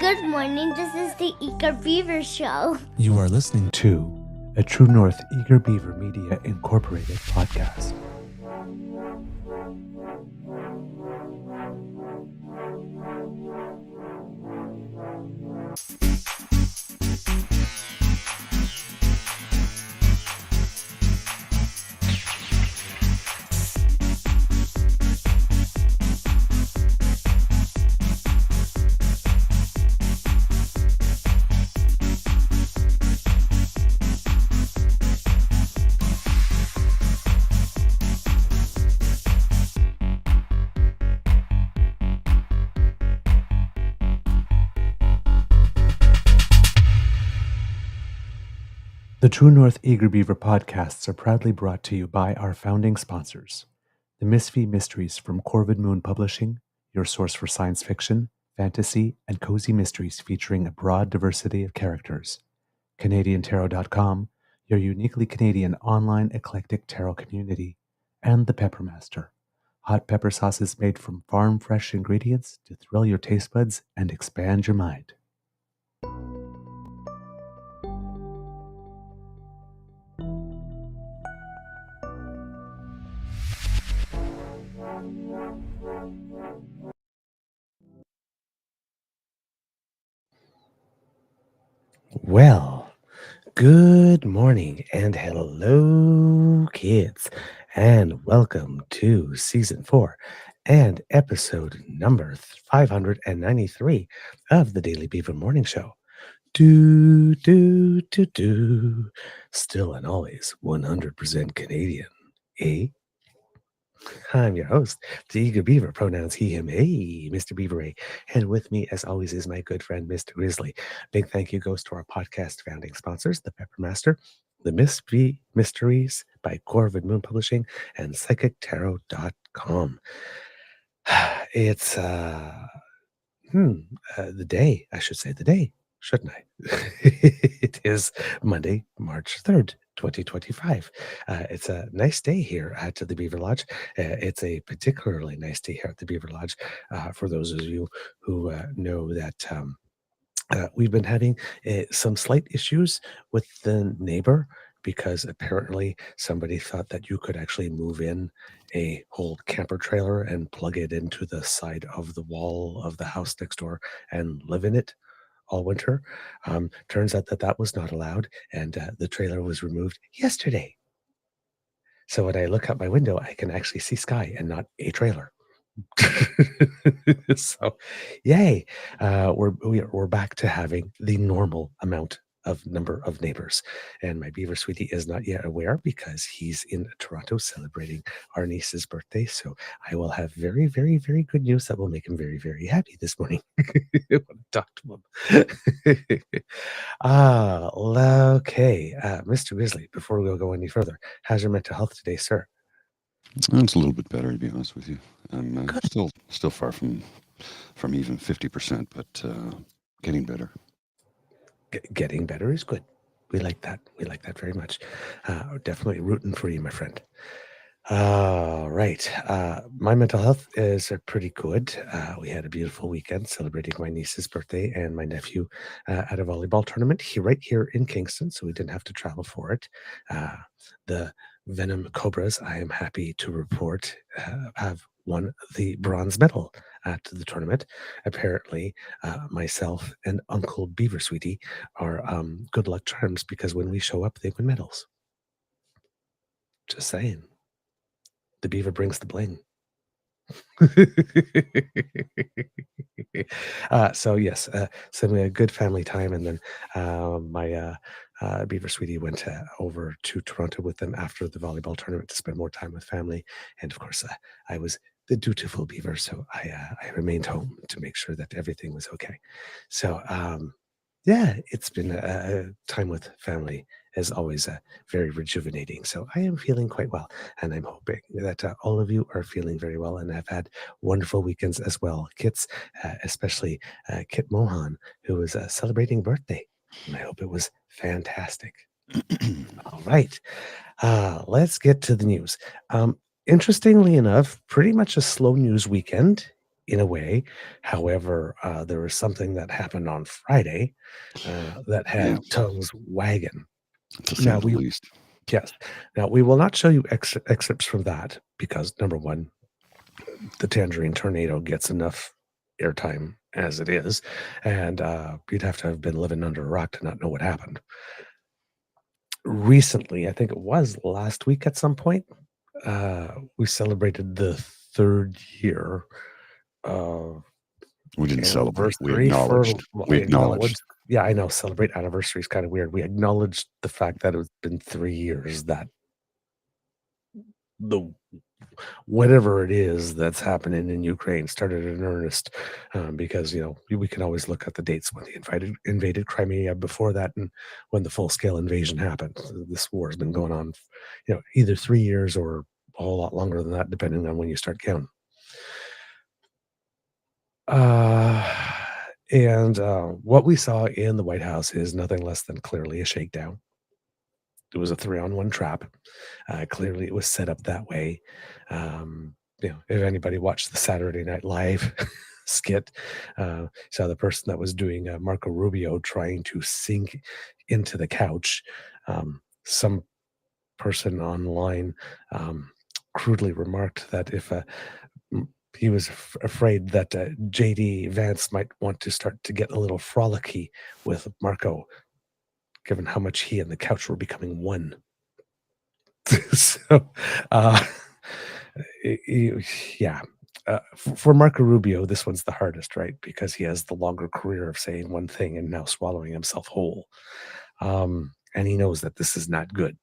Good morning, this is the Eager Beaver Show. You are listening to a True North Eager Beaver Media Incorporated podcast. The True North Eager Beaver podcasts are proudly brought to you by our founding sponsors, the Misfit Mysteries from Corvid Moon Publishing, your source for science fiction, fantasy, and cozy mysteries featuring a broad diversity of characters, CanadianTarot.com, your uniquely Canadian online eclectic tarot community, and the Peppermaster, hot pepper sauces made from farm-fresh ingredients to thrill your taste buds and expand your mind. Well, good morning and hello, kids, and welcome to season 4 and episode number 593 of the Daily Beaver Morning Show. Still and always 100% Canadian, eh? I'm your host, the Eager Beaver, pronouns he, him, hey, Mr. Beaver, A. And with me, as always, is my good friend, Mr. Grizzly. Big thank you goes to our podcast founding sponsors, the Peppermaster, the Misfit Mysteries by Corvid Moon Publishing, and PsychicTarot.com. It's the day, I should say the day, shouldn't I? It is Monday, March 3rd, 2025. It's a nice day here at the Beaver Lodge. It's a particularly nice day here at the Beaver Lodge for those of you who know that we've been having some slight issues with the neighbor because apparently somebody thought that you could actually move in a whole camper trailer and plug it into the side of the wall of the house next door and live in it all winter. Turns out that that was not allowed, and the trailer was removed yesterday. So when I look out my window, I can actually see sky and not a trailer. So, yay! We're back to having the normal number of neighbors, and my beaver sweetie is not yet aware because he's in Toronto celebrating our niece's birthday. So I will have very, very, very good news that will make him very, very happy this morning when I talk to him. Okay, Mr. Grizzly. Before we go any further, how's your mental health today, sir? It's a little bit better, to be honest with you. I'm Good. still far from even 50%, but getting better. Getting better is good. We like that. We like that very much. Definitely rooting for you, my friend. All right. My mental health is pretty good. We had a beautiful weekend celebrating my niece's birthday and my nephew at a volleyball tournament right here in Kingston, so we didn't have to travel for it. The Venom Cobras, I am happy to report, have won the bronze medal at the tournament. Apparently, myself and Uncle Beaver Sweetie are good luck charms because when we show up, they win medals. Just saying. The beaver brings the bling. So yes, some good family time, and then my beaver sweetie went over to Toronto with them after the volleyball tournament to spend more time with family, and of course I was the dutiful beaver, so I remained home to make sure that everything was okay. So yeah, it's been a time with family as always very rejuvenating. So I am feeling quite well, and I'm hoping that all of you are feeling very well and have had wonderful weekends as well. Kits, especially Kit Mohan, who was celebrating birthday, and I hope it was fantastic. All right, let's get to the news. Interestingly enough, pretty much a slow news weekend in a way. However, there was something that happened on Friday that had Yeah, tongues wagging. to say Now the we least. Yes. Now we will not show you excerpts from that because number one, the Tangerine Tornado gets enough airtime as it is, and you'd have to have been living under a rock to not know what happened. Recently, I think it was last week at some point, we celebrated the 3rd year of We didn't celebrate. We anniversary for acknowledged. well, We we acknowledged. acknowledged. Yeah, I know, celebrate anniversary is kinda weird. We acknowledged the fact that it's been 3 years that the whatever it is that's happening in Ukraine started in earnest, because, we can always look at the dates when they invaded Crimea before that and when the full-scale invasion happened. So this war has been going on, either 3 years or a whole lot longer than that, depending on when you start counting. And what we saw in the White House is nothing less than clearly a shakedown. It was a 3-on-1 trap. Clearly, it was set up that way. If anybody watched the Saturday Night Live skit, saw the person that was doing Marco Rubio trying to sink into the couch. Some person online crudely remarked that if he was afraid that JD Vance might want to start to get a little frolicky with Marco, given how much he and the couch were becoming one. So, uh, yeah. For Marco Rubio, this one's the hardest, right? Because he has the longer career of saying one thing and now swallowing himself whole. And he knows that this is not good.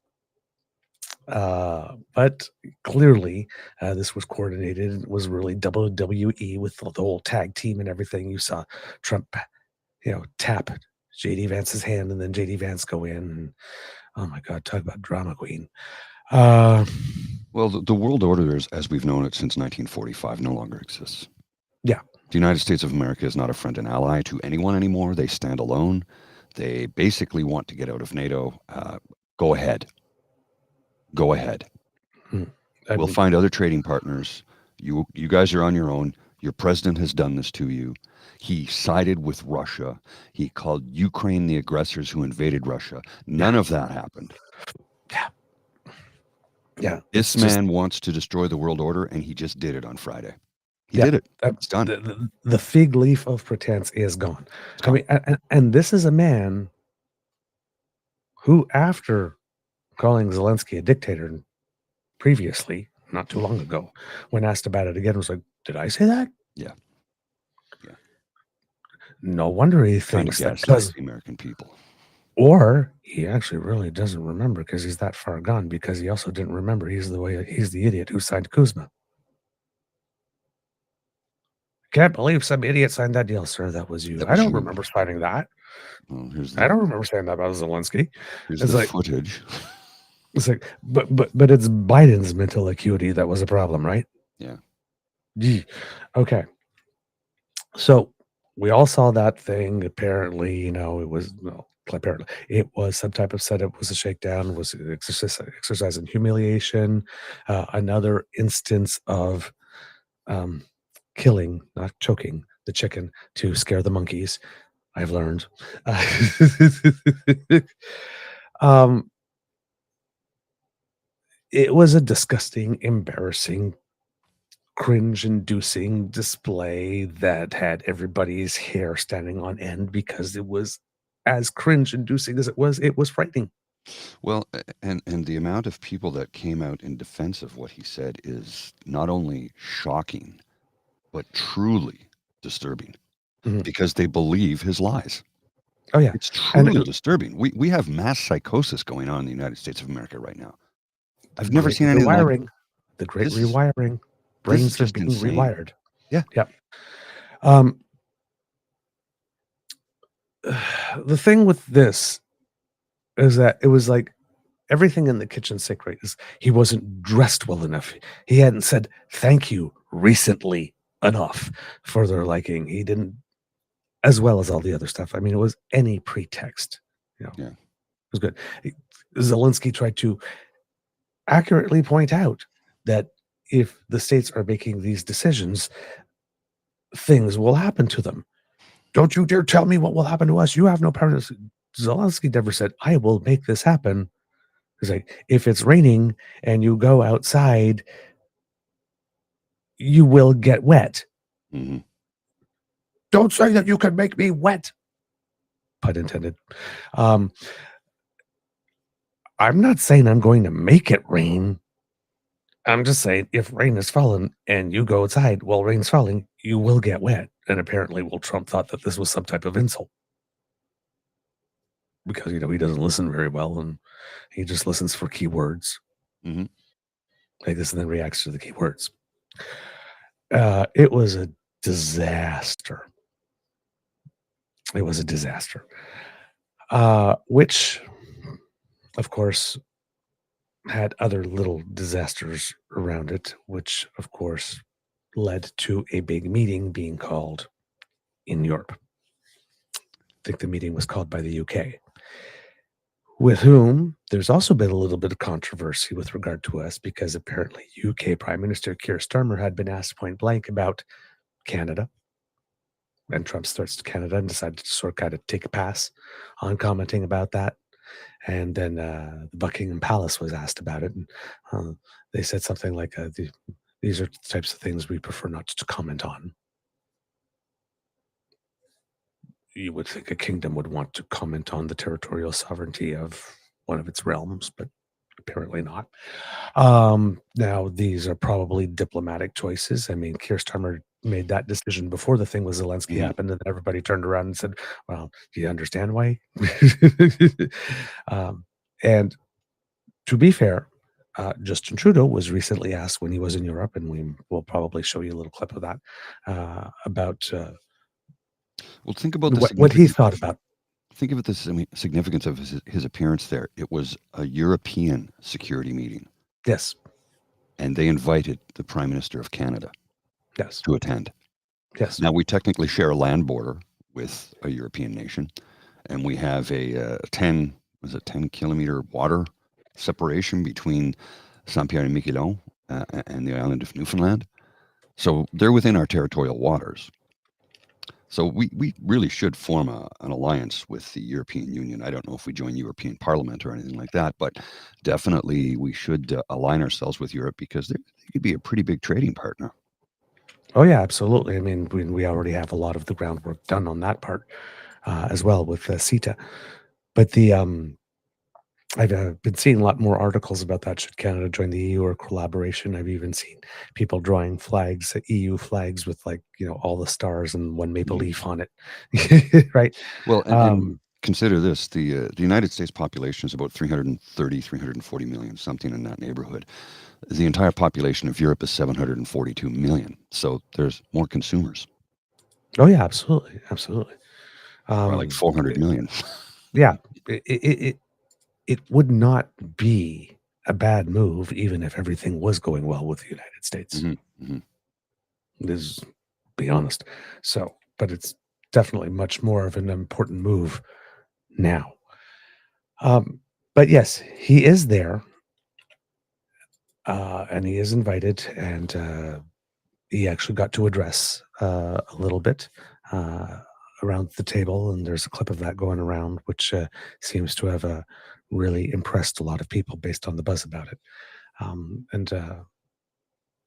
But clearly, this was coordinated. It was really WWE with the whole tag team and everything. You saw Trump, tap JD Vance's hand and then JD Vance go in. And, oh my God, talk about drama queen. Well, the world order, as we've known it since 1945, no longer exists. Yeah. The United States of America is not a friend and ally to anyone anymore. They stand alone. They basically want to get out of NATO. Go ahead. Go ahead. We'll find other trading partners. You guys are on your own. Your president has done this to you. He sided with Russia. He called Ukraine the aggressors who invaded Russia. None of that happened. Yeah. Yeah. This man wants to destroy the world order, and he just did it on Friday. He Yeah, did it. It's done. The fig leaf of pretense is gone. It's gone. I mean, and this is a man who, after calling Zelensky a dictator previously, not too long ago, when asked about it again, was like, "Did I say that?" Yeah. No wonder he Kind of thinks that gaslights the American people. or he actually really doesn't remember because he's that far gone. Because he also didn't remember he's the idiot who signed Kuzma. Can't believe some idiot signed that deal, sir. That was you. I don't remember signing that. Well, I don't remember saying that about Zelensky. Here's It's the like footage. It's like, but it's Biden's mental acuity that was a problem, right? Yeah. Gee. Okay. So we all saw that thing. Apparently, apparently it was some type of setup. Was a shakedown. Was an exercise in humiliation. Another instance of killing, not choking, the chicken to scare the monkeys. I've learned. It was a disgusting, embarrassing, cringe-inducing display that had everybody's hair standing on end because it was as cringe-inducing as it was frightening. Well, and the amount of people that came out in defense of what he said is not only shocking, but truly disturbing because they believe his lies. Oh, yeah. It's truly disturbing. We have mass psychosis going on in the United States of America right now. I've never seen anything like it. The great rewiring. Brains are being insane. rewired. Yeah. Yep. The thing with this is that it was like everything in the kitchen sink, right? Is he wasn't dressed well enough. He hadn't said thank you recently enough for their liking. He didn't, as well as all the other stuff. I mean, it was any pretext. Yeah. It was good. Zelensky tried to accurately point out that if the states are making these decisions, things will happen to them. Don't you dare tell me what will happen to us. You have no power. Zelensky never said, I will make this happen. He's like, if it's raining and you go outside, you will get wet. Mhm. Don't say that you can make me wet. Pun intended. I'm not saying I'm going to make it rain. I'm just saying if rain is falling and you go outside while rain's falling, you will get wet. And apparently, Trump thought that this was some type of insult because, he doesn't listen very well and he just listens for keywords Mhm. like this and then reacts to the keywords. It was a disaster. It was a disaster, which, of course, had other little disasters around it, which, of course, led to a big meeting being called in Europe. I think the meeting was called by the UK, with whom there's also been a little bit of controversy with regard to us because apparently UK Prime Minister Keir Starmer had been asked point blank about Canada. And Trump starts to Canada and decided to sort of kind of take a pass on commenting about that. And then the Buckingham Palace was asked about it, and they said something like, "These are the types of things we prefer not to comment on." You would think a kingdom would want to comment on the territorial sovereignty of one of its realms, but apparently not. Now, these are probably diplomatic choices. I mean, Keir Starmer made that decision before the thing with Zelensky Mhm. happened, and then everybody turned around and said, "Well, do you understand why?" And to be fair, Justin Trudeau was recently asked when he was in Europe, and we will probably show you a little clip of that, about Well, think about the what he significance thought about. think of it the significance of his appearance there. It was a European security meeting, Yes, and they invited the Prime Minister of Canada yes, to attend. yes. Now, we technically share a land border with a European nation, and we have a 10-kilometer water separation between Saint-Pierre and Miquelon and the island of Newfoundland. So they're within our territorial waters. So we really should form an alliance with the European Union. I don't know if we join European Parliament or anything like that, but definitely we should align ourselves with Europe because they could be a pretty big trading partner. Oh yeah, absolutely. I mean, we already have a lot of the groundwork done on that part as well with CETA. But I've been seeing a lot more articles about that. Should Canada join the EU or collaboration? I've even seen people drawing flags, EU flags with all the stars and one maple Mhm. leaf on it, right? Well, and consider this: the United States population is about 330, 340 million, something in that neighborhood. The entire population of Europe is 742 million. So there's more consumers, Oh yeah, absolutely, absolutely. by like 400 million. Yeah, it would not be a bad move even if everything was going well with the United States. Mhm, mhm. Is be honest. So, but it's definitely much more of an important move now. But yes, he is there, and he is invited, and he actually got to address a little bit uh, around the table, and there's a clip of that going around, which seems to have really impressed a lot of people based on the buzz about it. And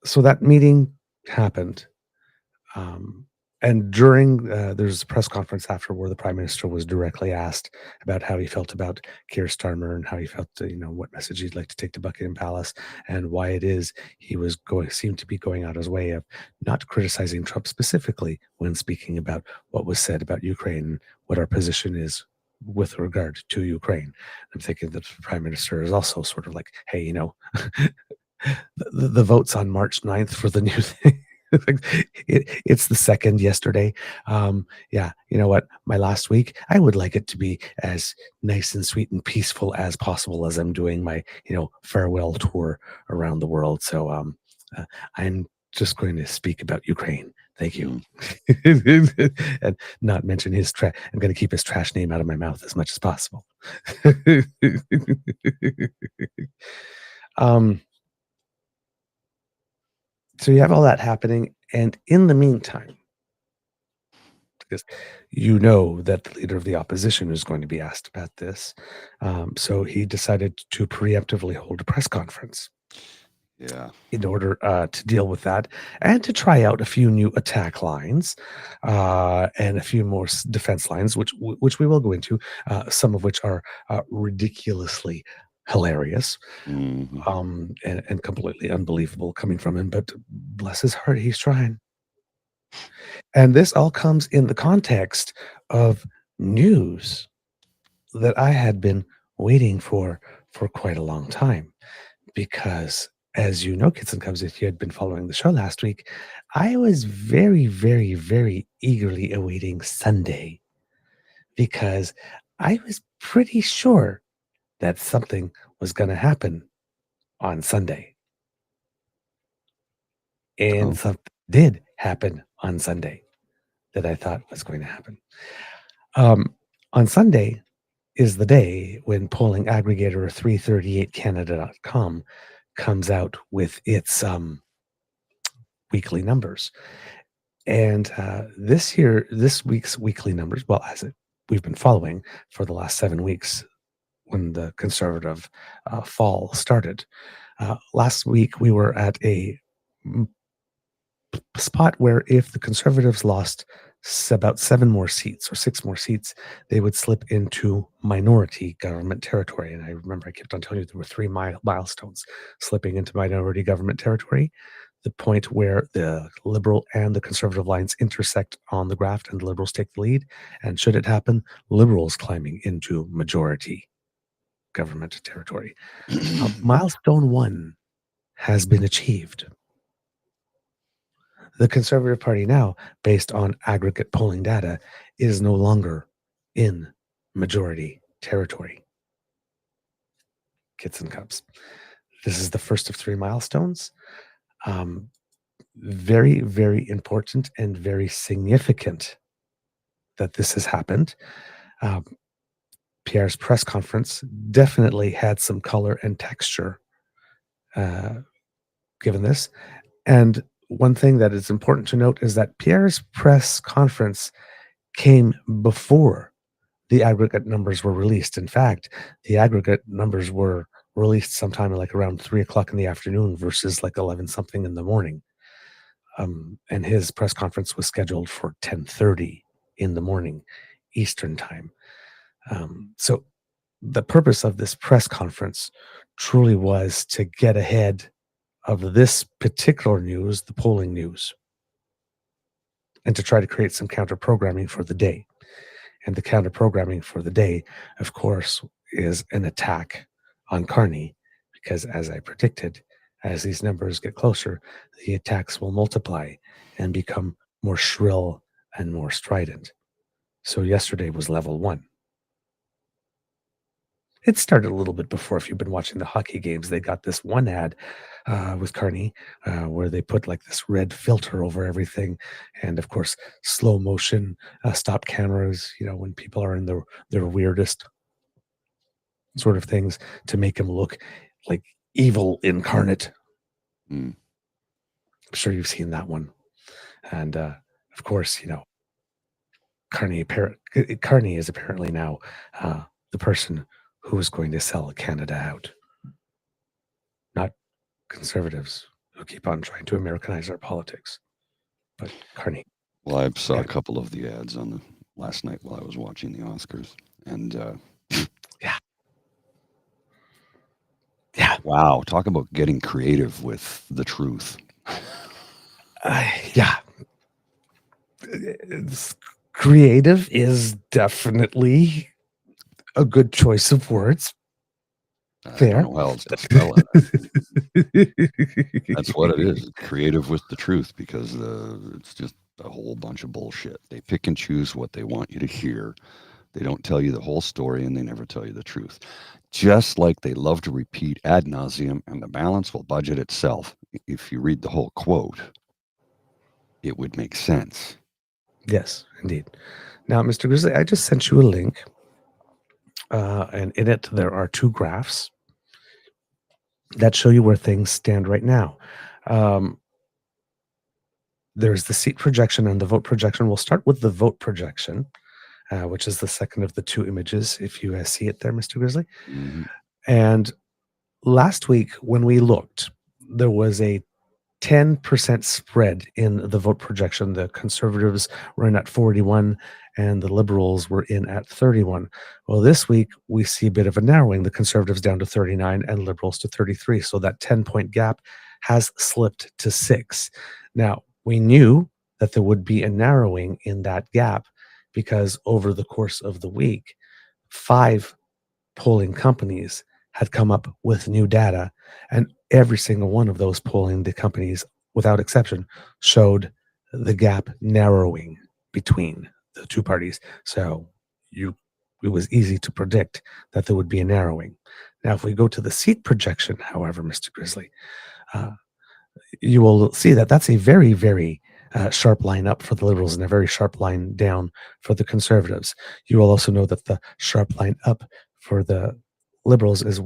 so that meeting happened. Um, and during there's a press conference after where the prime minister was directly asked about how he felt about Keir Starmer and how he felt, what message he'd like to take to Buckingham Palace and why it is he was seemed to be going out his way of not criticizing Trump specifically when speaking about what was said about Ukraine and what our position is with regard to Ukraine. I'm thinking that the prime minister is also sort of like, hey, the votes on March 9th for the new thing. It's the second yesterday. Yeah, you know what? My last week, I would like it to be as nice and sweet and peaceful as possible as I'm doing my, farewell tour around the world. So I'm just going to speak about Ukraine. Thank you. And not mention his trash. I'm going to keep his trash name out of my mouth as much as possible. um, so you have all that happening, and in the meantime, because you know that the leader of the opposition is going to be asked about this. So he decided to preemptively hold a press conference Yeah. in order to deal with that and to try out a few new attack lines and a few more defense lines, which we will go into, some of which are ridiculously hilarious and completely unbelievable coming from him. But bless his heart, he's trying. And this all comes in the context of news that I had been waiting for quite a long time. Because, as you know, Kids and Cubs, if you had been following the show last week, I was very, very, very eagerly awaiting Sunday because I was pretty sure that something was going to happen on Sunday. And Oh. something did happen on Sunday that I thought was going to happen. On Sunday is the day when polling aggregator 338canada.com comes out with its weekly numbers. And this week's weekly numbers, well, we've been following for the last 7 weeks when the conservative fall started. Last week, we were at a spot where if the conservatives lost about 7 more seats or 6 more seats, they would slip into minority government territory. And I remember I kept on telling you there were 3 milestones: slipping into minority government territory, the point where the liberal and the conservative lines intersect on the graph and the liberals take the lead, and should it happen, liberals climbing into majority government territory. Milestone 1 has been achieved. The Conservative Party now, based on aggregate polling data, is no longer in majority territory. Kids and Cubs. This is the first of 3 milestones. Very, very important and very significant that this has happened. Pierre's press conference definitely had some color and texture given this. And one thing that is important to note is that Pierre's press conference came before the aggregate numbers were released. In fact, the aggregate numbers were released sometime like around 3:00 in the afternoon versus like 11 something in the morning. And his press conference was scheduled for 10:30 in the morning Eastern time. So the purpose of this press conference truly was to get ahead of this particular news, the polling news, and to try to create some counter programming for the day. And the counter programming for the day, of course, is an attack on Carney, because as I predicted, as these numbers get closer, the attacks will multiply and become more shrill and more strident. So yesterday was level 1. It started a little bit before. If you've been watching the hockey games, they got this one ad with Carney where they put like this red filter over everything. And of course, slow motion, stop cameras, when people are in their weirdest sort of things to make them look like evil incarnate. I'm sure you've seen that one. And of course, Carney is apparently now the person who is going to sell Canada out. Not conservatives who keep on trying to Americanize our politics, but Carney. Well, I saw a couple of the ads on the last night while I was watching the Oscars, and yeah, wow, talk about getting creative with the truth. Yeah, creative is definitely a good choice of words. I don't know how else to spell it. That's what it is. Creative with the truth, because it's just a whole bunch of bullshit. They pick and choose what they want you to hear. They don't tell you the whole story, and they never tell you the truth. Just like they love to repeat ad nauseum, and the balance will budget itself. If you read the whole quote, it would make sense. Yes, indeed. Now, Mr. Grizzly, I just sent you a link, and in it there are 2 graphs that show you where things stand right now. there's the seat projection and the vote projection. We'll start with the vote projection, which is the second of the two images, if you see it there, Mr. Grizzly. Mhm. And last week, when we looked, there was a 10% spread in the vote projection. The Conservatives were in at 41 and the Liberals were in at 31. Well, this week we see a bit of a narrowing. The Conservatives down to 39 and Liberals to 33. So that 10-point gap has slipped to 6. Now, we knew that there would be a narrowing in that gap because over the course of the week, 5 polling companies had come up with new data, and every single one of those polling the companies, without exception, showed the gap narrowing between the two parties. So it was easy to predict that there would be a narrowing. Now, if we go to the seat projection, however, Mr. Grizzly, you will see that that's a very, very sharp line up for the Liberals and a very sharp line down for the Conservatives. You will also know that the sharp line up for the Liberals is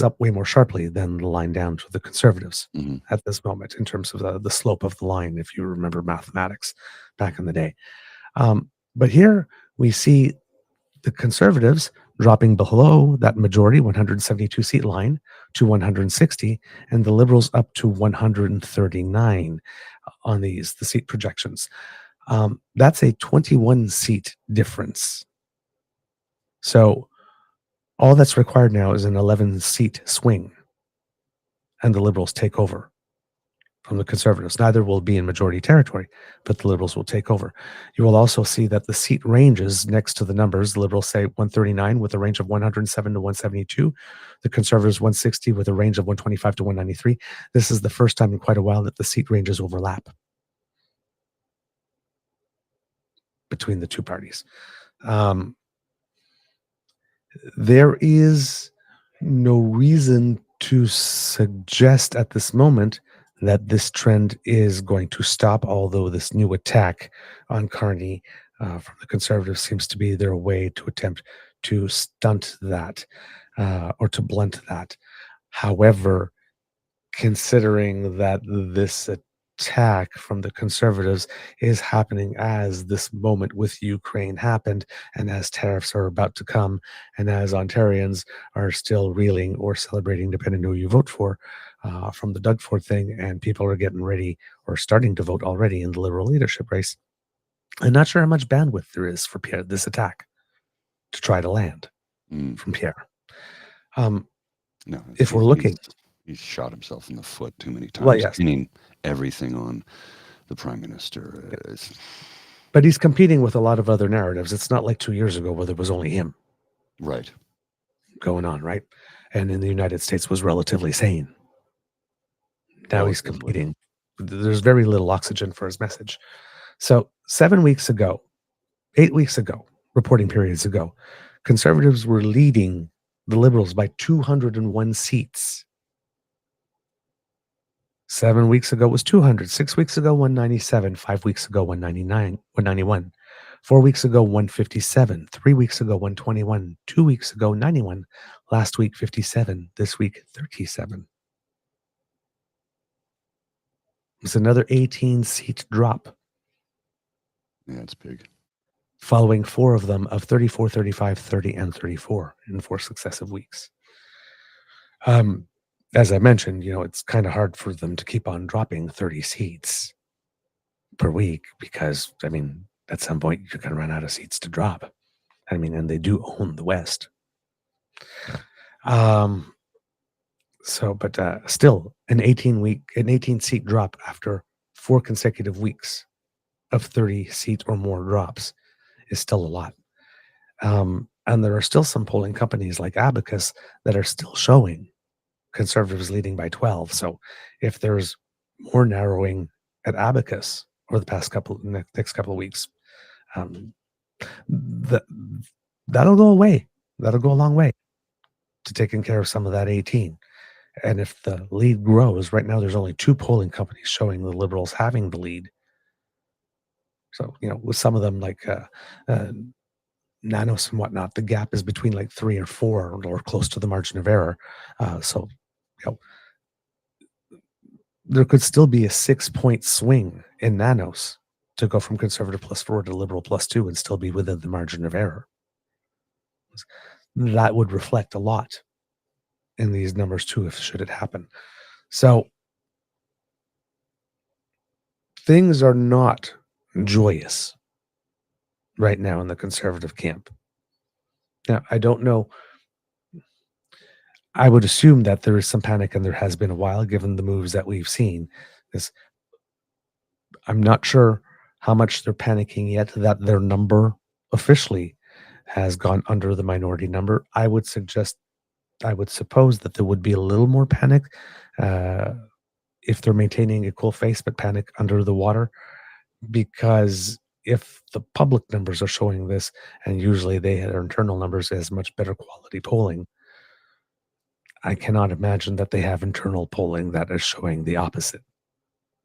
up way more sharply than the line down for the Conservatives Mhm. at this moment in terms of the slope of the line, if you remember mathematics back in the day. But here we see the Conservatives dropping below that majority 172 seat line to 160, and the Liberals up to 139 on the seat projections. That's a 21 seat difference. So all that's required now is an 11 seat swing, and the Liberals take over from the Conservatives. Neither will be in majority territory, but the Liberals will take over. You will also see that the seat ranges next to the numbers. The Liberals say 139 with a range of 107 to 172. The Conservatives 160 with a range of 125 to 193. This is the first time in quite a while that the seat ranges overlap between the two parties. There is no reason to suggest at this moment that this trend is going to stop, although this new attack on Carney from the Conservatives seems to be their way to attempt to stunt that or to blunt that. However, considering that this attack from the Conservatives is happening as this moment with Ukraine happened, and as tariffs are about to come, and as Ontarians are still reeling or celebrating, depending on who you vote for, from the Doug Ford thing, and people are getting ready or starting to vote already in the Liberal leadership race. I'm not sure how much bandwidth there is for Pierre, this attack, to try to land from Pierre. No, if we're looking... He's shot himself in the foot too many times, well, yes. pinning everything on the Prime Minister. But he's competing with a lot of other narratives. It's not like 2 years ago where there was only him Right. going on, right? And in the United States was relatively sane. Now he's competing. There's very little oxygen for his message. So 8 weeks ago, reporting periods ago, Conservatives were leading the Liberals by 201 seats. 7 weeks ago was 200. 6 weeks ago, 197. 5 weeks ago, 191. 4 weeks ago, 157. 3 weeks ago, 121. 2 weeks ago, 91. Last week, 57. This week, 37. It's another 18-seat drop. Yeah, it's big. Following 4 of them of 34, 35, 30, and 34 in 4 successive weeks. As I mentioned, it's kind of hard for them to keep on dropping 30 seats per week because, at some point you're going to run out of seats to drop. And they do own the West. Still an 18-seat drop after 4 consecutive weeks of 30 seat or more drops is still a lot. And there are still some polling companies like Abacus that are still showing Conservatives leading by 12. So if there's more narrowing at Abacus over the next couple of weeks, that'll go away. That'll go a long way to taking care of some of that 18. And if the lead grows, right now there's only 2 polling companies showing the Liberals having the lead. So, with some of them like Nanos and whatnot, the gap is between like 3 or 4 or close to the margin of error. So there could still be a 6-point swing in nanos to go from conservative +4 to liberal +2 and still be within the margin of error. That would reflect a lot in these numbers too, if should it happen. So things are not joyous right now in the conservative camp. Now, I don't know. I would assume that there is some panic, and there has been a while, given the moves that we've seen. This, I'm not sure how much they're panicking yet that their number officially has gone under the minority number. I would suppose that there would be a little more panic if they're maintaining a cool face, but panic under the water, because if the public numbers are showing this, and usually they had their internal numbers as much better quality polling, I cannot imagine that they have internal polling that is showing the opposite.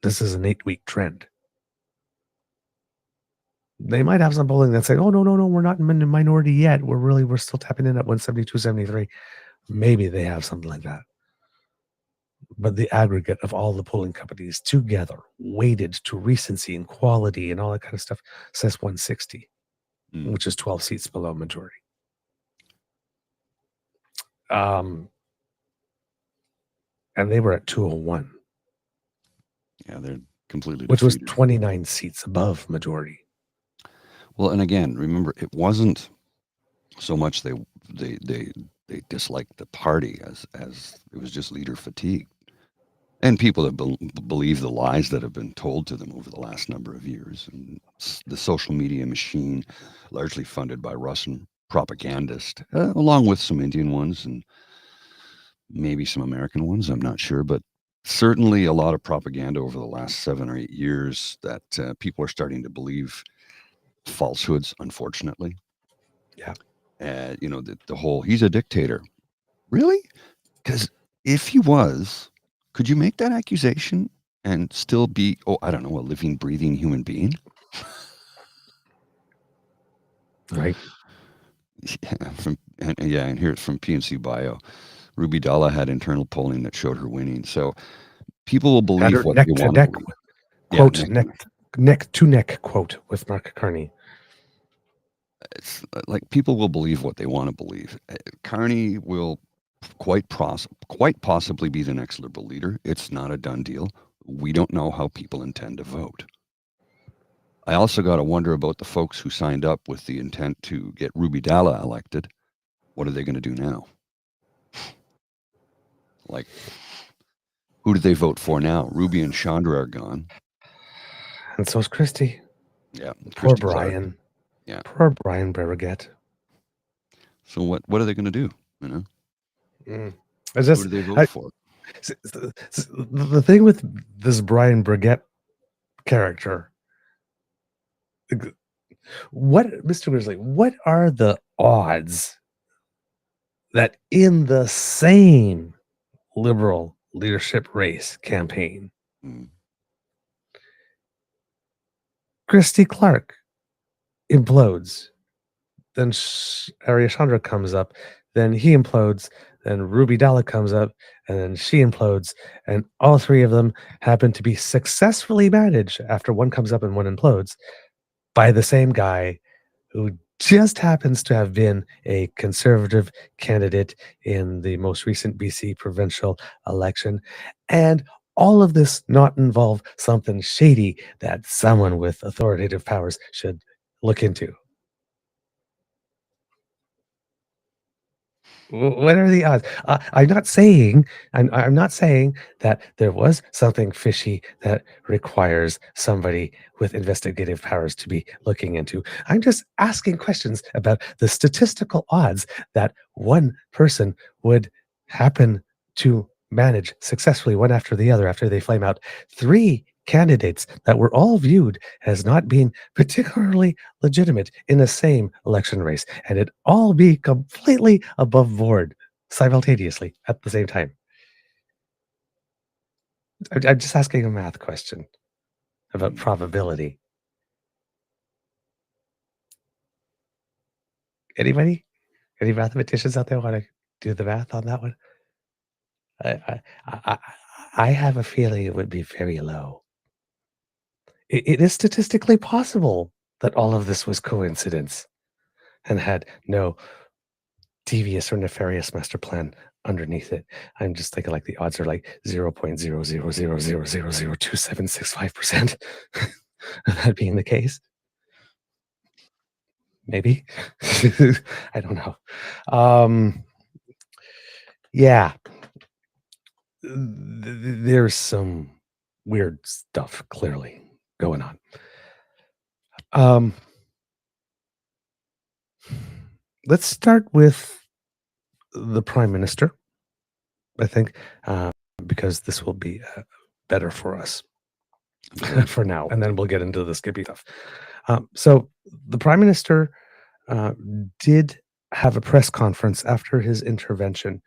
This is an 8-week trend. They might have some polling that's saying, oh, no, we're not in the minority yet. We're still tapping in at 172, 73. Maybe they have something like that. But the aggregate of all the polling companies together, weighted to recency and quality and all that kind of stuff, says 160, which is 12 seats below majority. And they were at 201. Yeah, they're completely which defeated. was 29 seats above majority. Well, and again, remember, it wasn't so much they disliked the party as it was just leader fatigue. And people that believe the lies that have been told to them over the last number of years. And the social media machine, largely funded by Russian propagandists, along with some Indian ones and maybe some American ones, I'm not sure. But certainly a lot of propaganda over the last 7 or 8 years that people are starting to believe falsehoods, unfortunately. Yeah. The whole, he's a dictator. Really? Because if he was, could you make that accusation and still be, I don't know, a living, breathing human being? Right. Yeah, and here it's from PNC Bio. Ruby Dalla had internal polling that showed her winning. So people will believe what they want to believe. Quote, neck to neck quote with Mark Carney. It's like people will believe what they want to believe. Carney will quite possibly be the next Liberal leader. It's not a done deal. We don't know how people intend to vote. I also got to wonder about the folks who signed up with the intent to get Ruby Dalla elected. What are they going to do now? Like, who do they vote for now? Ruby and Chandra are gone. And so is Christy. Yeah. Poor Brian. Clark. Yeah. Poor Brian Brereget. So what are they going to do? You know? Who do they vote for? The thing with this Brian Brereget character, Mr. Grizzly, what are the odds that in the same Liberal leadership race campaign, Christy Clark implodes, then Ariashandra comes up, then he implodes, then Ruby Dalla comes up, and then she implodes, and all three of them happen to be successfully managed after one comes up and one implodes by the same guy who just happens to have been a Conservative candidate in the most recent BC provincial election. And all of this not involve something shady that someone with authoritative powers should look into. What are the odds? I'm not saying that there was something fishy that requires somebody with investigative powers to be looking into. I'm just asking questions about the statistical odds that one person would happen to manage successfully one after the other after they flame out three candidates that were all viewed as not being particularly legitimate in the same election race, and it all be completely above board simultaneously at the same time. I'm just asking a math question about probability. Anybody? Any mathematicians out there want to do the math on that one? I have a feeling it would be very low. it is statistically possible that all of this was coincidence and had no devious or nefarious master plan underneath it. I'm just thinking like the odds are like 0.00000002765% of that being the case. Maybe. I don't know. Yeah. There's some weird stuff clearly going on. Let's start with the Prime Minister, I think, because this will be better for us for now, and then we'll get into the Skippy stuff. So the Prime Minister did have a press conference after his intervention.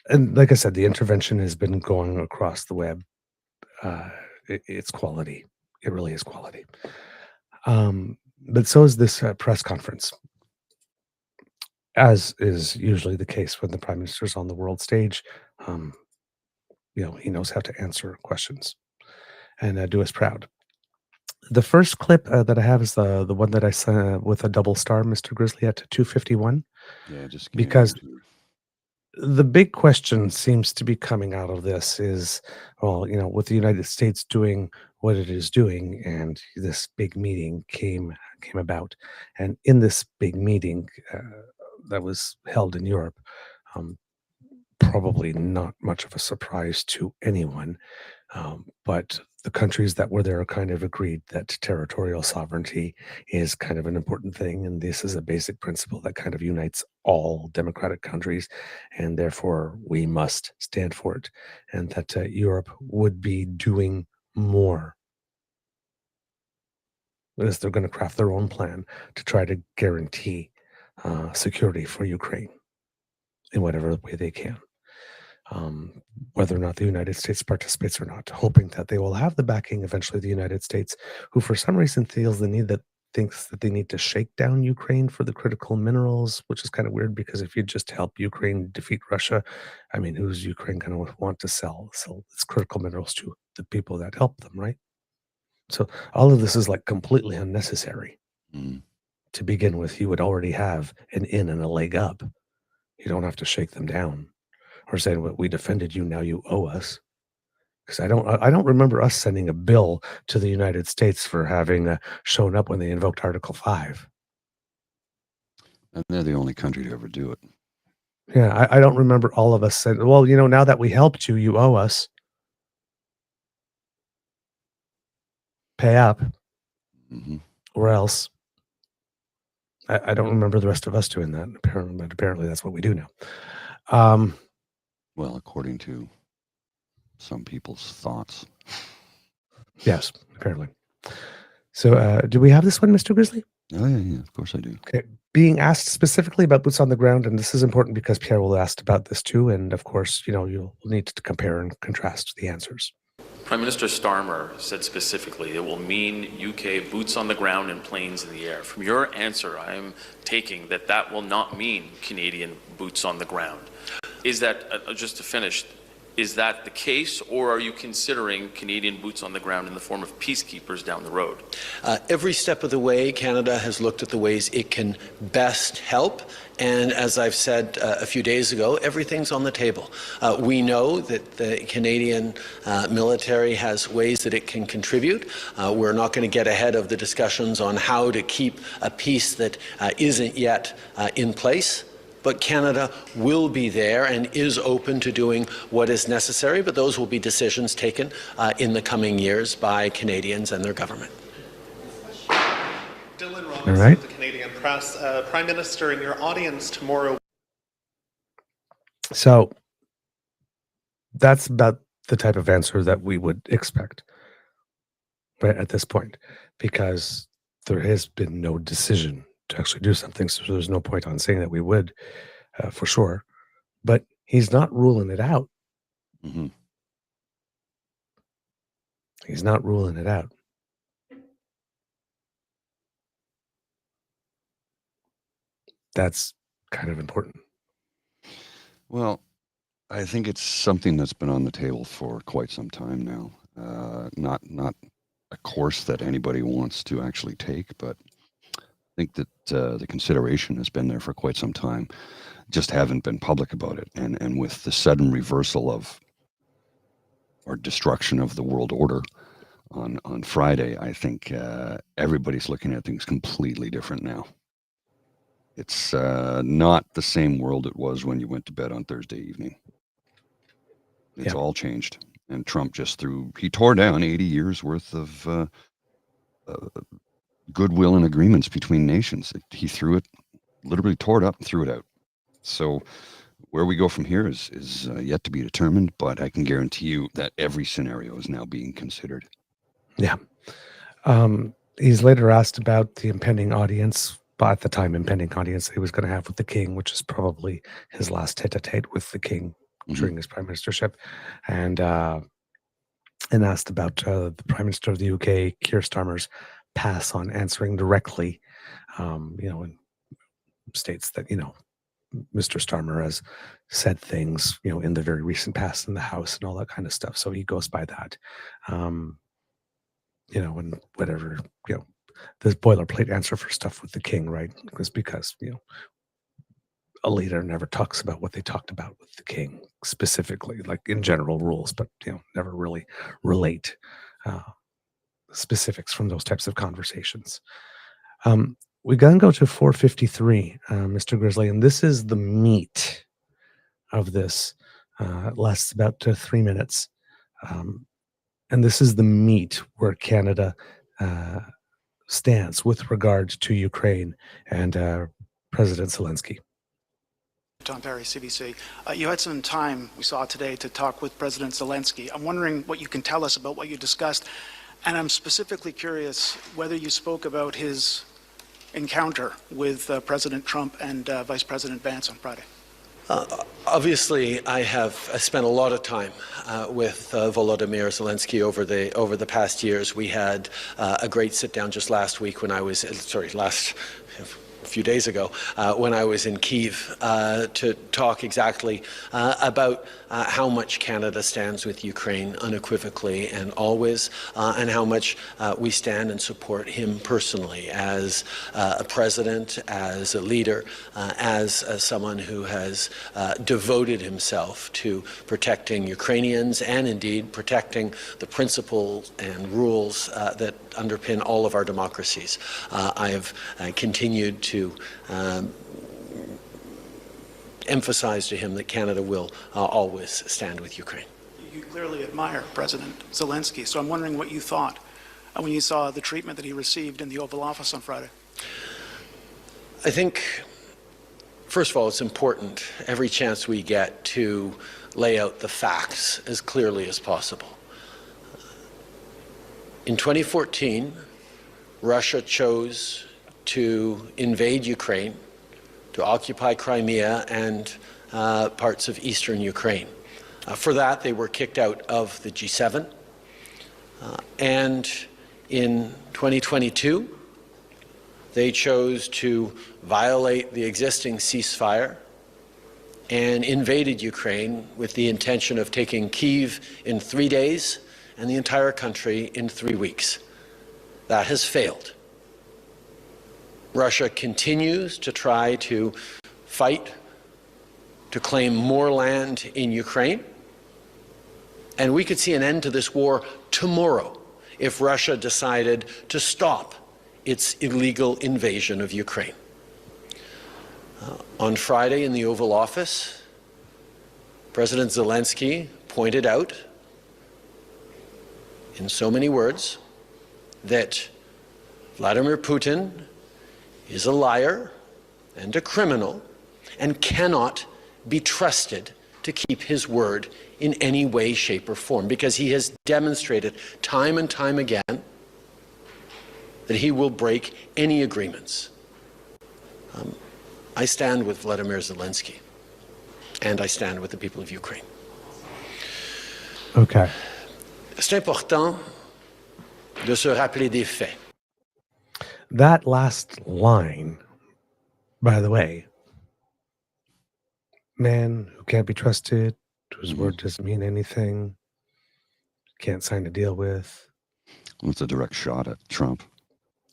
And like I said, the intervention has been going across the web. It's quality. It really is quality. But so is this press conference, as is usually the case when the Prime Minister's on the world stage. He knows how to answer questions and do us proud. The first clip that I have is the one that I sent with a double star, Mr. Grizzly, at 2:51. Yeah, just because the big question seems to be coming out of this is, well, with the United States doing what it is doing, and this big meeting came about, and in this big meeting that was held in Europe, probably not much of a surprise to anyone, but the countries that were there kind of agreed that territorial sovereignty is kind of an important thing, and this is a basic principle that kind of unites all democratic countries, and therefore we must stand for it, and that Europe would be doing more, as they're going to craft their own plan to try to guarantee security for Ukraine in whatever way they can. Whether or not the United States participates or not, hoping that they will have the backing eventually of the United States, who for some reason thinks that they need to shake down Ukraine for the critical minerals, which is kind of weird because if you just help Ukraine defeat Russia, I mean, who's Ukraine going to want to sell its critical minerals to? The people that help them, right? So all of this is like completely unnecessary. To begin with, you would already have an in and a leg up. You don't have to shake them down or saying, well, we defended you, now you owe us. Because I don't remember us sending a bill to the United States for having shown up when they invoked Article 5. And they're the only country to ever do it. Yeah, I don't remember all of us saying, well, now that we helped you, you owe us. Pay up. Or else. I don't remember the rest of us doing that, but apparently that's what we do now. Well, according to some people's thoughts. Yes, apparently. So do we have this one, Mr. Grizzly? Oh, yeah, of course I do. Okay. Being asked specifically about boots on the ground, and this is important because Pierre will ask about this too, and of course, you'll need to compare and contrast the answers. Prime Minister Starmer said specifically it will mean UK boots on the ground and planes in the air. From your answer, I am taking that will not mean Canadian boots on the ground. Is that, just to finish, is that the case, or are you considering Canadian boots on the ground in the form of peacekeepers down the road? Every step of the way, Canada has looked at the ways it can best help. And as I've said a few days ago, everything's on the table. We know that the Canadian military has ways that it can contribute. We're not going to get ahead of the discussions on how to keep a peace that isn't yet in place. But Canada will be there and is open to doing what is necessary, but those will be decisions taken in the coming years by Canadians and their government. Dylan Roberts right. of the Canadian Press. Prime Minister, in your audience tomorrow. So that's about the type of answer that we would expect, right, at this point, because there has been no decision to actually do something. So there's no point on saying that we would, for sure. But he's not ruling it out. He's not ruling it out. That's kind of important. Well, I think it's something that's been on the table for quite some time now. Not a course that anybody wants to actually take, but I think that the consideration has been there for quite some time. Just haven't been public about it. And with the sudden reversal of or destruction of the world order on Friday, I think everybody's looking at things completely different now. It's not the same world it was when you went to bed on Thursday evening. It's all changed. And Trump he tore down 80 years worth of goodwill and agreements between nations. He literally tore it up and threw it out. So where we go from here is yet to be determined, but I can guarantee you that every scenario is now being considered. Yeah. He's later asked about the impending audience, but at the time, impending audience he was going to have with the king, which is probably his last tete-a-tete with the king during his prime ministership, and asked about the Prime Minister of the UK, Keir Starmer's pass on answering directly, and states that, Mr. Starmer has said things, in the very recent past in the House and all that kind of stuff. So he goes by that, and whatever, this boilerplate answer for stuff with the king, right? Was because, a leader never talks about what they talked about with the king specifically, like in general rules, but never really relate specifics from those types of conversations. We then go to 453, Mr. Grizzly, and this is the meat of this. It lasts about 3 minutes, and this is the meat where Canada stands with regard to Ukraine and President Zelensky. Tom Perry, CBC. You had some time, we saw today, to talk with President Zelensky. I'm wondering what you can tell us about what you discussed, and I'm specifically curious whether you spoke about his encounter with President Trump and Vice President Vance on Friday. Obviously, I spent a lot of time with Volodymyr Zelensky over the past years. We had a great sit-down just last week when I was, a few days ago, when I was in Kyiv to talk exactly about how much Canada stands with Ukraine unequivocally and always, and how much we stand and support him personally as a president, as a leader, as someone who has devoted himself to protecting Ukrainians and indeed protecting the principles and rules that underpin all of our democracies. I have continued to emphasize to him that Canada will always stand with Ukraine. You clearly admire President Zelensky, so I'm wondering what you thought when you saw the treatment that he received in the Oval Office on Friday. I think, first of all, it's important every chance we get to lay out the facts as clearly as possible. In 2014, Russia chose to invade Ukraine, to occupy Crimea and parts of eastern Ukraine. For that, they were kicked out of the G7. And in 2022, they chose to violate the existing ceasefire and invaded Ukraine with the intention of taking Kyiv in 3 days and the entire country in 3 weeks. That has failed. Russia continues to try to fight to claim more land in Ukraine, and we could see an end to this war tomorrow if Russia decided to stop its illegal invasion of Ukraine. On Friday in the Oval Office, President Zelensky pointed out in so many words that Vladimir Putin is a liar and a criminal and cannot be trusted to keep his word in any way, shape, or form, because he has demonstrated time and time again that he will break any agreements. I stand with Vladimir Zelensky, and I stand with the people of Ukraine. Okay. C'est important de se rappeler des faits. That last line, by the way, man who can't be trusted His word doesn't mean anything. Can't sign a deal with. It's a direct shot at Trump.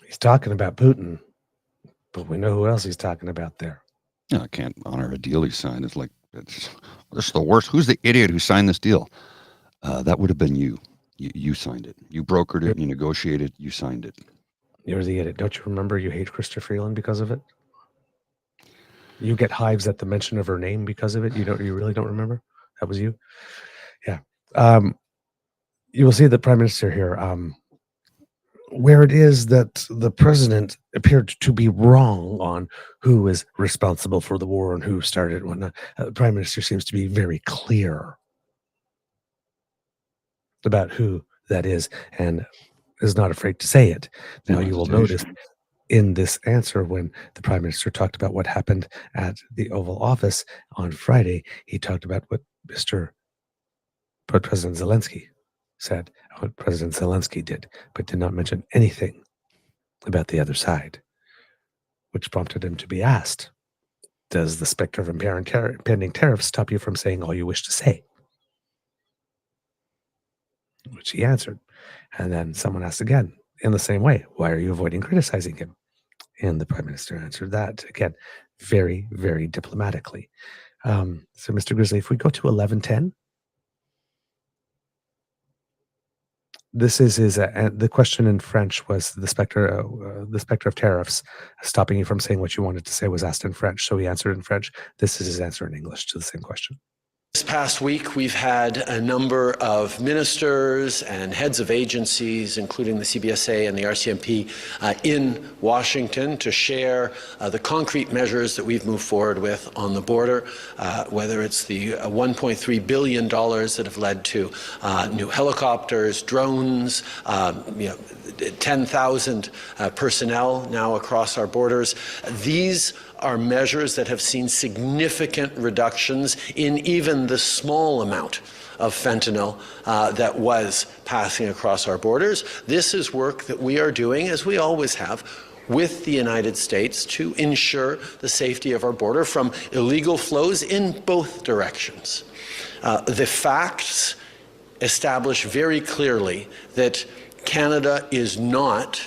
He's talking about Putin, but we know who else he's talking about there. Yeah, I can't honor a deal he signed. It's like, this is the worst. Who's the idiot who signed this deal? That would have been you. You signed it. You brokered it. You negotiated. You signed it. You're the idiot. Don't you remember you hate Chrystia Freeland because of it? You get hives at the mention of her name because of it. You really don't remember? That was you? Yeah. You will see the Prime Minister here, where it is that the president appeared to be wrong on who is responsible for the war and who started and whatnot. The Prime Minister seems to be very clear about who that is and is not afraid to say it. Now, you will notice in this answer, when the Prime Minister talked about what happened at the Oval Office on Friday, he talked about what President Zelensky said, what President Zelensky did, but did not mention anything about the other side, which prompted him to be asked, does the specter of impending tariffs stop you from saying all you wish to say? Which he answered. And then someone asked again in the same way, why are you avoiding criticizing him? And the Prime Minister answered that again, very, very diplomatically. So, Mr. Grizzly, if we go to 1110, this is his. The question in French was the specter of tariffs stopping you from saying what you wanted to say was asked in French. So he answered in French. This is his answer in English to the same question. This past week, we've had a number of ministers and heads of agencies, including the CBSA and the RCMP, in Washington to share the concrete measures that we've moved forward with on the border, whether it's the $1.3 billion that have led to new helicopters, drones, 10,000 personnel now across our borders. These are measures that have seen significant reductions in even the small amount of fentanyl that was passing across our borders. This is work that we are doing, as we always have, with the United States to ensure the safety of our border from illegal flows in both directions. The facts establish very clearly that Canada is not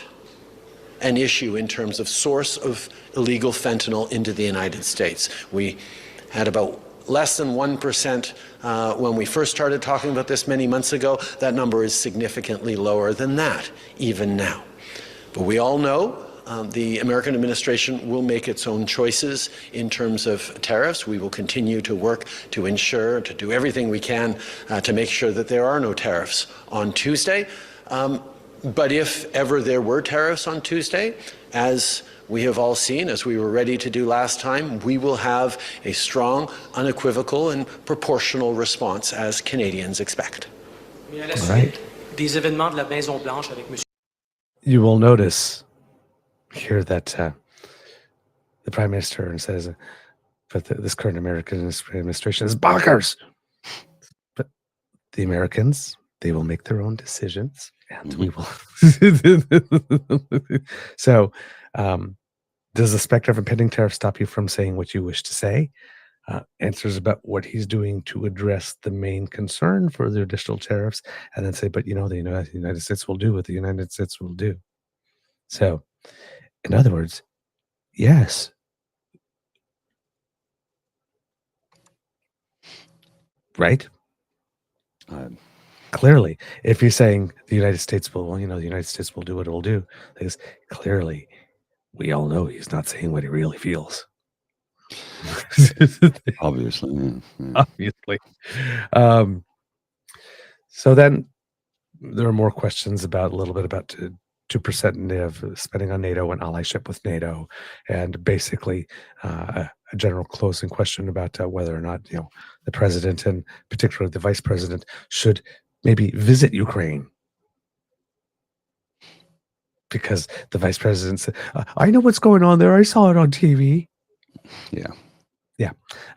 an issue in terms of source of illegal fentanyl into the United States. We had about less than 1% when we first started talking about this many months ago. That number is significantly lower than that, even now. But we all know the American administration will make its own choices in terms of tariffs. We will continue to work to ensure, to do everything we can to make sure that there are no tariffs on Tuesday. But if ever there were tariffs on Tuesday, as we have all seen, as we were ready to do last time, we will have a strong, unequivocal, and proportional response as Canadians expect. All right. You will notice here that the Prime Minister says, but this current American administration is bonkers. But the Americans, they will make their own decisions. And we will. So, does the specter of impending tariff stop you from saying what you wish to say? Answers about what he's doing to address the main concern for the additional tariffs, and then say, but the United States will do what the United States will do. So, in other words, yes. Right? Clearly, if you're saying the United States will, the United States will do what it will do, because clearly we all know he's not saying what he really feels. Obviously. Yeah. Obviously. So then there are more questions about 2% of spending on NATO and allyship with NATO, and basically a general closing question about whether or not the president and particularly the vice president should maybe visit Ukraine, because the vice president said, "I know what's going on there. I saw it on TV." Yeah.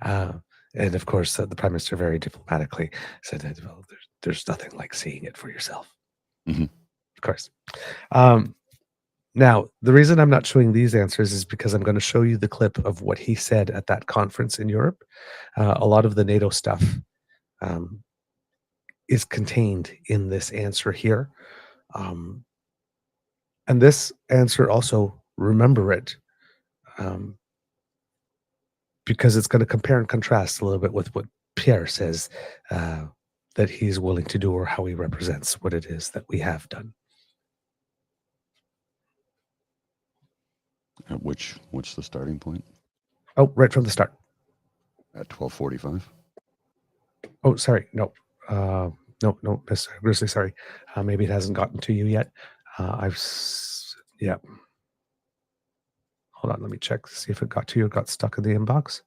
And of course, the Prime Minister very diplomatically said that, well, there's nothing like seeing it for yourself. Mm-hmm. Of course. Now, the reason I'm not showing these answers is because I'm going to show you the clip of what he said at that conference in Europe. A lot of the NATO stuff is contained in this answer here. And this answer also, remember it, because it's going to compare and contrast a little bit with what Pierre says that he's willing to do, or how he represents what it is that we have done. What's the starting point? Oh, right from the start. At 12:45. Oh, sorry. No, no, Miss Grizzly. Sorry. Maybe it hasn't gotten to you yet. Yeah. Hold on. Let me check to see if it got to you. It got stuck in the inbox.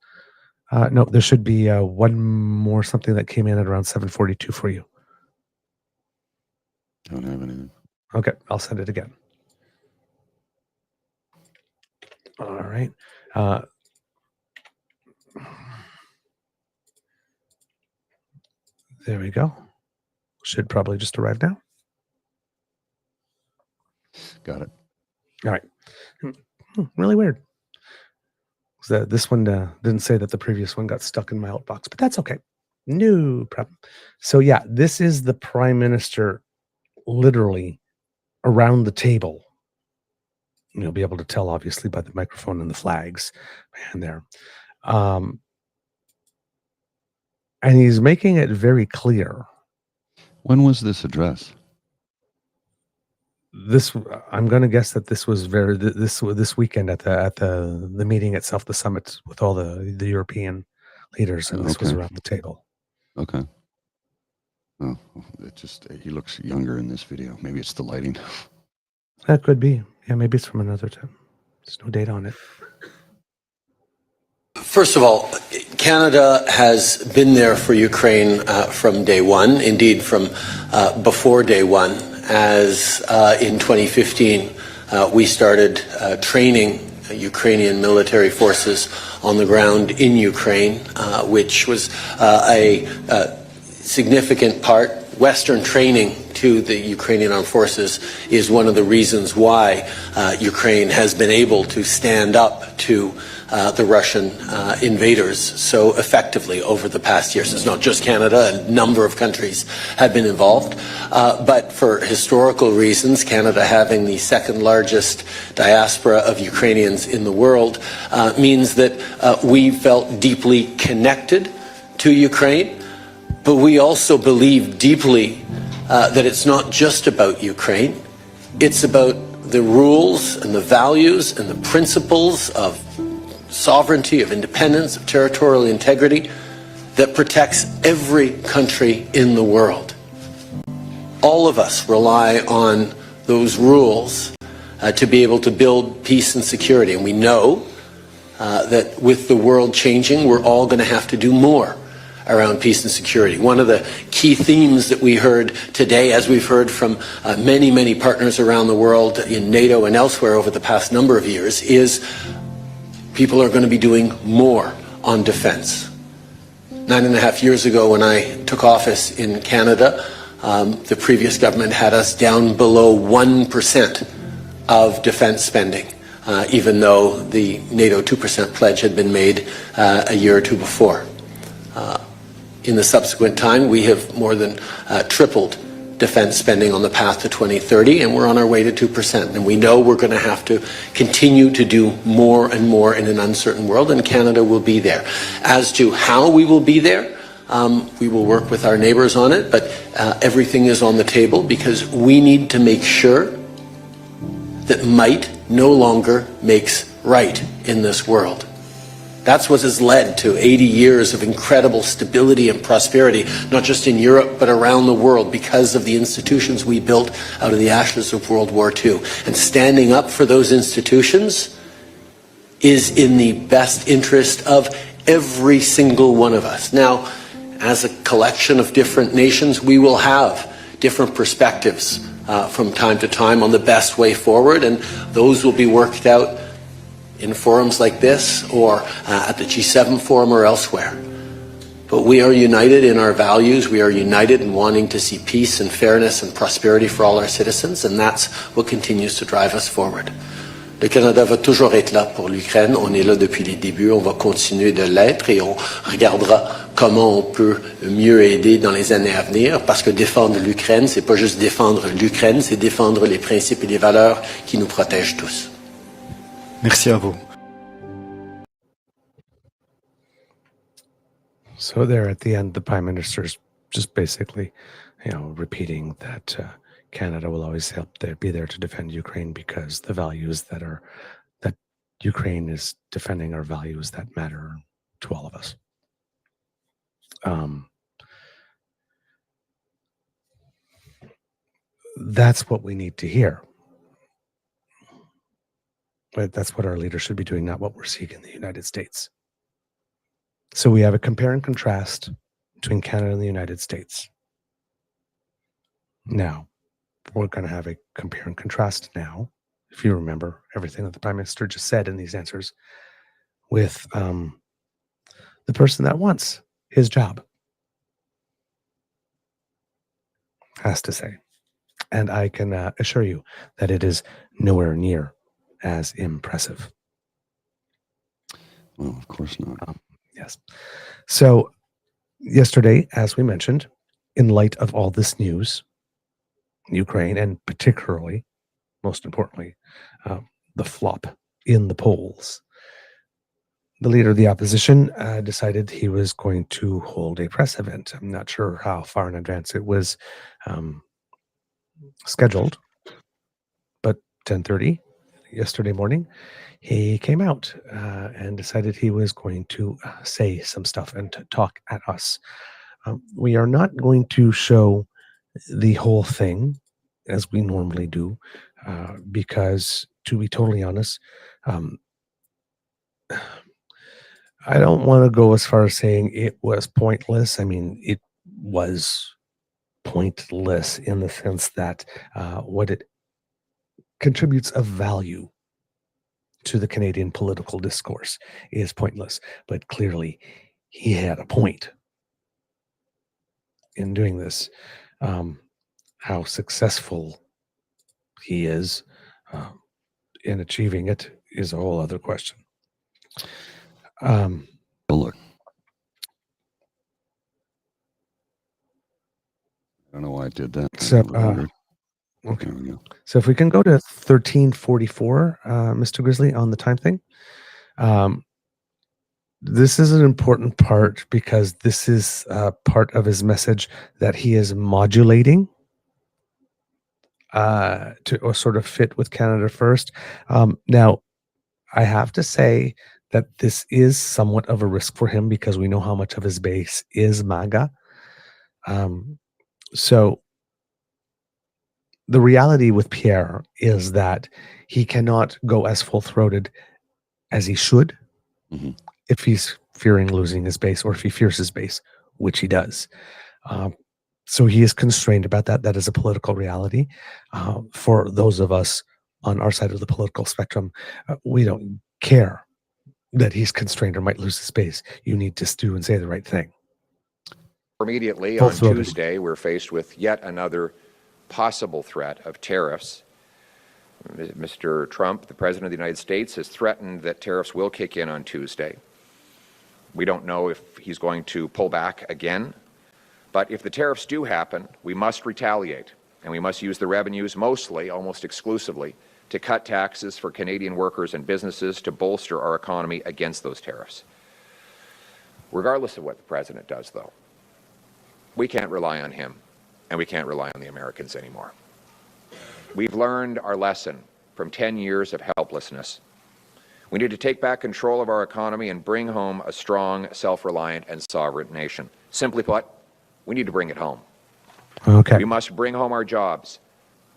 No, there should be one more something that came in at around 7:42 for you. Don't have anything. Okay, I'll send it again. All right. There we go. Should probably just arrive now. Got it. All right. Really weird. This one didn't say that the previous one got stuck in my outbox, but that's okay. No problem. So yeah, this is the Prime Minister literally around the table. You'll be able to tell, obviously, by the microphone and the flags and there. And he's making it very clear. When was this address? I'm going to guess that this was this weekend at the meeting itself, the summit with all the European leaders, and this was around the table. Okay. Oh, he looks younger in this video. Maybe it's the lighting. That could be. Yeah, maybe it's from another time. There's no date on it. First of all, Canada has been there for Ukraine from day one, indeed from before day one, as in 2015 we started training Ukrainian military forces on the ground in Ukraine, which was a significant part. Western training to the Ukrainian armed forces is one of the reasons why Ukraine has been able to stand up to the Russian invaders so effectively over the past years. It's not just Canada, a number of countries have been involved. But for historical reasons, Canada having the second largest diaspora of Ukrainians in the world means that we felt deeply connected to Ukraine, but we also believe deeply that it's not just about Ukraine. It's about the rules and the values and the principles of sovereignty, of independence, of territorial integrity that protects every country in the world. All of us rely on those rules to be able to build peace and security. And we know that with the world changing, we're all going to have to do more around peace and security. One of the key themes that we heard today, as we've heard from many, many partners around the world in NATO and elsewhere over the past number of years, is people are going to be doing more on defense. 9.5 years ago, when I took office in Canada, the previous government had us down below 1% of defense spending, even though the NATO 2% pledge had been made a year or two before. In the subsequent time, we have more than tripled defense spending on the path to 2030, and we're on our way to 2%. And we know we're going to have to continue to do more and more in an uncertain world, and Canada will be there. As to how we will be there, we will work with our neighbors on it, but everything is on the table because we need to make sure that might no longer makes right in this world. That's what has led to 80 years of incredible stability and prosperity, not just in Europe, but around the world, because of the institutions we built out of the ashes of World War II. And standing up for those institutions is in the best interest of every single one of us. Now, as a collection of different nations, we will have different perspectives from time to time on the best way forward, and those will be worked out in forums like this or at the G7 forum or elsewhere. But we are united in our values. We are united in wanting to see peace and fairness and prosperity for all our citizens, and that's what continues to drive us forward. Le Canada va toujours être là pour l'Ukraine. On est là depuis les débuts. On va continuer de l'être et on regardera comment on peut mieux aider dans les années à venir. Parce que défendre l'Ukraine, c'est pas juste défendre l'Ukraine, c'est défendre les principes et les valeurs qui nous protègent tous. Merci à vous. So there at the end, the Prime Minister's just basically, repeating that Canada will always be there to defend Ukraine because the values that Ukraine is defending are values that matter to all of us. That's what we need to hear. But that's what our leaders should be doing, not what we're seeing in the United States. So we have a compare and contrast between Canada and the United States. Now, we're going to have a compare and contrast now, if you remember everything that the Prime Minister just said in these answers, with the person that wants his job, has to say. And I can assure you that it is nowhere near as impressive. Well, of course not. Yes. So yesterday, as we mentioned, in light of all this news, Ukraine, and particularly, most importantly, the flop in the polls, the leader of the opposition decided he was going to hold a press event. I'm not sure how far in advance it was scheduled, but 10:30 yesterday morning, he came out and decided he was going to say some stuff and to talk at us. We are not going to show the whole thing as we normally do, because, to be totally honest, I don't want to go as far as saying it was pointless. I mean, it was pointless in the sense that what it contributes of value to the Canadian political discourse is pointless. But clearly, he had a point in doing this. How successful he is in achieving it is a whole other question. Well, look, I don't know why I did that. So, Okay. There we go. So if we can go to 1344, Mr. Grizzly, on the time thing. This is an important part because this is part of his message that he is modulating to sort of fit with Canada First. Now, I have to say that this is somewhat of a risk for him because we know how much of his base is MAGA. So the reality with Pierre is that he cannot go as full-throated as he should if he's fearing losing his base or if he fears his base, which he does. So he is constrained about that. That is a political reality. For those of us on our side of the political spectrum, we don't care that he's constrained or might lose his base. You need to do and say the right thing. Immediately on Tuesday, we're faced with yet another possible threat of tariffs. Mr. Trump, the President of the United States, has threatened that tariffs will kick in on Tuesday. We don't know if he's going to pull back again, but if the tariffs do happen, we must retaliate, and we must use the revenues mostly, almost exclusively, to cut taxes for Canadian workers and businesses to bolster our economy against those tariffs. Regardless of what the President does, though, we can't rely on him, and we can't rely on the Americans anymore. We've learned our lesson from 10 years of helplessness. We need to take back control of our economy and bring home a strong, self-reliant, and sovereign nation. Simply put, we need to bring it home. Okay. We must bring home our jobs,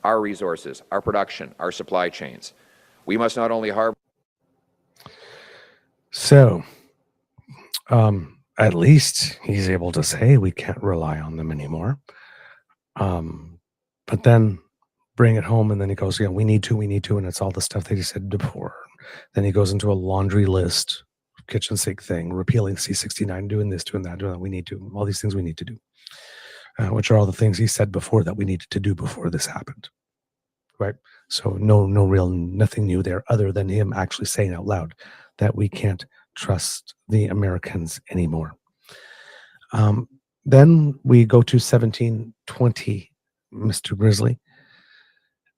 our resources, our production, our supply chains. We must not only harvest. So, at least he's able to say we can't rely on them anymore. But then bring it home, and then he goes, we need to, and it's all the stuff that he said before. Then he goes into a laundry list, kitchen sink thing, repealing C-69, doing this, doing that, we need to, all these things we need to do, which are all the things he said before that we needed to do before this happened. right? So nothing new there other than him actually saying out loud that we can't trust the Americans anymore. Then we go to 1720, Mr. Grizzly.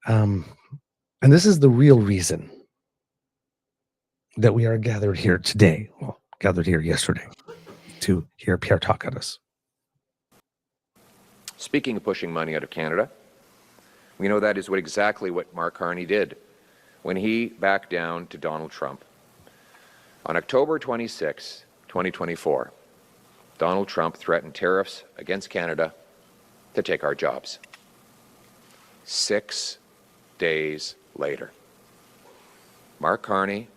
And this is the real reason that we are gathered here today. Well, gathered here yesterday to hear Pierre talk at us. Speaking of pushing money out of Canada, we know that is exactly what Mark Carney did when he backed down to Donald Trump. On October 26, 2024, Donald Trump threatened tariffs against Canada to take our jobs. 6 days later, Mark Carney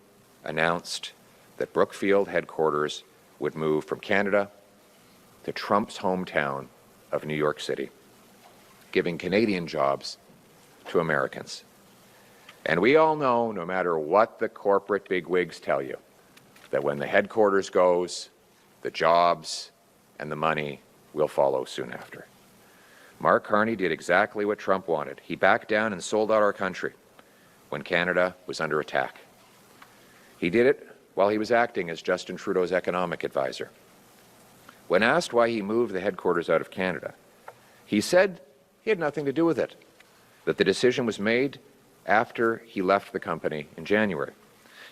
announced that Brookfield headquarters would move from Canada to Trump's hometown of New York City, giving Canadian jobs to Americans. And we all know, no matter what the corporate bigwigs tell you, that when the headquarters goes, the jobs and the money will follow soon after. Mark Carney did exactly what Trump wanted. He backed down and sold out our country when Canada was under attack. He did it while he was acting as Justin Trudeau's economic advisor. When asked why he moved the headquarters out of Canada, he said he had nothing to do with it, that the decision was made after he left the company in January.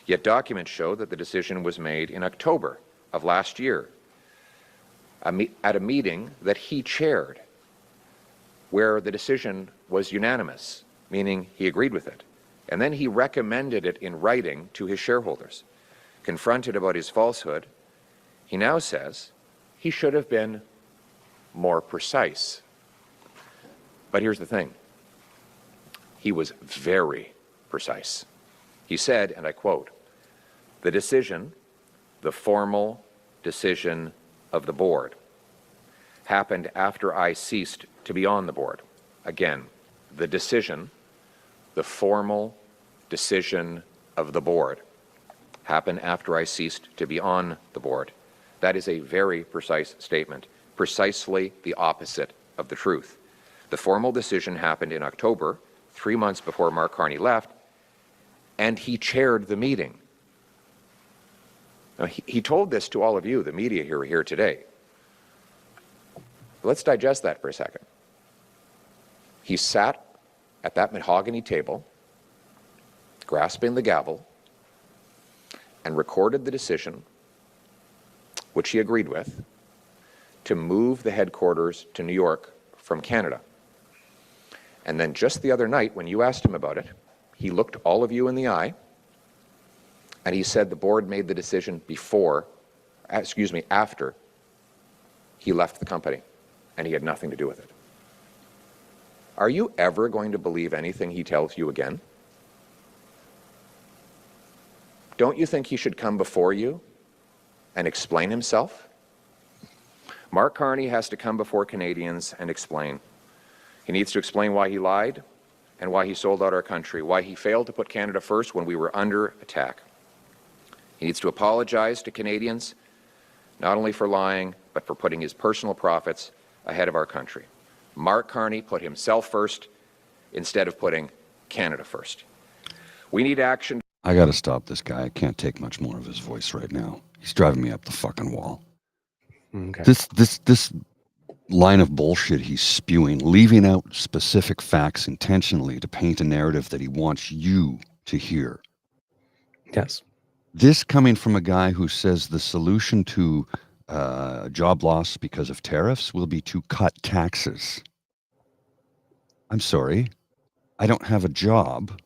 Yet documents show that the decision was made in October of last year at a meeting that he chaired, where the decision was unanimous, meaning he agreed with it. And then he recommended it in writing to his shareholders. Confronted about his falsehood, he now says he should have been more precise. But here's the thing. He was very precise. He said, and I quote, "The decision, the formal decision of the board, happened after I ceased to be on the board." Again, the decision, the formal decision of the board, happened after I ceased to be on the board. That is a very precise statement, precisely the opposite of the truth. The formal decision happened in October, 3 months before Mark Carney left, and he chaired the meeting. Now, he told this to all of you, the media here today. Let's digest that for a second. He sat at that mahogany table, grasping the gavel, and recorded the decision, which he agreed with, to move the headquarters to New York from Canada. And then just the other night, when you asked him about it, he looked all of you in the eye, and he said the board made the decision after he left the company, and he had nothing to do with it. Are you ever going to believe anything he tells you again? Don't you think he should come before you and explain himself? Mark Carney has to come before Canadians and explain. He needs to explain why he lied and why he sold out our country, why he failed to put Canada first when we were under attack. He needs to apologize to Canadians, not only for lying, but for putting his personal profits ahead of our country. Mark Carney put himself first instead of putting Canada first. We need action. I got to stop this guy. I can't take much more of his voice right now. He's driving me up the fucking wall. Okay. This line of bullshit he's spewing, leaving out specific facts intentionally to paint a narrative that he wants you to hear. Yes. This coming from a guy who says the solution to job loss because of tariffs will be to cut taxes. I'm sorry. I don't have a job.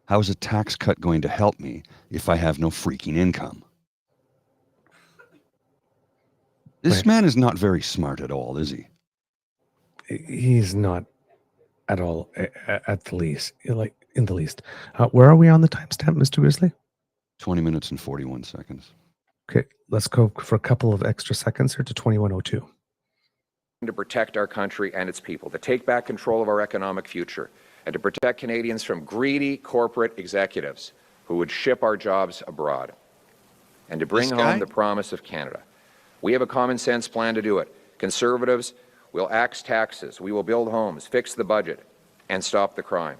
How is a tax cut going to help me if I have no freaking income? This man is not very smart at all, is he? He's not at all, at the least. Like, in the least. Where are we on the timestamp, Mr. Grizzly? 20 minutes and 41 seconds. Okay, let's go for a couple of extra seconds here to 21:02. To protect our country and its people, to take back control of our economic future, and to protect Canadians from greedy corporate executives who would ship our jobs abroad, and to bring home the promise of Canada. We have a common sense plan to do it. Conservatives will axe taxes, we will build homes, fix the budget, and stop the crime.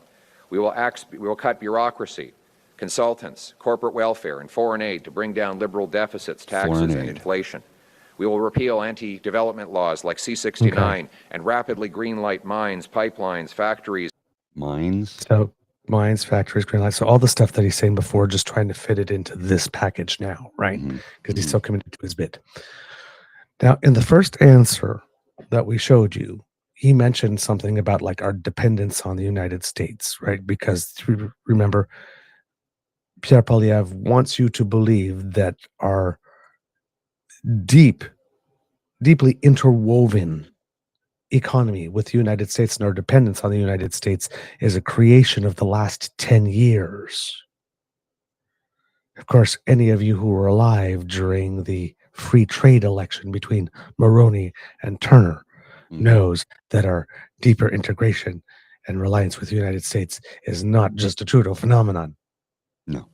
We will cut bureaucracy, consultants, corporate welfare, and foreign aid to bring down liberal deficits, taxes, and inflation. We will repeal anti-development laws like C-69 and rapidly greenlight mines, pipelines, factories. Mines? So mines, factories, greenlight. So all the stuff that he's saying before, just trying to fit it into this package now, right? Because he's so committed to his bid. Now, in the first answer that we showed you, he mentioned something about like our dependence on the United States, right? Because remember, Pierre Poilievre wants you to believe that our deeply interwoven economy with the United States and our dependence on the United States is a creation of the last 10 years. Of course, any of you who were alive during the free trade election between Mulroney and Turner knows that our deeper integration and reliance with the United States is not just a Trudeau phenomenon. No.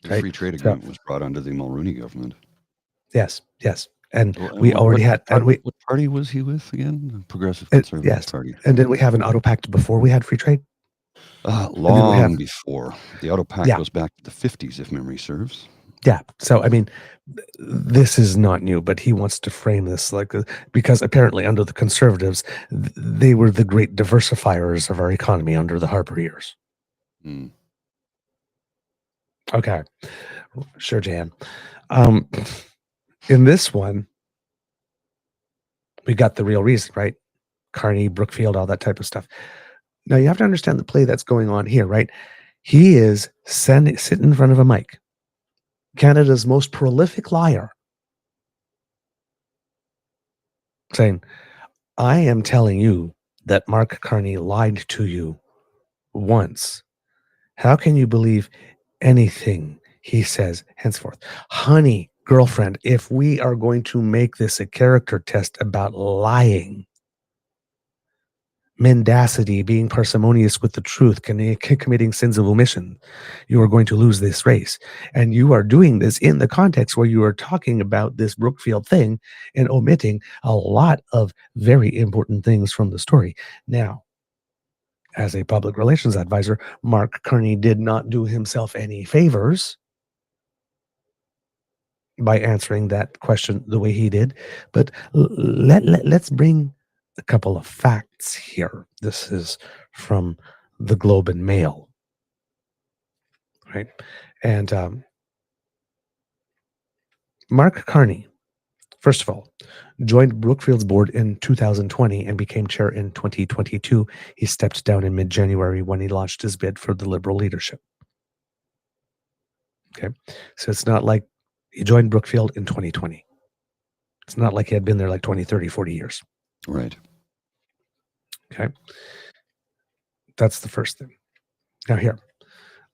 The Right? free trade agreement was brought under the Mulroney government. Yes. And we already had... What party was he with again? The Progressive Conservative Party. And didn't we have an auto pact before we had free trade? Long before. The auto pact goes back to the 50s, if memory serves. Yeah. So, I mean, this is not new, but he wants to frame this like, because apparently under the Conservatives, they were the great diversifiers of our economy under the Harper years. Okay. Sure, Jan. In this one, we got the real reason, right? Carney, Brookfield, all that type of stuff. Now, you have to understand the play that's going on here, right? He is sitting in front of a mic. Canada's most prolific liar, saying, I am telling you that Mark Carney lied to you once. How can you believe anything he says henceforth? Honey, girlfriend, if we are going to make this a character test about lying, mendacity, being parsimonious with the truth, committing sins of omission, you are going to lose this race. And you are doing this in the context where you are talking about this Brookfield thing and omitting a lot of very important things from the story. Now, as a public relations advisor, Mark Carney did not do himself any favors by answering that question the way he did. But let's bring a couple of facts here. This is from the Globe and Mail, right? And Mark Carney, first of all, joined Brookfield's board in 2020 and became chair in 2022. He stepped down in mid-January when he launched his bid for the Liberal leadership. Okay, so it's not like he joined Brookfield in 2020. It's not like he had been there like 20, 30, 40 years. Right. Okay. That's the first thing. Now here,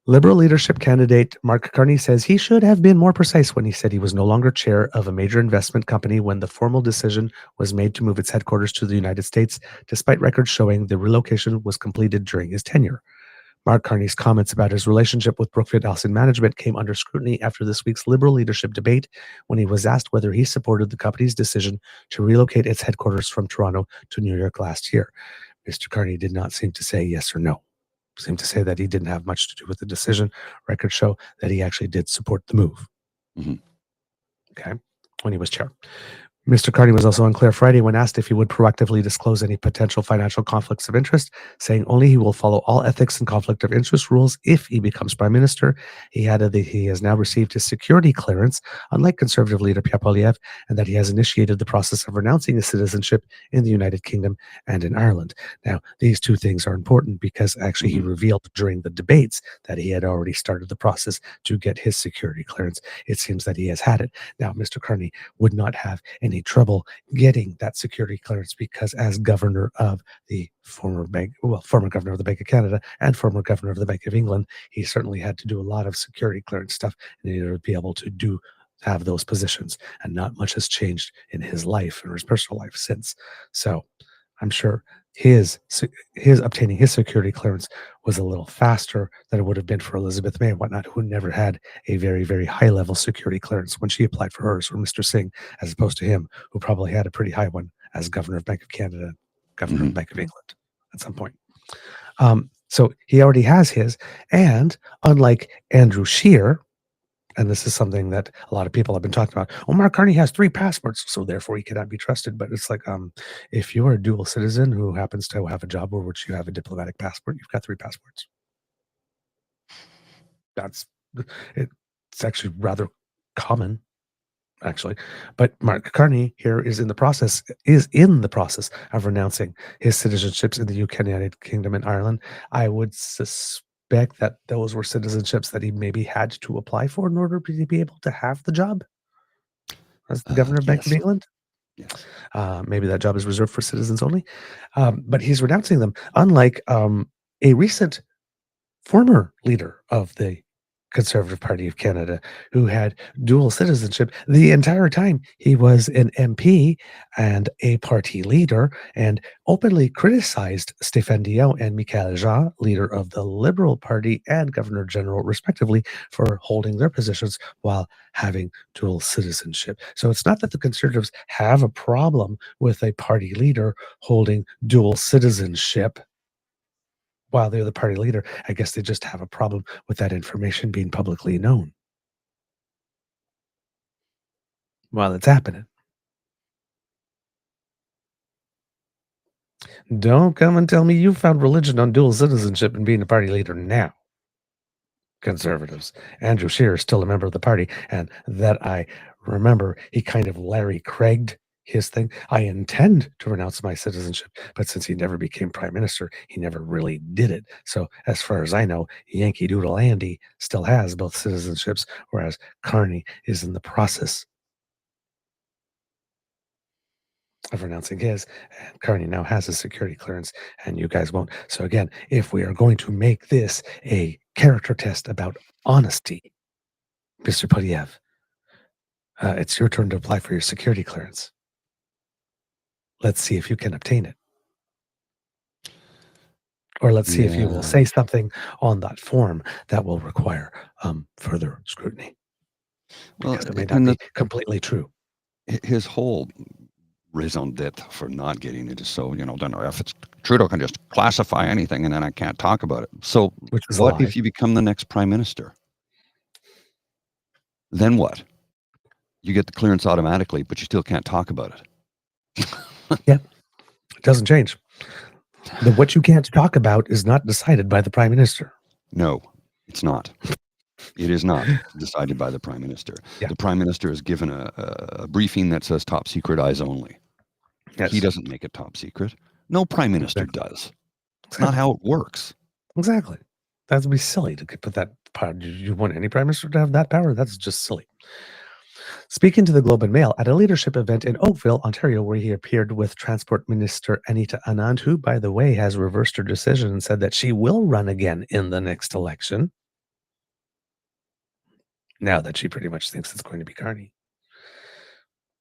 Liberal leadership candidate Mark Carney says he should have been more precise when he said he was no longer chair of a major investment company when the formal decision was made to move its headquarters to the United States, despite records showing the relocation was completed during his tenure. Mark Carney's comments about his relationship with Brookfield Asset Management came under scrutiny after this week's Liberal leadership debate when he was asked whether he supported the company's decision to relocate its headquarters from Toronto to New York last year. Mr. Carney did not seem to say yes or no. He seemed to say that he didn't have much to do with the decision. Records show that he actually did support the move. Mm-hmm. Okay, when he was chair. Mr. Carney was also unclear Friday when asked if he would proactively disclose any potential financial conflicts of interest, saying only he will follow all ethics and conflict of interest rules if he becomes prime minister. He added that he has now received his security clearance, unlike Conservative leader Pierre Poilievre, and that he has initiated the process of renouncing his citizenship in the United Kingdom and in Ireland. Now, these two things are important because actually he revealed during the debates that he had already started the process to get his security clearance. It seems that he has had it. Now, Mr. Carney would not have any trouble getting that security clearance because as governor of the former governor of the Bank of Canada and former governor of the Bank of England, he certainly had to do a lot of security clearance stuff in order to be able to have those positions. And not much has changed in his life or his personal life since. So I'm sure his obtaining his security clearance was a little faster than it would have been for Elizabeth May and whatnot, who never had a very, very high level security clearance when she applied for hers, or Mr. Singh, as opposed to him, who probably had a pretty high one as governor of Bank of Canada, governor of Bank of England at some point. So he already has his, and unlike Andrew Scheer, and this is something that a lot of people have been talking about. Oh, Mark Carney has 3 passports, so therefore he cannot be trusted. But it's like, if you're a dual citizen who happens to have a job over which you have a diplomatic passport, you've got 3 passports. It's actually rather common, actually. But Mark Carney here is in the process of renouncing his citizenships in the UK, United Kingdom, and Ireland. I would suspect that those were citizenships that he maybe had to apply for in order to be able to have the job as the governor of Bank of Yes. England. Yes. Maybe that job is reserved for citizens only. But he's renouncing them, unlike a recent former leader of the Conservative Party of Canada who had dual citizenship the entire time he was an MP and a party leader, and openly criticized Stéphane Dion and Michaël Jean, leader of the Liberal Party and Governor General, respectively, for holding their positions while having dual citizenship. So it's not that the Conservatives have a problem with a party leader holding dual citizenship while they're the party leader. I guess they just have a problem with that information being publicly known while it's happening. Don't come and tell me you found religion on dual citizenship and being a party leader now. Conservatives. Andrew Scheer is still a member of the party, and that I remember he kind of Larry Craig'd his thing. I intend to renounce my citizenship, but since he never became prime minister, he never really did it. So as far as I know, Yankee Doodle Andy still has both citizenships, whereas Carney is in the process of renouncing his, and Carney now has a security clearance, and you guys won't. So again, if we are going to make this a character test about honesty, Mr. Poilievre, it's your turn to apply for your security clearance. Let's see if you can obtain it. Or let's see if you will say something on that form that will require further scrutiny. Well, Because it may not be completely true. His whole raison d'etre for not getting it is so, if it's Trudeau can just classify anything and then I can't talk about it. So what if you become the next prime minister? Then what? You get the clearance automatically, but you still can't talk about it. Yeah, it doesn't change. What you can't talk about is not decided by the prime minister. No, it's not. It is not decided by the prime minister. Yeah. The prime minister is given a briefing that says top secret, eyes only. Yes. He doesn't make it top secret. No prime minister does. It's not how it works. Exactly. That would be silly to put that power. Do you want any prime minister to have that power? That's just silly. Speaking to the Globe and Mail at a leadership event in Oakville, Ontario, where he appeared with Transport Minister Anita Anand, who, by the way, has reversed her decision and said that she will run again in the next election. Now that she pretty much thinks it's going to be Carney.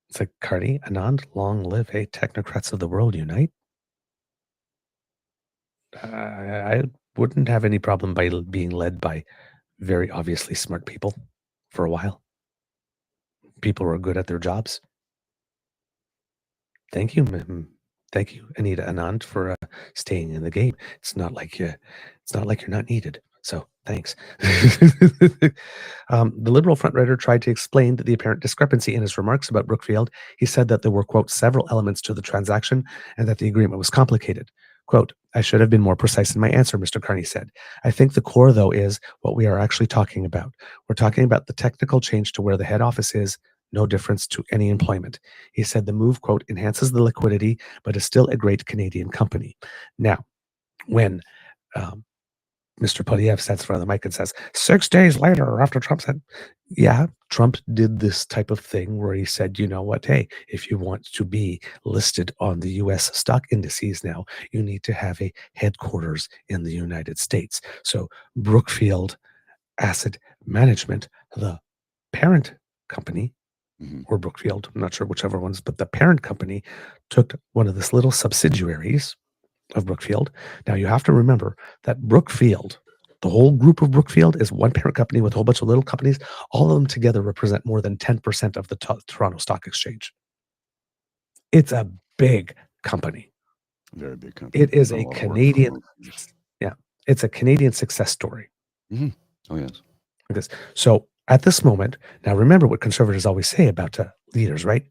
It's like, Carney, Anand, long live, hey, technocrats of the world unite. I wouldn't have any problem by being led by very obviously smart people for a while. People who are good at their jobs. Thank you, thank you, Anita Anand, for staying in the game. It's not like you're not needed. So thanks. The Liberal front-runner tried to explain the apparent discrepancy in his remarks about Brookfield. He said that there were, quote, several elements to the transaction and that the agreement was complicated. Quote, I should have been more precise in my answer, Mr. Carney said. I think the core, though, is what we are actually talking about. We're talking about the technical change to where the head office is, no difference to any employment. He said the move, quote, enhances the liquidity, but is still a great Canadian company. Now, when Mr. Poilievre stands in front of the mic and says, 6 days later, after Trump said, yeah, Trump did this type of thing where he said, you know what, hey, if you want to be listed on the U.S. stock indices now, you need to have a headquarters in the United States. So Brookfield Asset Management, the parent company, or Brookfield, I'm not sure whichever ones, but the parent company took one of this little subsidiaries of Brookfield. Now you have to remember that Brookfield, the whole group of Brookfield, is one parent company with a whole bunch of little companies. All of them together represent more than 10% of the Toronto Stock Exchange. It's a big company. Very big country. It is Done a lot of work for Canadian, them. yeah, it's a Canadian success story. Oh, yes. Because so at this moment, now remember what conservatives always say about leaders, right?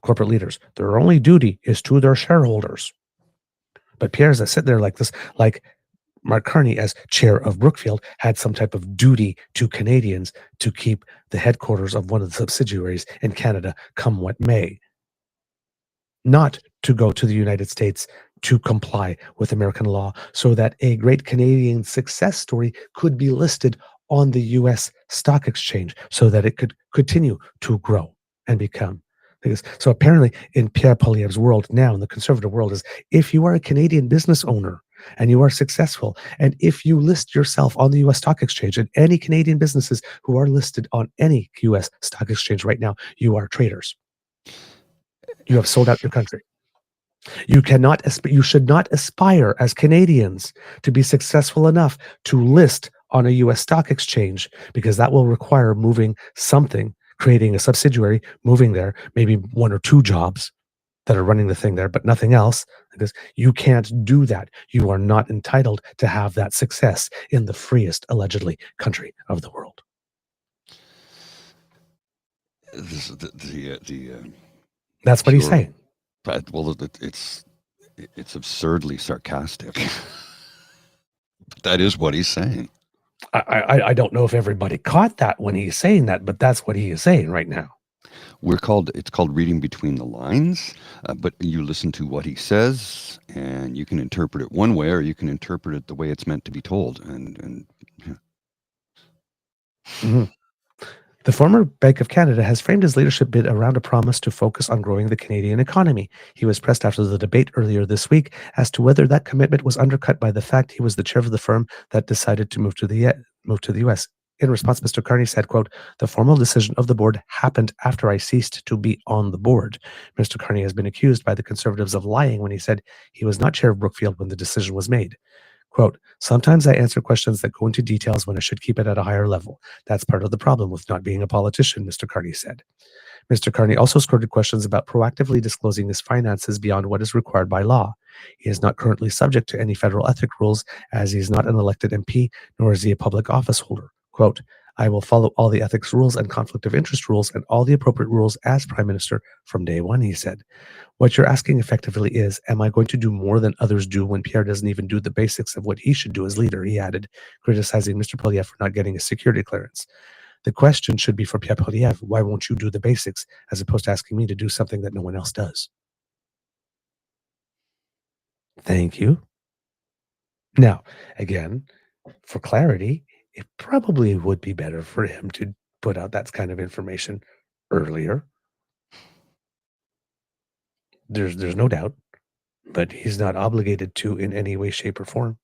Corporate leaders, their only duty is to their shareholders. But Pierre's that sit there like this, like Mark Carney, as chair of Brookfield, had some type of duty to Canadians to keep the headquarters of one of the subsidiaries in Canada come what may. Not to go to the United States to comply with American law so that a great Canadian success story could be listed on the US stock exchange so that it could continue to grow and become. So apparently in Pierre Poilievre's world now, in the conservative world, is if you are a Canadian business owner and you are successful, and if you list yourself on the US stock exchange, and any Canadian businesses who are listed on any US stock exchange right now, you are traitors. You have sold out your country. You cannot, you should not aspire as Canadians to be successful enough to list on a US stock exchange, because that will require moving something, creating a subsidiary, moving there, maybe one or two jobs that are running the thing there, but nothing else, because you can't do that. You are not entitled to have that success in the freest, allegedly, country of the world. That's what he's saying. But, well, it's absurdly sarcastic. But that is what he's saying. I don't know if everybody caught that when he's saying that, but that's what he is saying right now. It's called reading between the lines, but you listen to what he says, and you can interpret it one way, or you can interpret it the way it's meant to be told. And yeah. Mm-hmm. The former Bank of Canada has framed his leadership bid around a promise to focus on growing the Canadian economy. He was pressed after the debate earlier this week as to whether that commitment was undercut by the fact he was the chair of the firm that decided to move to the U.S. In response, Mr. Carney said, quote, "The formal decision of the board happened after I ceased to be on the board." Mr. Carney has been accused by the Conservatives of lying when he said he was not chair of Brookfield when the decision was made. Quote, "Sometimes I answer questions that go into details when I should keep it at a higher level. That's part of the problem with not being a politician," Mr. Carney said. Mr. Carney also skirted questions about proactively disclosing his finances beyond what is required by law. He is not currently subject to any federal ethic rules, as he is not an elected MP, nor is he a public office holder. Quote, "I will follow all the ethics rules and conflict of interest rules and all the appropriate rules as Prime Minister from day one," he said. "What you're asking effectively is, am I going to do more than others do when Pierre doesn't even do the basics of what he should do as leader," he added, criticizing Mr. Poilievre for not getting a security clearance. "The question should be for Pierre Poilievre, why won't you do the basics, as opposed to asking me to do something that no one else does?" Thank you. Now, again, for clarity, it probably would be better for him to put out that kind of information earlier. There's no doubt, but he's not obligated to in any way, shape, or form.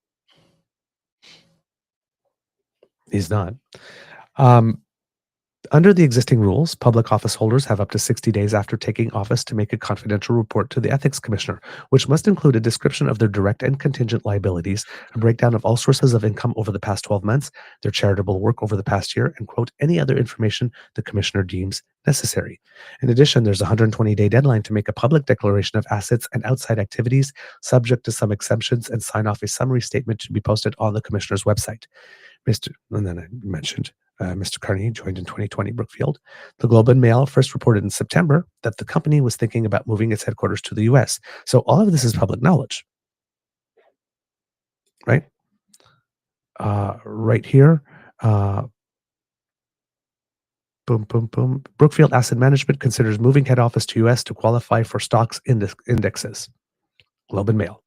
He's not. Under the existing rules, public office holders have up to 60 days after taking office to make a confidential report to the Ethics Commissioner, which must include a description of their direct and contingent liabilities, a breakdown of all sources of income over the past 12 months, their charitable work over the past year, and, quote, any other information the Commissioner deems necessary. In addition, there's a 120-day deadline to make a public declaration of assets and outside activities, subject to some exemptions, and sign off a summary statement to be posted on the Commissioner's website. And then I mentioned Mr. Carney joined in 2020 Brookfield. The Globe and Mail first reported in September that the company was thinking about moving its headquarters to the US. So all of this is public knowledge, right? Right here, boom, boom, boom. Brookfield Asset Management considers moving head office to US to qualify for stocks indexes. Globe and Mail.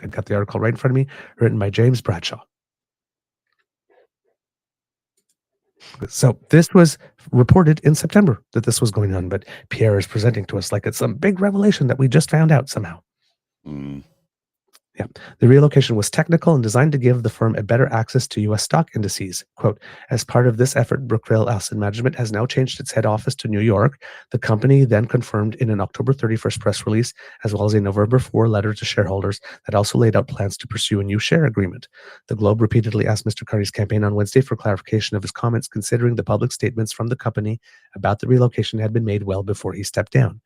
I've got the article right in front of me, written by James Bradshaw. So this was reported in September that this was going on, but Pierre is presenting to us like it's some big revelation that we just found out somehow. Yeah. The relocation was technical and designed to give the firm a better access to U.S. stock indices. Quote, "As part of this effort, Brookfield Asset Management has now changed its head office to New York." The company then confirmed in an October 31st press release, as well as a November 4 letter to shareholders that also laid out plans to pursue a new share agreement. The Globe repeatedly asked Mr. Carney's campaign on Wednesday for clarification of his comments, considering the public statements from the company about the relocation had been made well before he stepped down.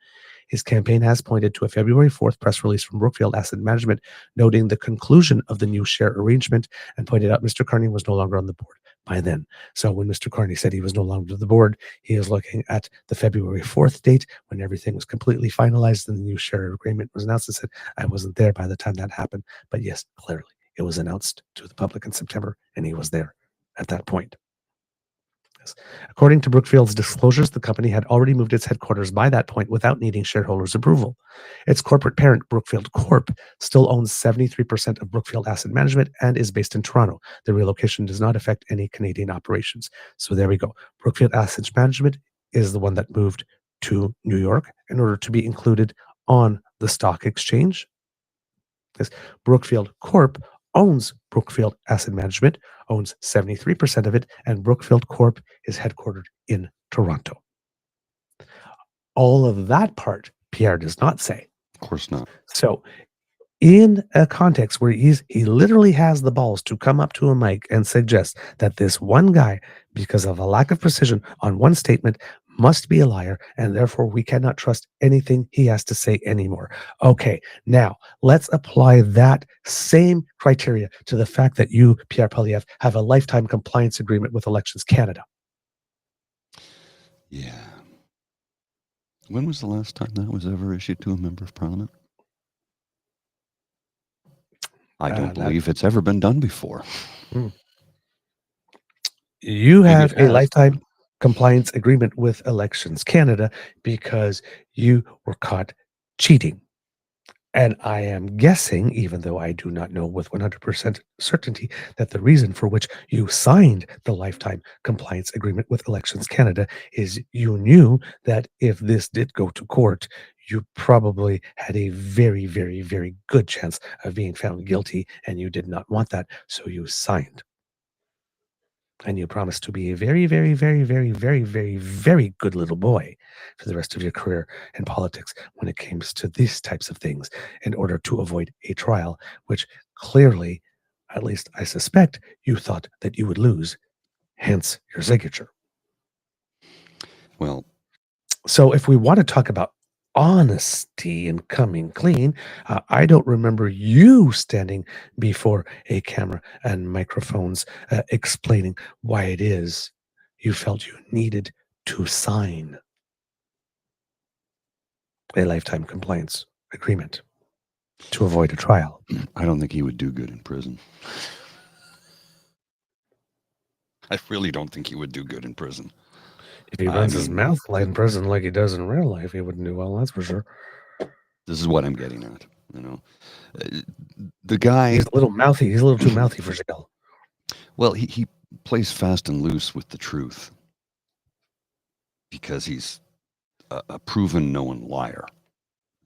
His campaign has pointed to a February 4th press release from Brookfield Asset Management noting the conclusion of the new share arrangement and pointed out Mr. Carney was no longer on the board by then. So when Mr. Carney said he was no longer on the board, he is looking at the February 4th date when everything was completely finalized and the new share agreement was announced, and said, I wasn't there by the time that happened. But yes, clearly it was announced to the public in September and he was there at that point. According to Brookfield's disclosures, the company had already moved its headquarters by that point without needing shareholders' approval. Its corporate parent, Brookfield Corp, still owns 73% of Brookfield Asset Management and is based in Toronto. The relocation does not affect any Canadian operations. So there we go. Brookfield Asset Management is the one that moved to New York in order to be included on the stock exchange. Yes. Brookfield Corp owns Brookfield Asset Management, owns 73% of it, and Brookfield Corp is headquartered in Toronto. All of that part, Pierre does not say. Of course not. So in a context where he literally has the balls to come up to a mic and suggest that this one guy, because of a lack of precision on one statement, must be a liar, and therefore we cannot trust anything he has to say anymore. Okay, now let's apply that same criteria to the fact that you, Pierre Poilievre, have a lifetime compliance agreement with Elections Canada. Yeah. When was the last time that was ever issued to a member of Parliament? I don't believe it's ever been done before. You have a lifetime compliance agreement with Elections Canada because you were caught cheating. And I am guessing, even though I do not know with 100% certainty, that the reason for which you signed the lifetime compliance agreement with Elections Canada is you knew that if this did go to court, you probably had a very, very, very good chance of being found guilty, and you did not want that, so you signed. And you promised to be a very, very, very, very, very, very, very good little boy for the rest of your career in politics when it comes to these types of things in order to avoid a trial, which clearly, at least I suspect, you thought that you would lose, hence your signature. Well, so if we want to talk about honesty and coming clean, I don't remember you standing before a camera and microphones explaining why it is you felt you needed to sign a lifetime compliance agreement to avoid a trial. I don't think he would do good in prison. I really don't think he would do good in prison. If he runs his mouth in prison like he does in real life, he wouldn't do well, that's for sure. This is what I'm getting at, you know. The guy... He's a little mouthy. He's a little too mouthy for jail. Well, he plays fast and loose with the truth because he's a proven known liar.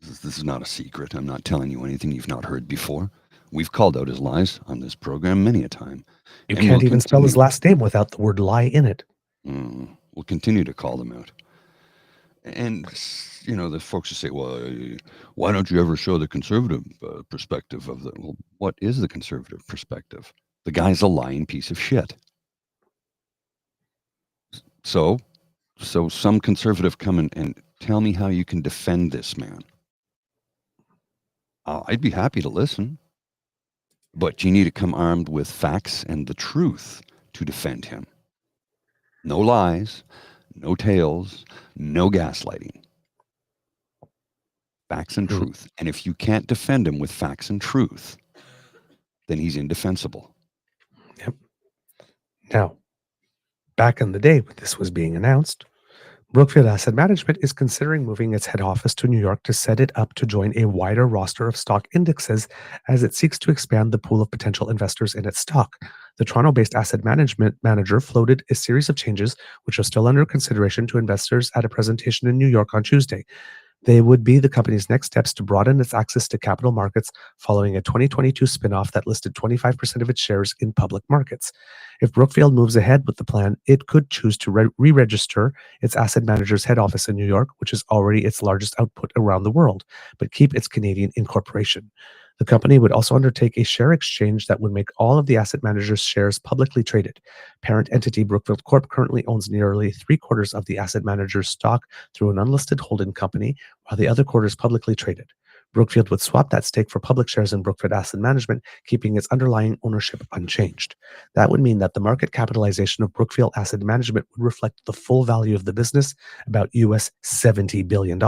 This is not a secret. I'm not telling you anything you've not heard before. We've called out his lies on this program many a time. You can't even spell his last name without the word lie in it. We'll continue to call them out. And, you know, the folks who say, well, why don't you ever show the conservative perspective of the... Well, what is the conservative perspective? The guy's a lying piece of shit. So some conservative come in and tell me how you can defend this man. I'd be happy to listen. But you need to come armed with facts and the truth to defend him. No lies, no tales, no gaslighting. Facts and truth. And if you can't defend him with facts and truth, then he's indefensible. Yep. Now, back in the day when this was being announced, Brookfield Asset Management is considering moving its head office to New York to set it up to join a wider roster of stock indexes as it seeks to expand the pool of potential investors in its stock. The Toronto-based asset management manager floated a series of changes, which are still under consideration to investors at a presentation in New York on Tuesday. They would be the company's next steps to broaden its access to capital markets following a 2022 spinoff that listed 25% of its shares in public markets. If Brookfield moves ahead with the plan, it could choose to re-register its asset manager's head office in New York, which is already its largest output around the world, but keep its Canadian incorporation. The company would also undertake a share exchange that would make all of the asset manager's shares publicly traded. Parent entity Brookfield Corp currently owns nearly 3/4 of the asset manager's stock through an unlisted holding company, while the other quarter is publicly traded. Brookfield would swap that stake for public shares in Brookfield Asset Management, keeping its underlying ownership unchanged. That would mean that the market capitalization of Brookfield Asset Management would reflect the full value of the business, about US $70 billion,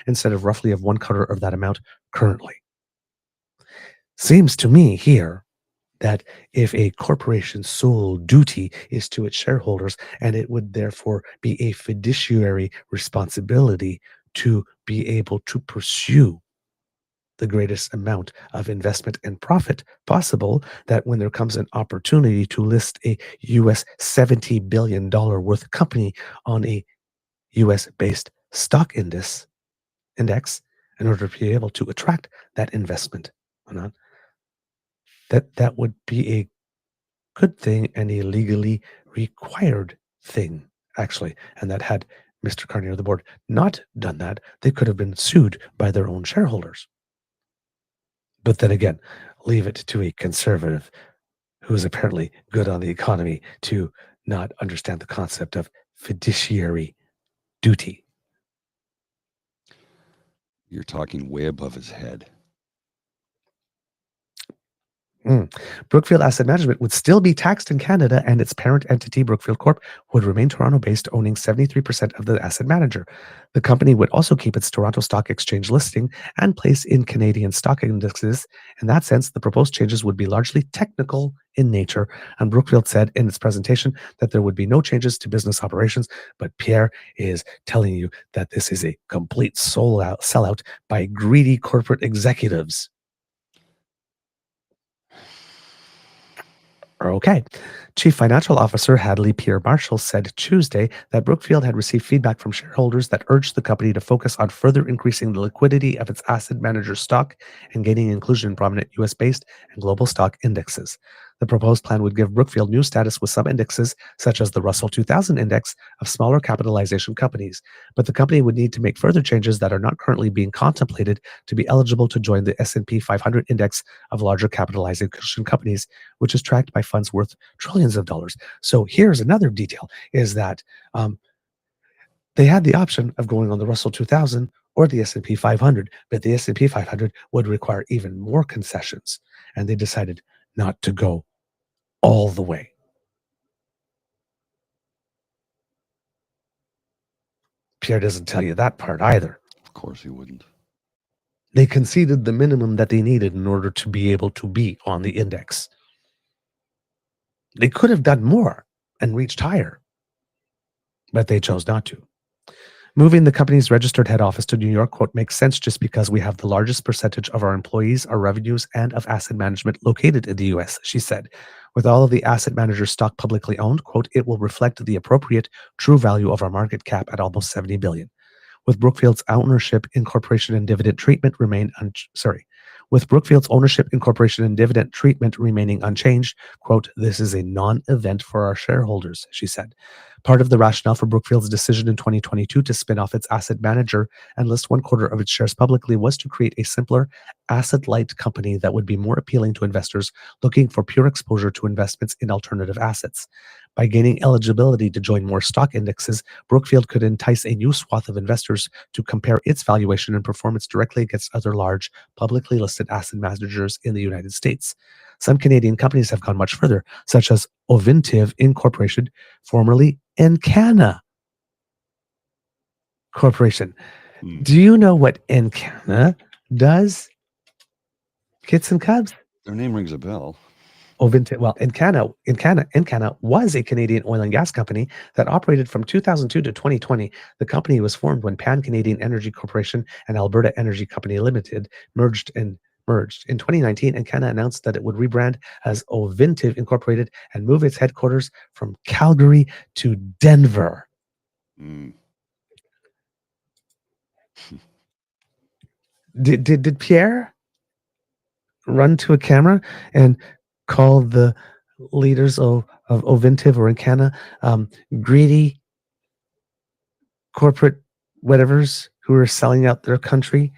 instead of roughly of 1/4 of that amount currently. Seems to me here that if a corporation's sole duty is to its shareholders, and it would therefore be a fiduciary responsibility to be able to pursue the greatest amount of investment and profit possible, that when there comes an opportunity to list a US $70 billion worth company on a US based stock index in order to be able to attract that investment, that would be a good thing and a legally required thing, actually. And that had Mr. Carney or the board not done that, they could have been sued by their own shareholders. But then again, leave it to a conservative who is apparently good on the economy to not understand the concept of fiduciary duty. You're talking way above his head. Brookfield Asset Management would still be taxed in Canada, and its parent entity, Brookfield Corp, would remain Toronto-based, owning 73% of the asset manager. The company would also keep its Toronto Stock Exchange listing and place in Canadian stock indexes. In that sense, the proposed changes would be largely technical in nature, and Brookfield said in its presentation that there would be no changes to business operations, but Pierre is telling you that this is a complete sellout by greedy corporate executives. Okay. Chief Financial Officer Hadley Pierre Marshall said Tuesday that Brookfield had received feedback from shareholders that urged the company to focus on further increasing the liquidity of its asset manager stock and gaining inclusion in prominent US-based and global stock indexes. The proposed plan would give Brookfield new status with some indexes, such as the Russell 2000 index of smaller capitalization companies, but the company would need to make further changes that are not currently being contemplated to be eligible to join the S&P 500 index of larger capitalization companies, which is tracked by funds worth trillions of dollars. So here's another detail, is that they had the option of going on the Russell 2000 or the S&P 500, but the S&P 500 would require even more concessions, and they decided not to go all the way. Pierre doesn't tell you that part either. Of course he wouldn't. They conceded the minimum that they needed in order to be able to be on the index. They could have done more and reached higher, but they chose not to. Moving the company's registered head office to New York, quote, makes sense just because we have the largest percentage of our employees, our revenues, and of asset management located in the US, she said. With all of the asset manager's stock publicly owned, quote, it will reflect the appropriate true value of our market cap at almost $70 billion. With Brookfield's ownership, incorporation, and dividend treatment With Brookfield's ownership, incorporation, and dividend treatment remaining unchanged, quote, this is a non-event for our shareholders, she said. Part of the rationale for Brookfield's decision in 2022 to spin off its asset manager and list 1/4 of its shares publicly was to create a simpler, asset-light company that would be more appealing to investors looking for pure exposure to investments in alternative assets. By gaining eligibility to join more stock indexes, Brookfield could entice a new swath of investors to compare its valuation and performance directly against other large, publicly listed asset managers in the United States. Some Canadian companies have gone much further, such as Ovintiv Incorporated, formerly Encana Corporation. Do you know what Encana does? Kits and Kubs? Their name rings a bell. Ovintiv, well, Encana was a Canadian oil and gas company that operated from 2002 to 2020. The company was formed when Pan-Canadian Energy Corporation and Alberta Energy Company Limited merged. In 2019, Encana announced that it would rebrand as Ovintiv Incorporated and move its headquarters from Calgary to Denver. Did Pierre run to a camera and call the leaders of Ovintiv or Encana greedy corporate whatevers who are selling out their country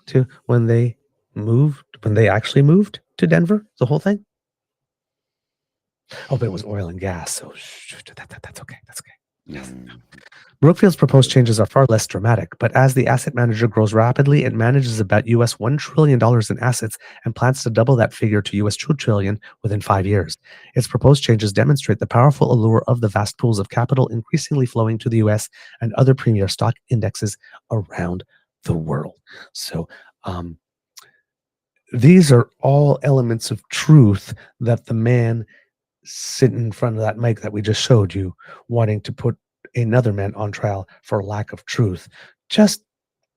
to when they they actually moved to Denver, the whole thing. Oh, but it was oil and gas, so that's okay. That's okay. Yes. Brookfield's proposed changes are far less dramatic, but as the asset manager grows rapidly, it manages about US $1 trillion in assets and plans to double that figure to US $2 trillion within 5 years. Its proposed changes demonstrate the powerful allure of the vast pools of capital increasingly flowing to the US and other premier stock indexes around the world. So, these are all elements of truth that the man sitting in front of that mic that we just showed you, wanting to put another man on trial for lack of truth, just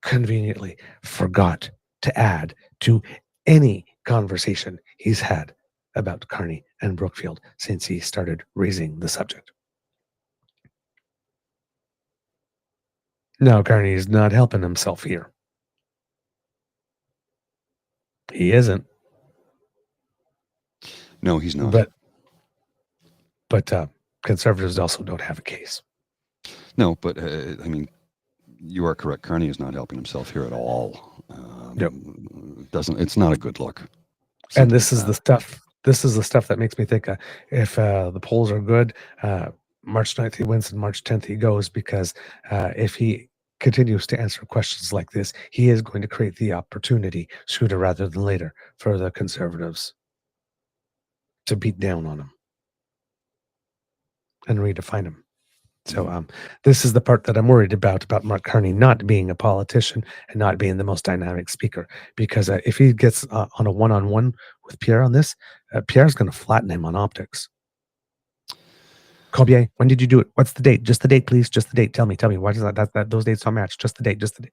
conveniently forgot to add to any conversation he's had about Carney and Brookfield since he started raising the subject. Now, Carney is not helping himself here. He isn't. No, he's not. But conservatives also don't have a case. No, but I mean, you are correct. Carney is not helping himself here at all. Yep. It's not a good look. And this is the stuff. This is the stuff that makes me think if the polls are good, March 9th he wins and March 10th he goes, because if he continues to answer questions like this, he is going to create the opportunity sooner rather than later for the conservatives to beat down on him and redefine him. So this is the part that I'm worried about Mark Carney not being a politician and not being the most dynamic speaker. Because if he gets on a one-on-one with Pierre on this, Pierre's going to flatten him on optics. Colbier, when did you do it? What's the date? Just the date, please. Just the date. Tell me. Why does that those dates don't match? Just the date. Just the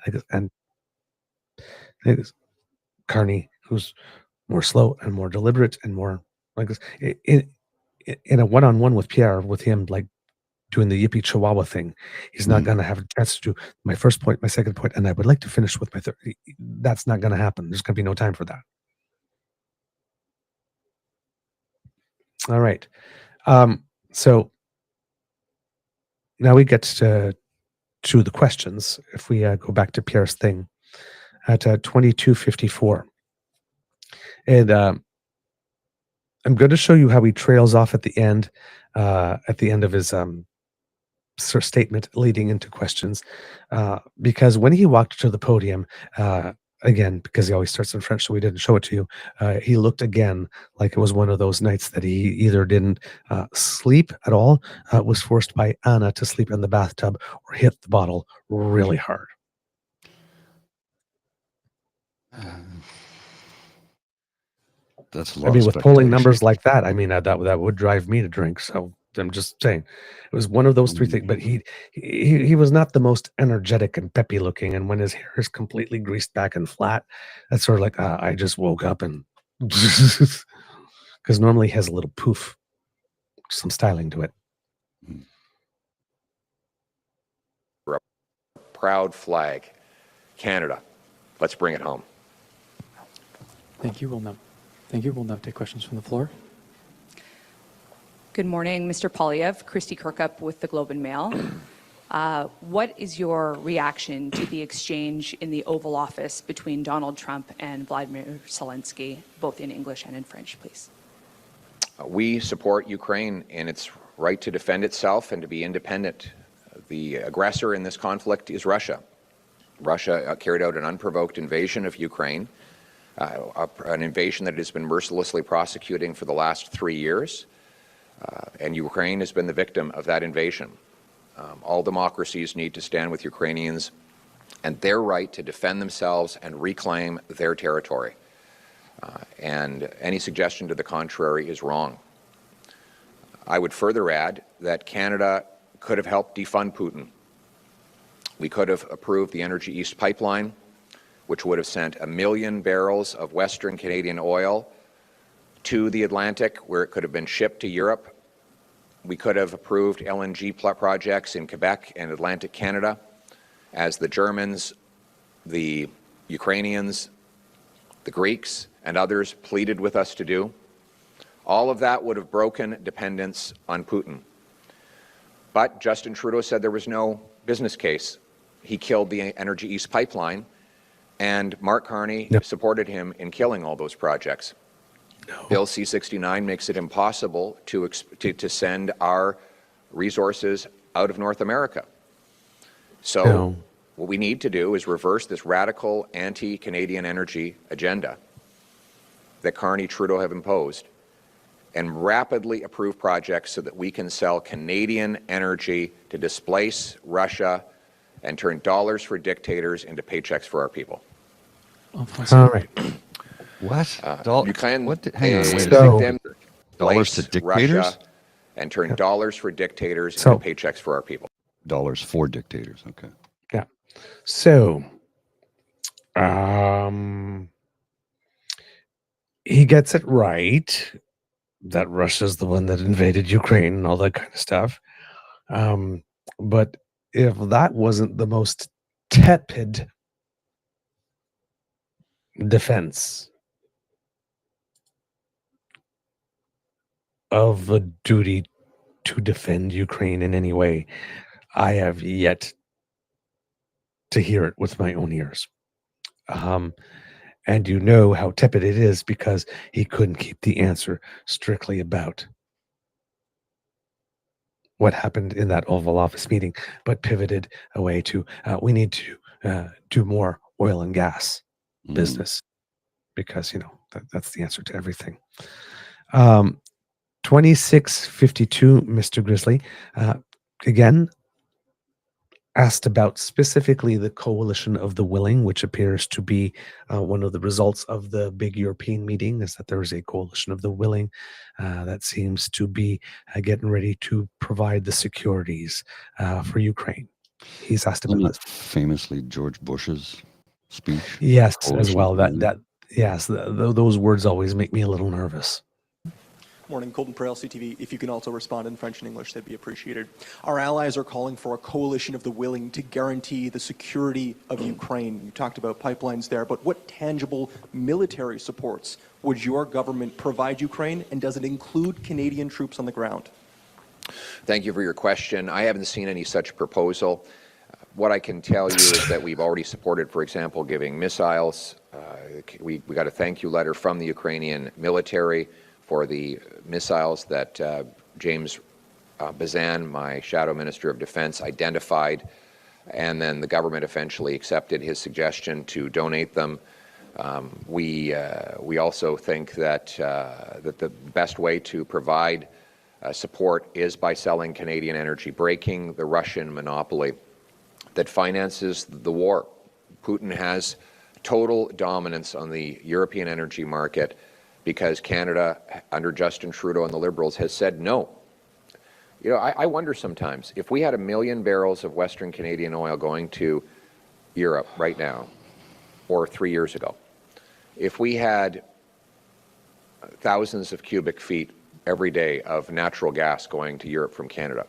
date. And Carney, who's more slow and more deliberate and more like this, in a one-on-one with Pierre, with him like doing the yippee chihuahua thing, he's not going to have a chance to do my first point, my second point, and I would like to finish with my third. That's not going to happen. There's going to be no time for that. All right. So now we get to the questions. If we go back to Pierre's thing at 2254, and I'm going to show you how he trails off at the end of his sort of statement leading into questions, because when he walked to the podium, again, because he always starts in French, so we didn't show it to you, he looked again like it was one of those nights that he either didn't sleep at all, was forced by Anna to sleep in the bathtub, or hit the bottle really hard. That's I mean, with polling numbers like that, I mean, that would drive me to drink. So I'm just saying, it was one of those three things. But he was not the most energetic and peppy looking. And when his hair is completely greased back and flat, that's sort of like I just woke up and because normally he has a little poof, some styling to it. Proud flag, Canada. Let's bring it home. Thank you. We'll now take questions from the floor. Good morning, Mr. Poilievre. Christy Kirkup with the Globe and Mail. What is your reaction to the exchange in the Oval Office between Donald Trump and Vladimir Zelensky, both in English and in French, please? We support Ukraine in its right to defend itself and to be independent. The aggressor in this conflict is Russia. Russia carried out an unprovoked invasion of Ukraine, an invasion that it has been mercilessly prosecuting for the last 3 years, and Ukraine has been the victim of that invasion. All democracies need to stand with Ukrainians and their right to defend themselves and reclaim their territory. And any suggestion to the contrary is wrong. I would further add that Canada could have helped defund Putin. We could have approved the Energy East pipeline, which would have sent 1 million barrels of Western Canadian oil to the Atlantic, where it could have been shipped to Europe. We could have approved LNG projects in Quebec and Atlantic Canada, as the Germans, the Ukrainians, the Greeks, and others pleaded with us to do. All of that would have broken dependence on Putin. But Justin Trudeau said there was no business case. He killed the Energy East pipeline, And Mark Carney supported him in killing all those projects. Bill C-69 makes it impossible to send our resources out of North America. So what we need to do is reverse this radical anti-Canadian energy agenda that Carney Trudeau have imposed and rapidly approve projects so that we can sell Canadian energy to displace Russia and turn dollars for dictators into paychecks for our people. All right. What? Ukraine what? Hang on. Wait So- them Dollars to displace dictators? Russia and turn dollars for dictators into paychecks for our people. Dollars for dictators. Okay. Yeah. So, he gets it right that Russia's the one that invaded Ukraine and all that kind of stuff. But if that wasn't the most tepid defense of a duty to defend Ukraine in any way, I have yet to hear it with my own ears. And you know how tepid it is because he couldn't keep the answer strictly about what happened in that Oval Office meeting, but pivoted away to we need to do more oil and gas business because, you know, that's the answer to everything. 2652, Mr. Grizzly, again, asked about specifically the coalition of the willing, which appears to be one of the results of the big European meeting, is that there is a coalition of the willing that seems to be getting ready to provide the securities for Ukraine. He's asked about that. Famously George Bush's speech. Yes, as Coalition well. of the willing. Yes, those words always make me a little nervous. Morning, Colton for LCTV. If you can also respond in French and English, that'd be appreciated. Our allies are calling for a coalition of the willing to guarantee the security of Ukraine. You talked about pipelines there, but what tangible military supports would your government provide Ukraine, and does it include Canadian troops on the ground? Thank you for your question. I haven't seen any such proposal. What I can tell you is that we've already supported, for example, giving missiles. We got a thank you letter from the Ukrainian military for the missiles that James Bazan, my shadow minister of defense, identified, and then the government eventually accepted his suggestion to donate them. We also think that that the best way to provide support is by selling Canadian energy, breaking the Russian monopoly that finances the war. Putin has total dominance on the European energy market because Canada, under Justin Trudeau and the Liberals, has said no. You know, I wonder sometimes, if we had 1 million barrels of Western Canadian oil going to Europe right now, or 3 years ago, if we had thousands of cubic feet every day of natural gas going to Europe from Canada,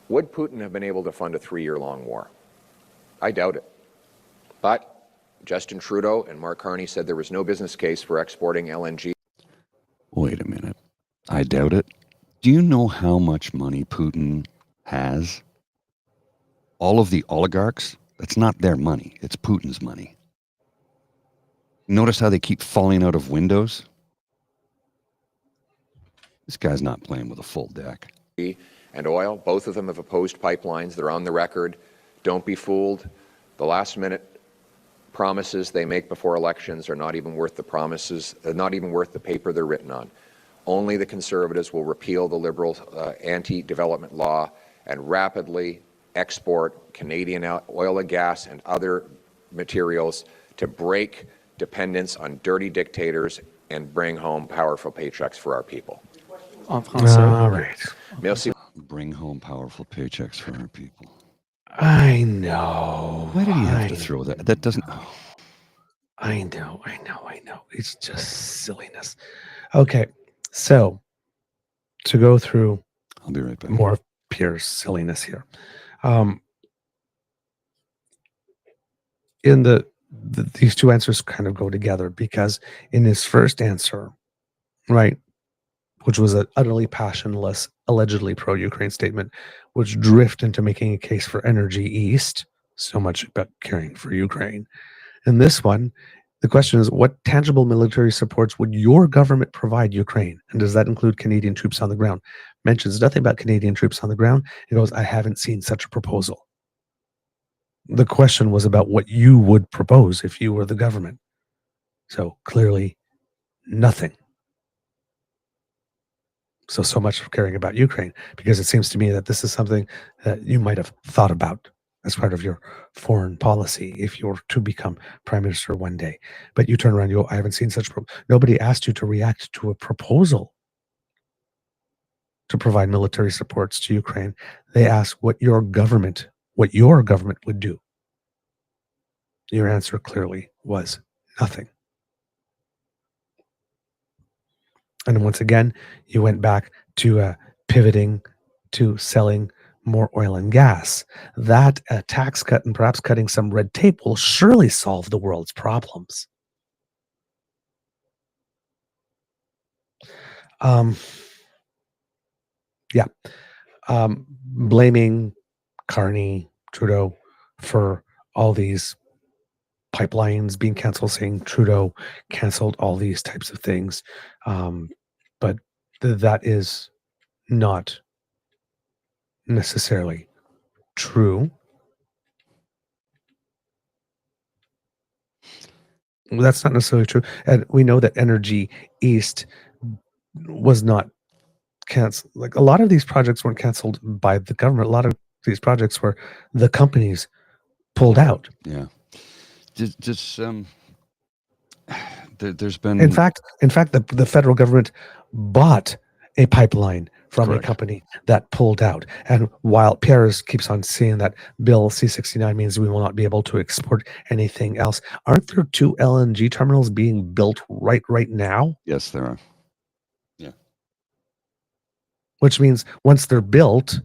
would Putin have been able to fund a 3-year-long war? I doubt it. But Justin Trudeau and Mark Carney said there was no business case for exporting LNG. Wait a minute. I doubt it. Do you know how much money Putin has? All of the oligarchs, that's not their money. It's Putin's money. Notice how they keep falling out of windows? This guy's not playing with a full deck. And oil, both of them have opposed pipelines. They're on the record. Don't be fooled. The last-minute promises they make before elections are not even worth the promises, not even worth the paper they're written on. Only the Conservatives will repeal the Liberal anti-development law and rapidly export Canadian oil and gas and other materials to break dependence on dirty dictators and bring home powerful paychecks for our people. All right. Merci. Bring home powerful paychecks for our people. I know. Why did he have to throw that? That doesn't... Oh. I know. It's just silliness. Okay, so to go through I'll be right back. more of Pierre's silliness here. In these two answers kind of go together because in his first answer, right, which was an utterly passionless, allegedly pro-Ukraine statement, which drifted into making a case for energy east, so much about caring for Ukraine. In this one, the question is, what tangible military supports would your government provide Ukraine? And does that include Canadian troops on the ground? Mentions nothing about Canadian troops on the ground. It goes, I haven't seen such a proposal. The question was about what you would propose if you were the government. So clearly, nothing. So much for caring about Ukraine, because it seems to me that this is something that you might have thought about as part of your foreign policy if you're to become prime minister one day. But you turn around, you go, I haven't seen such. Nobody asked you to react to a proposal to provide military supports to Ukraine. They asked what your government would do. Your answer clearly was nothing. And once again, you went back to pivoting to selling more oil and gas. That tax cut and perhaps cutting some red tape will surely solve the world's problems. Blaming Carney, Trudeau for all these pipelines being canceled, saying Trudeau canceled all these types of things. But that is not necessarily true. That's not necessarily true. And we know that Energy East was not canceled. Like, a lot of these projects weren't canceled by the government. A lot of these projects were the companies pulled out. Yeah. There's been, in fact, the federal government bought a pipeline from Correct. a company that pulled out. And while Pierre keeps on saying that Bill C-69 means we will not be able to export anything else, aren't there 2 LNG terminals being built right now? Yes, there are. Yeah. Which means once they're built,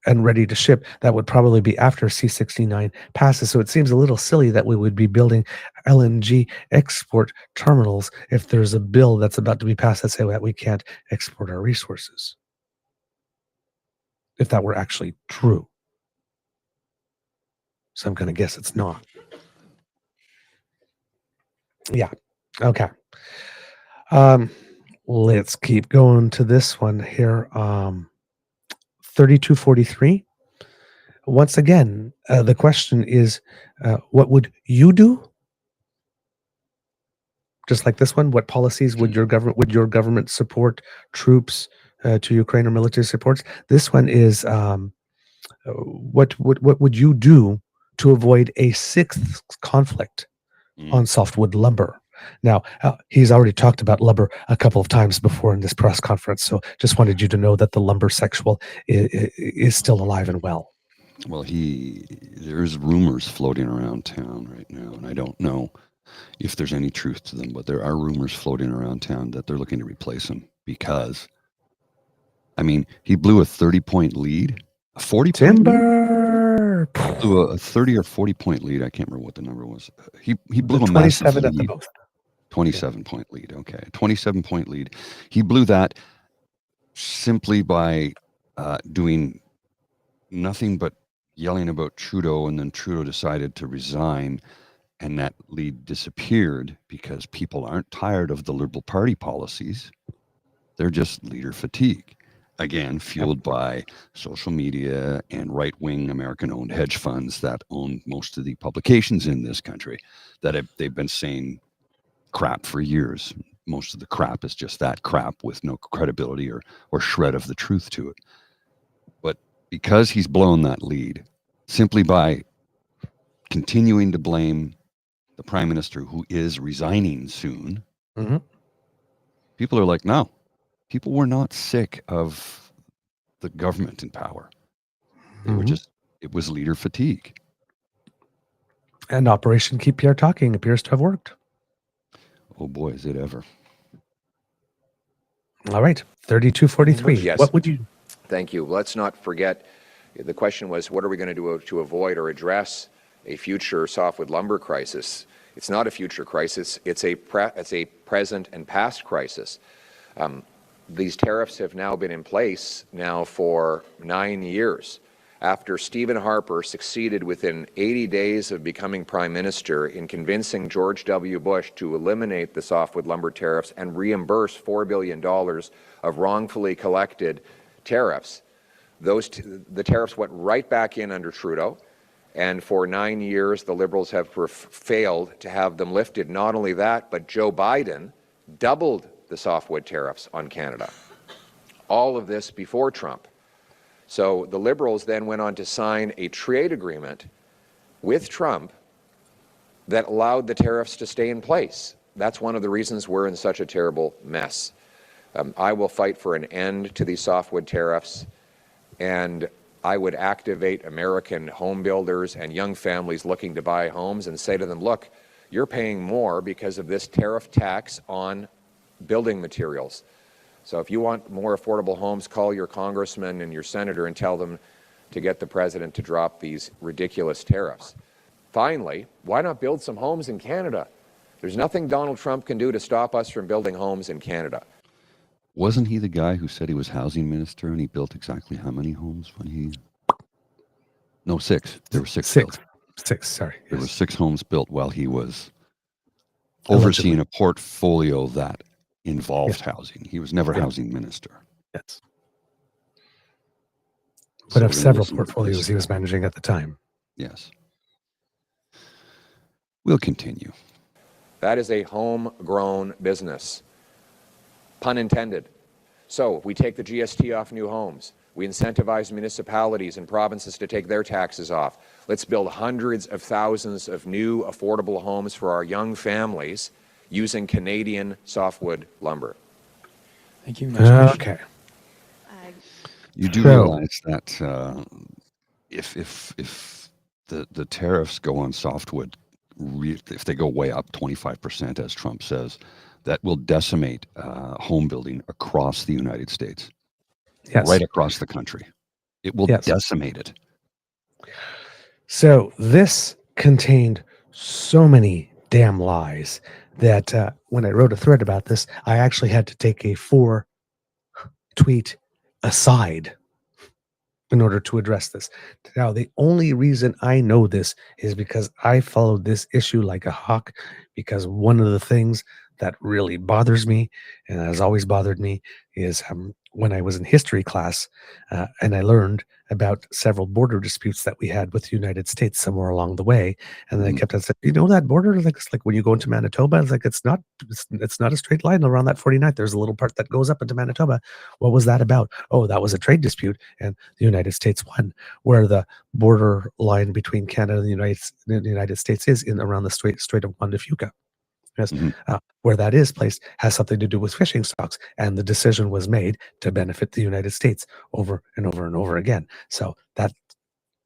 and ready to ship, that would probably be after C-69 passes. So it seems a little silly that we would be building LNG export terminals if there's a bill that's about to be passed that say that we can't export our resources. If that were actually true. So I'm going to guess it's not. Yeah. Okay. Let's keep going to this one here. 3243. Once again, the question is, what would you do? Just like this one, what policies would your government support troops to Ukraine or military supports? This one is, what would you do to avoid a 6th conflict on softwood lumber? Now, he's already talked about lumber a couple of times before in this press conference, so just wanted you to know that the lumber sexual is still alive and well. Well, there's rumors floating around town right now, and I don't know if there's any truth to them, but there are rumors floating around town that they're looking to replace him because, I mean, he blew a 30-point lead, a 40-point Timber. lead? Blew a 30 or 40-point lead. I can't remember what the number was. He blew a 27 massive at the lead. most. 27-point lead. Okay, 27-point lead. He blew that simply by doing nothing but yelling about Trudeau, and then Trudeau decided to resign, and that lead disappeared because people aren't tired of the Liberal Party policies. They're just leader fatigue. Again, fueled by social media and right-wing American-owned hedge funds that own most of the publications in this country that they've been saying crap for years. Most of the crap is just that crap with no credibility or shred of the truth to it. But because he's blown that lead, simply by continuing to blame the prime minister who is resigning soon, people are like, no, people were not sick of the government in power. They were just, it was leader fatigue. And Operation Keep Pierre Talking appears to have worked. Oh boy, is it ever. All right, 3243. Yes. What would you? Thank you. Let's not forget, the question was, what are we going to do to avoid or address a future softwood lumber crisis? It's not a future crisis. It's a present and past crisis. These tariffs have now been in place now for 9 years. after Stephen Harper succeeded within 80 days of becoming Prime Minister in convincing George W. Bush to eliminate the softwood lumber tariffs and reimburse $4 billion of wrongfully collected tariffs. The tariffs went right back in under Trudeau, and for 9 years the Liberals have failed to have them lifted. Not only that, but Joe Biden doubled the softwood tariffs on Canada. All of this before Trump. So the Liberals then went on to sign a trade agreement with Trump that allowed the tariffs to stay in place. That's one of the reasons we're in such a terrible mess. I will fight for an end to these softwood tariffs, and I would activate American home builders and young families looking to buy homes and say to them, look, you're paying more because of this tariff tax on building materials. So if you want more affordable homes, call your congressman and your senator and tell them to get the president to drop these ridiculous tariffs. Finally, why not build some homes in Canada? There's nothing Donald Trump can do to stop us from building homes in Canada. Wasn't he the guy who said he was housing minister and he built exactly how many homes when he... No, 6. There were 6 built. 6, sorry. There were 6 homes built while he was overseeing a portfolio that involved housing. He was never housing minister. Yes. But So of several portfolios he was managing at the time. Yes. We'll continue. That is a homegrown business. Pun intended. So we take the GST off new homes. We incentivize municipalities and provinces to take their taxes off. Let's build hundreds of thousands of new affordable homes for our young families using Canadian softwood lumber. Thank you. Okay. You do realize that if the tariffs go on softwood, if they go way up 25%, as Trump says, that will decimate home building across the United States. Yes. Right across the country. It will decimate it. So this contained so many damn lies that when I wrote a thread about this, I actually had to take a 4-tweet aside in order to address this. Now, the only reason I know this is because I followed this issue like a hawk, because one of the things that really bothers me, and has always bothered me, is when I was in history class and I learned about several border disputes that we had with the United States somewhere along the way. And then I kept on saying, you know, that border, like, it's like when you go into Manitoba, it's like, it's not a straight line around that 49th. There's a little part that goes up into Manitoba. What was that about? Oh, that was a trade dispute, and the United States won. Where the border line between Canada and the United States is in around the Strait of Juan de Fuca. Yes. Where that is placed has something to do with fishing stocks, and the decision was made to benefit the United States over and over and over again. So that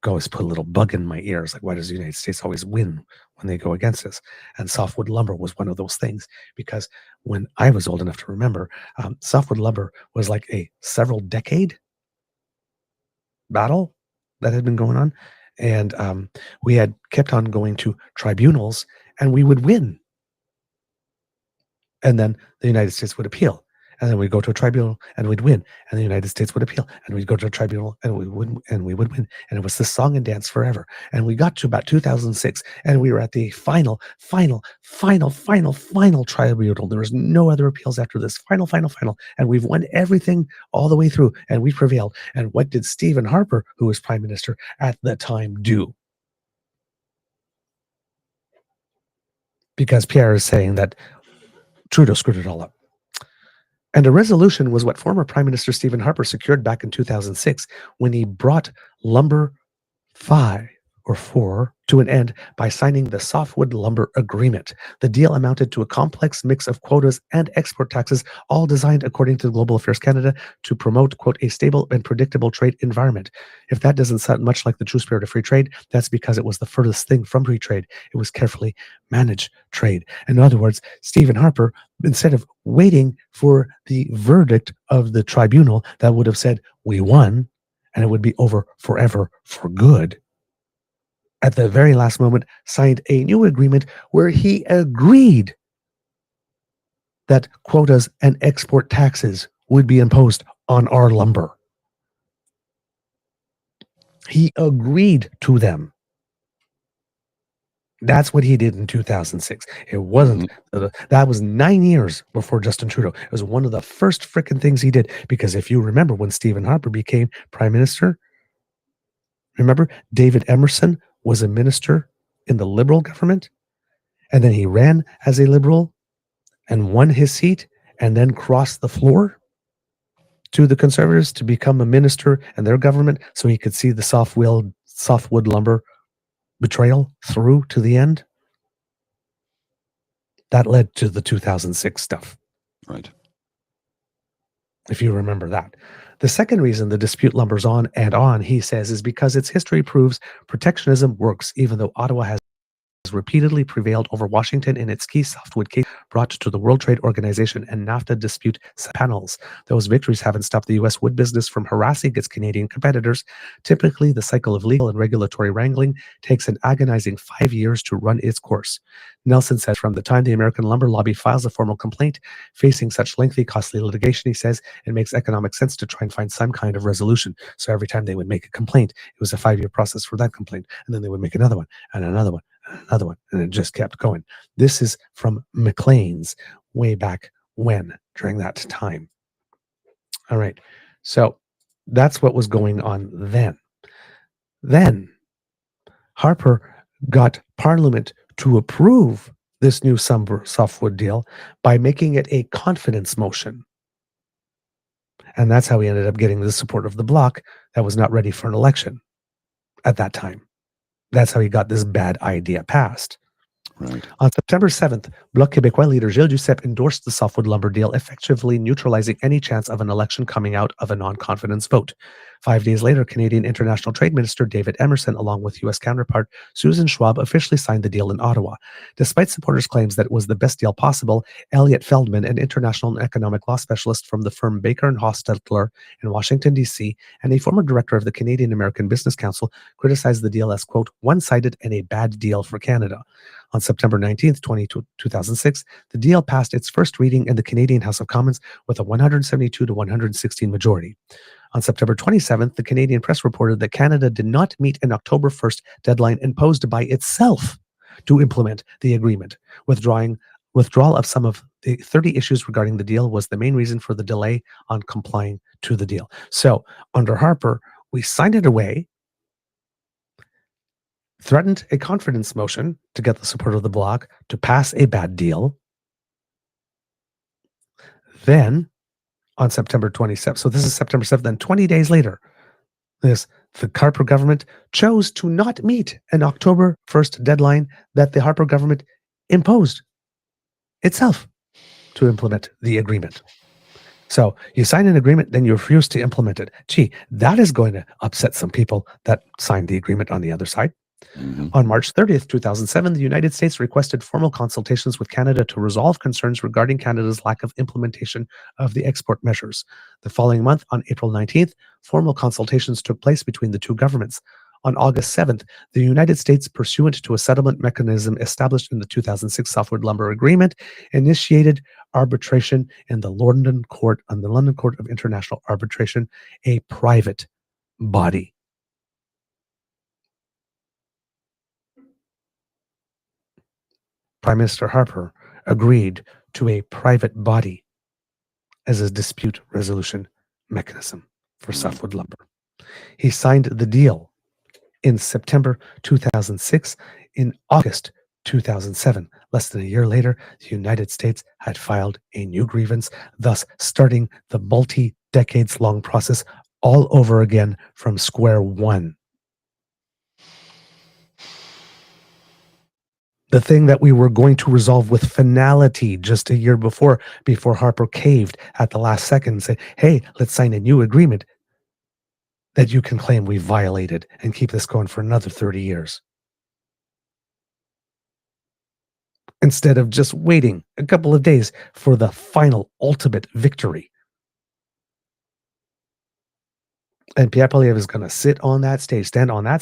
always put a little bug in my ears, like, why does the United States always win when they go against us? And softwood lumber was one of those things, because when I was old enough to remember, softwood lumber was like a several decade battle that had been going on, and we had kept on going to tribunals, and we would win. And then the United States would appeal. And then we'd go to a tribunal and we'd win. And the United States would appeal. And we'd go to a tribunal and we would win. And it was this song and dance forever. And we got to about 2006 and we were at the final tribunal. There was no other appeals after this. Final. And we've won everything all the way through. And we prevailed. And what did Stephen Harper, who was Prime Minister at the time, do? Because Pierre is saying that Trudeau screwed it all up. And a resolution was what former Prime Minister Stephen Harper secured back in 2006 when he brought lumber 4 to an end by signing the Softwood Lumber Agreement. The deal amounted to a complex mix of quotas and export taxes, all designed, according to Global Affairs Canada, to promote, quote, a stable and predictable trade environment. If that doesn't sound much like the true spirit of free trade, that's because it was the furthest thing from free trade. It was carefully managed trade. In other words, Stephen Harper, instead of waiting for the verdict of the tribunal that would have said, we won, and it would be over forever for good, at the very last moment, signed a new agreement where he agreed that quotas and export taxes would be imposed on our lumber. He agreed to them. That's what he did in 2006. It wasn't, that was 9 years before Justin Trudeau. It was one of the first freaking things he did. Because if you remember when Stephen Harper became prime minister, remember David Emerson was a minister in the Liberal government, and then he ran as a Liberal and won his seat and then crossed the floor to the Conservatives to become a minister in their government so he could see the softwood lumber betrayal through to the end. That led to the 2006 stuff. Right. If you remember that. The second reason the dispute lumbers on and on, he says, is because its history proves protectionism works, even though Ottawa has repeatedly prevailed over Washington in its key softwood case brought to the World Trade Organization and NAFTA dispute panels. Those victories haven't stopped the U.S. wood business from harassing its Canadian competitors. Typically, the cycle of legal and regulatory wrangling takes an agonizing 5 years to run its course. Nelson says from the time the American lumber lobby files a formal complaint, facing such lengthy, costly litigation, he says, it makes economic sense to try and find some kind of resolution. So every time they would make a complaint, it was a 5-year process for that complaint. And then they would make another one and another one. Another one, and it just kept going. This is from Maclean's way back when, during that time. All right, so that's what was going on then. Then Harper got Parliament to approve this new softwood deal by making it a confidence motion. And that's how he ended up getting the support of the Bloc that was not ready for an election at that time. That's how he got this bad idea passed. Right. On September 7th, Bloc Québécois leader Gilles Duceppe endorsed the softwood lumber deal, effectively neutralizing any chance of an election coming out of a non-confidence vote. 5 days later, Canadian International Trade Minister David Emerson, along with U.S. counterpart Susan Schwab, officially signed the deal in Ottawa. Despite supporters' claims that it was the best deal possible, Elliot Feldman, an international and economic law specialist from the firm Baker and Hostetler in Washington, D.C., and a former director of the Canadian American Business Council, criticized the deal as, quote, one-sided and a bad deal for Canada. On September 19th, 2006, the deal passed its first reading in the Canadian House of Commons with a 172 to 116 majority. On September 27th, the Canadian Press reported that Canada did not meet an October 1st deadline imposed by itself to implement the agreement. Withdrawal of some of the 30 issues regarding the deal was the main reason for the delay on complying to the deal. So, under Harper, we signed it away, threatened a confidence motion to get the support of the Bloc to pass a bad deal. Then, on September 27th, so this is September 7th, then 20 days later, the Harper government chose to not meet an October 1st deadline that the Harper government imposed itself to implement the agreement. So you sign an agreement, then you refuse to implement it. Gee, that is going to upset some people that signed the agreement on the other side. On March 30th, 2007, the United States requested formal consultations with Canada to resolve concerns regarding Canada's lack of implementation of the export measures. The following month, on April 19th, formal consultations took place between the two governments. On August 7th, the United States, pursuant to a settlement mechanism established in the 2006 Softwood Lumber Agreement, initiated arbitration in the London Court of International Arbitration, a private body. Prime Minister Harper agreed to a private body as a dispute resolution mechanism for softwood lumber. He signed the deal in September 2006. In August 2007, less than a year later, the United States had filed a new grievance, thus starting the multi-decades-long process all over again from square one. The thing that we were going to resolve with finality just a year before Harper caved at the last second and said, hey, let's sign a new agreement that you can claim we violated and keep this going for another 30 years. Instead of just waiting a couple of days for the final ultimate victory. And Pierre Poilievre is going to stand on that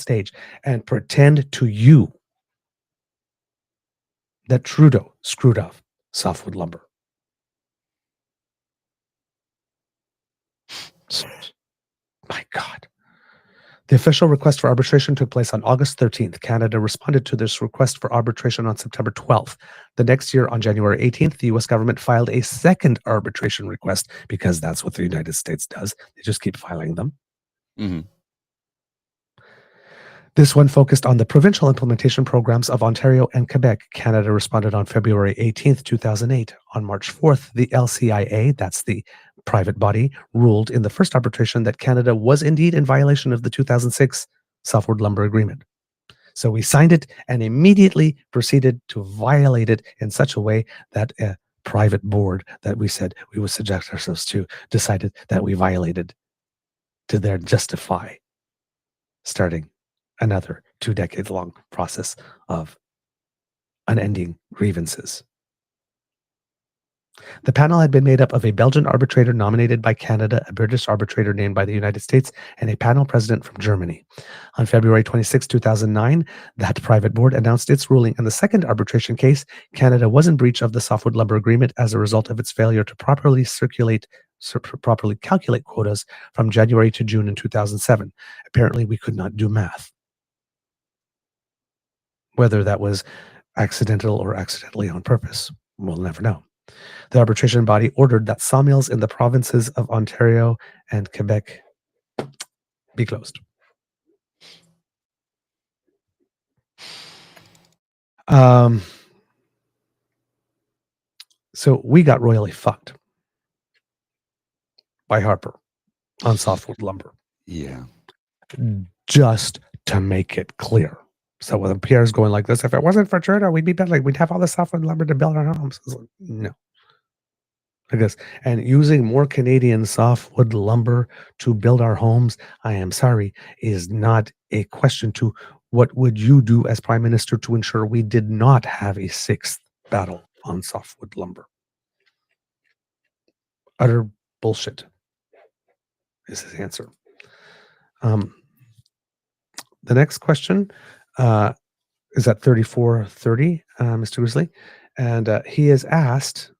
stage and pretend to you that Trudeau screwed off softwood lumber. My God. The official request for arbitration took place on August 13th. Canada responded to this request for arbitration on September 12th. The next year, on January 18th, the U.S. government filed a second arbitration request because that's what the United States does. They just keep filing them. Mm-hmm. This one focused on the provincial implementation programs of Ontario and Quebec. Canada responded on February 18th, 2008. On March 4th, the LCIA, that's the private body, ruled in the first arbitration that Canada was indeed in violation of the 2006 Softwood Lumber Agreement. So we signed it and immediately proceeded to violate it in such a way that a private board that we said we would subject ourselves to decided that we violated to their justify, starting another 2-decade-long process of unending grievances. The panel had been made up of a Belgian arbitrator nominated by Canada, a British arbitrator named by the United States, and a panel president from Germany. On February 26, 2009, that private board announced its ruling in the second arbitration case. Canada was in breach of the Softwood Lumber Agreement as a result of its failure to properly calculate quotas from January to June in 2007. Apparently, we could not do math. Whether that was accidental or accidentally on purpose, we'll never know. The arbitration body ordered that sawmills in the provinces of Ontario and Quebec be closed. So we got royally fucked by Harper on softwood lumber. Yeah. Just to make it clear. So when Pierre's going like this, if it wasn't for Trudeau, we'd be better. Like we'd have all the softwood lumber to build our homes. Like, no. Like this. And using more Canadian softwood lumber to build our homes, I am sorry, is not a question to what would you do as Prime Minister to ensure we did not have a sixth battle on softwood lumber. Utter bullshit is his answer. The next question is at 3430, Mr. Grizzly, and he is asked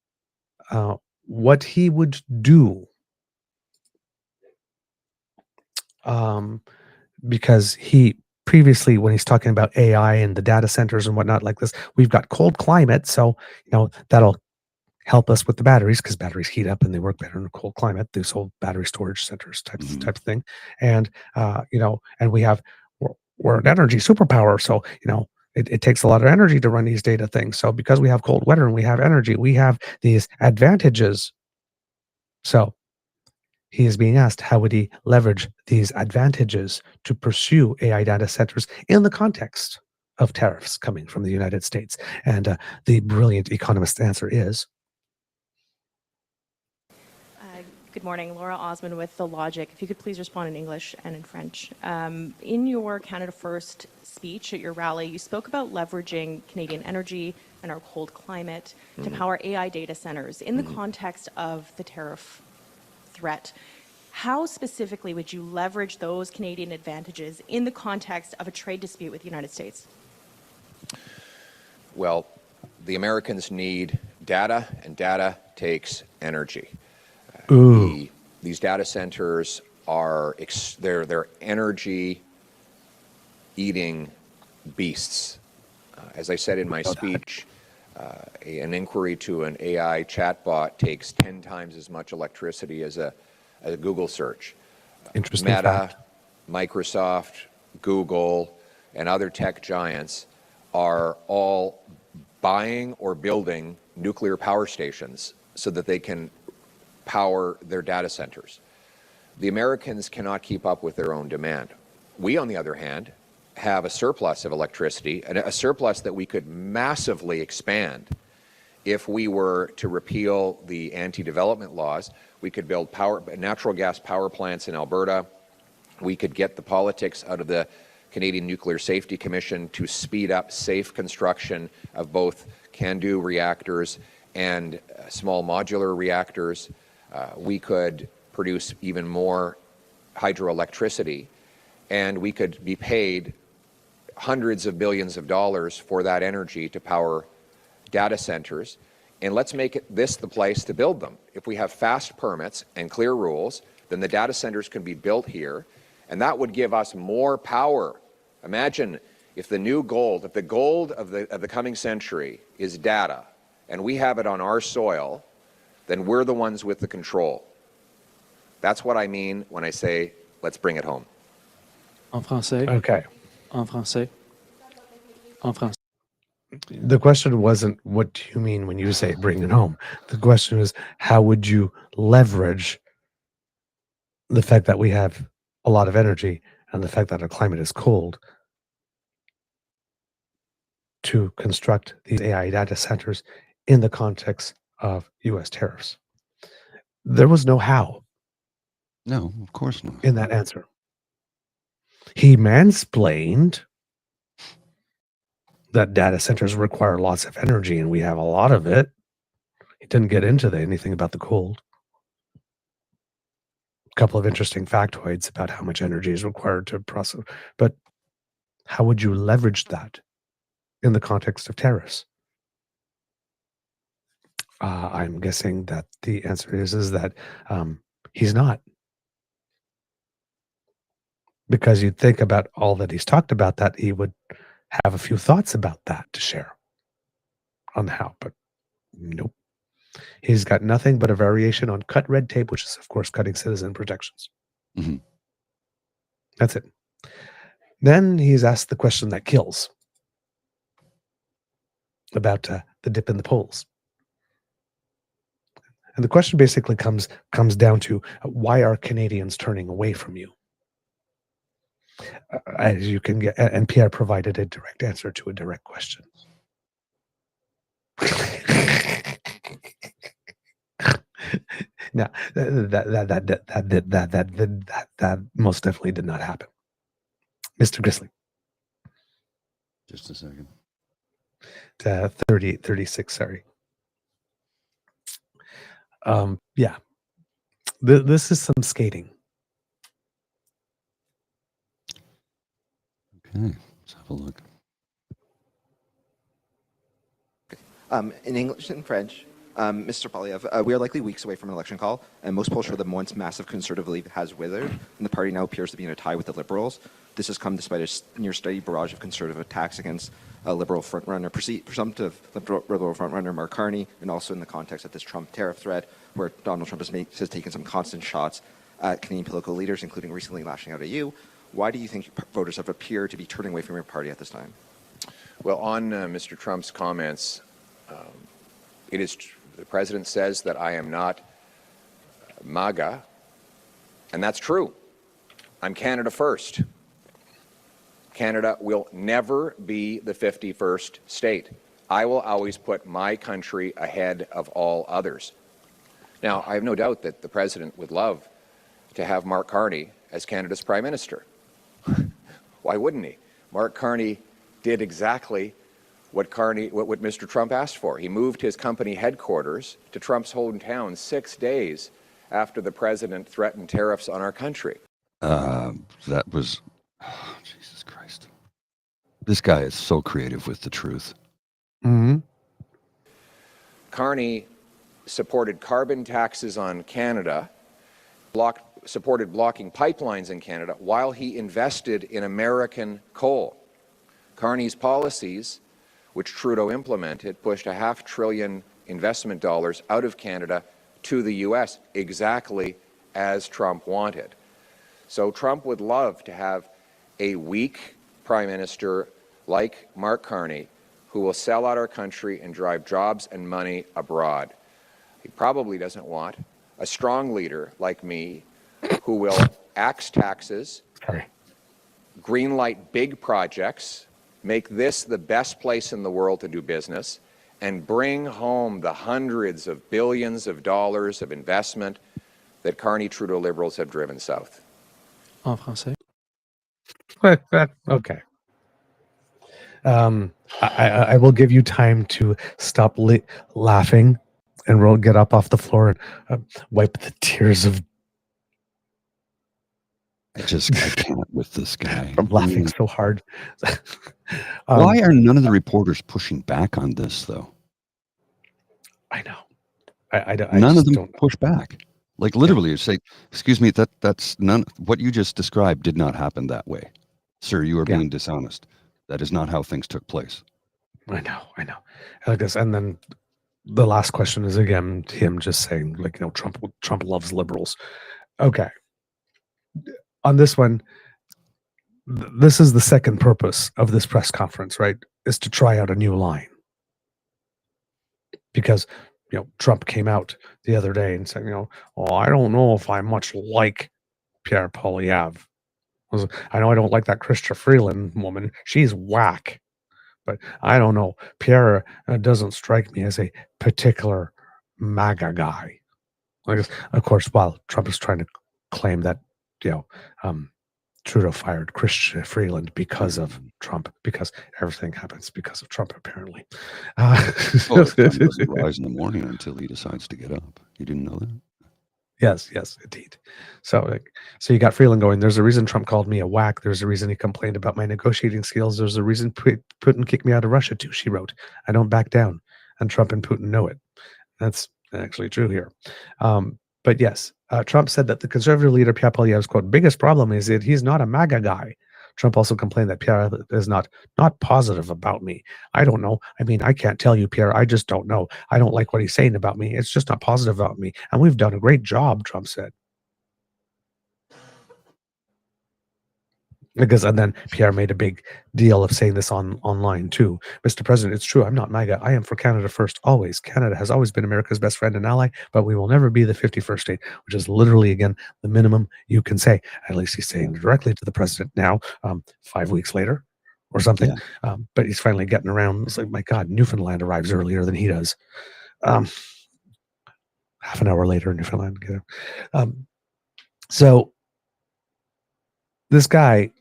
what he would do because he previously, when he's talking about AI and the data centers and whatnot like this, we've got cold climate, so that'll help us with the batteries because batteries heat up and they work better in a cold climate. This whole battery storage centers type of thing, and and we have we're an energy superpower, so it takes a lot of energy to run these data things. So because we have cold weather and we have energy, we have these advantages. So he is being asked how would he leverage these advantages to pursue AI data centers in the context of tariffs coming from the United States. And the brilliant economist's answer is. Good morning, Laura Osmond with The Logic. If you could please respond in English and in French. In your Canada First speech at your rally, you spoke about leveraging Canadian energy and our cold climate to power AI data centers in the context of the tariff threat. How specifically would you leverage those Canadian advantages in the context of a trade dispute with the United States? Well, the Americans need data, and data takes energy. These data centers are they're energy eating beasts. As I said in my speech, an inquiry to an AI chatbot takes 10 times as much electricity as a Google search. Interesting Meta, fact. Microsoft, Google, and other tech giants are all buying or building nuclear power stations so that they can power their data centers. The Americans cannot keep up with their own demand. We, on the other hand, have a surplus of electricity, and a surplus that we could massively expand if we were to repeal the anti-development laws. We could build natural gas power plants in Alberta. We could get the politics out of the Canadian Nuclear Safety Commission to speed up safe construction of both CANDU reactors and small modular reactors. We could produce even more hydroelectricity, and we could be paid hundreds of billions of dollars for that energy to power data centers. And let's make this the place to build them. If we have fast permits and clear rules, then the data centers can be built here, And that would give us more power. Imagine if the new gold, if the gold of the coming century is data, and we have it on our soil, then we're the ones with the control. That's what I mean when I say, let's bring it home. En français. Okay. En français. En français. The question wasn't, what do you mean when you say bring it home? The question is, how would you leverage the fact that we have a lot of energy and the fact that our climate is cold to construct these AI data centers in the context of US tariffs? There was no how. No, of course not. In that answer. He mansplained that data centers require lots of energy and we have a lot of it. He didn't get into anything about the cold. A couple of interesting factoids about how much energy is required to process. But how would you leverage that in the context of tariffs? I'm guessing that the answer is that he's not. Because you'd think about all that he's talked about, that he would have a few thoughts about that to share on the how, but nope. He's got nothing but a variation on cut red tape, which is, of course, cutting citizen protections. Mm-hmm. That's it. Then he's asked the question that kills about the dip in the polls. And the question basically comes down to, why are Canadians turning away from you? As you can get, and Pierre provided a direct answer to a direct question. Now, that most definitely did not happen. Mr. Grizzly. Just a second. 36, sorry. Yeah. This is some skating. Okay, let's have a look. In English and French, Mr. Poilievre, we are likely weeks away from an election call, and most polls show the once massive Conservative lead has withered, and the party now appears to be in a tie with the Liberals. This has come despite a near-steady barrage of Conservative attacks against Liberal frontrunner, presumptive Liberal frontrunner Mark Carney, and also in the context of this Trump tariff threat, where Donald Trump has taken some constant shots at Canadian political leaders, including recently lashing out at you. Why do you think voters have appeared to be turning away from your party at this time? Well, on Mr. Trump's comments, it is the president says that I am not MAGA, and that's true. I'm Canada first. Canada will never be the 51st state. I will always put my country ahead of all others. Now, I have no doubt that the president would love to have Mark Carney as Canada's prime minister. Why wouldn't he? Mark Carney did exactly what Mr. Trump asked for. He moved his company headquarters to Trump's hometown 6 days after the president threatened tariffs on our country. That was, Jesus Christ. This guy is so creative with the truth. Mm-hmm. Carney supported carbon taxes on Canada, supported blocking pipelines in Canada while he invested in American coal. Carney's policies, which Trudeau implemented, pushed $500 billion investment dollars out of Canada to the U.S., exactly as Trump wanted. So Trump would love to have a weak prime minister like Mark Carney, who will sell out our country and drive jobs and money abroad. He probably doesn't want a strong leader like me, who will axe taxes, greenlight big projects, make this the best place in the world to do business, and bring home the hundreds of billions of dollars of investment that Carney-Trudeau Liberals have driven south. En français. Okay. I will give you time to stop laughing, and we'll get up off the floor and wipe the tears of. I can't with this guy. From laughing so hard. Why are none of the reporters pushing back on this, though? I know. I none of them don't push back. Like literally, it's like, excuse me, that's none. What you just described did not happen that way, sir. You are being dishonest. That is not how things took place. I know. I guess, and then the last question is again him just saying, like, Trump loves liberals. Okay, on this one, this is the second purpose of this press conference, right? Is to try out a new line, because Trump came out the other day and said, oh, I don't know if I much like Pierre Poilievre. I know I don't like that Chrystia Freeland woman. She's whack. But I don't know. Pierre doesn't strike me as a particular MAGA guy. Of course, while Trump is trying to claim that, Trudeau fired Chrystia Freeland because of Trump, because everything happens because of Trump, apparently. The sun doesn't rise in the morning until he decides to get up. You didn't know that? Yes, indeed. So you got Freeland going, there's a reason Trump called me a whack. There's a reason he complained about my negotiating skills. There's a reason Putin kicked me out of Russia too, she wrote. I don't back down. And Trump and Putin know it. That's actually true here. But yes, Trump said that the conservative leader, Pierre Poilievre's, quote, biggest problem is that he's not a MAGA guy. Trump also complained that Pierre is not positive about me. I don't know. I mean, I can't tell you, Pierre. I just don't know. I don't like what he's saying about me. It's just not positive about me. And we've done a great job, Trump said. And then Pierre made a big deal of saying this online too. Mr. President, it's true. I'm not MAGA. I am for Canada first, always. Canada has always been America's best friend and ally, but we will never be the 51st state, which is literally, again, the minimum you can say. At least he's saying directly to the president now, 5 weeks later or something. Yeah. But he's finally getting around. It's like, my God, Newfoundland arrives earlier than he does. Half an hour later, Newfoundland. So this guy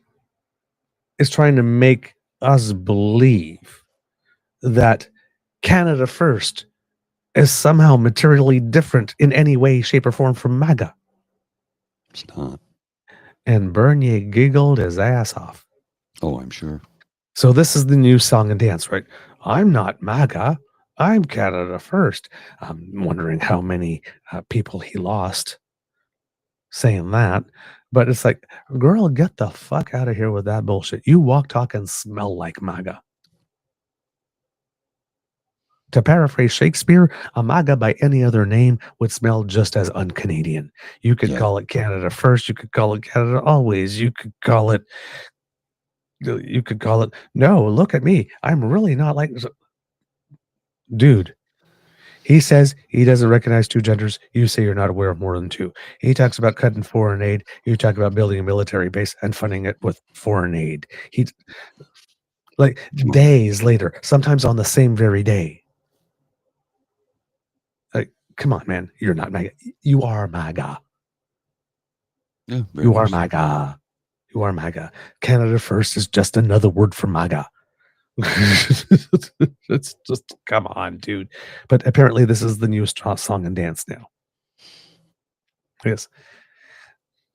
is trying to make us believe that Canada First is somehow materially different in any way, shape, or form from MAGA. It's not. And Bernier giggled his ass off. Oh, I'm sure. So this is the new song and dance, right? I'm not MAGA. I'm Canada First. I'm wondering how many people he lost saying that. But it's like, girl, get the fuck out of here with that bullshit. You walk, talk, and smell like MAGA. To paraphrase Shakespeare, a MAGA by any other name would smell just as un-Canadian. You could call it Canada First. You could call it Canada Always. You could call it, no, look at me. I'm really not like, dude. He says he doesn't recognize two genders. You say you're not aware of more than two. He talks about cutting foreign aid. You talk about building a military base and funding it with foreign aid. Days later, sometimes on the same very day. Like, come on, man. You're not MAGA. You are MAGA. Yeah, you are MAGA. You are MAGA. Canada First is just another word for MAGA. It's just, come on, dude. But apparently this is the new song and dance now. Yes.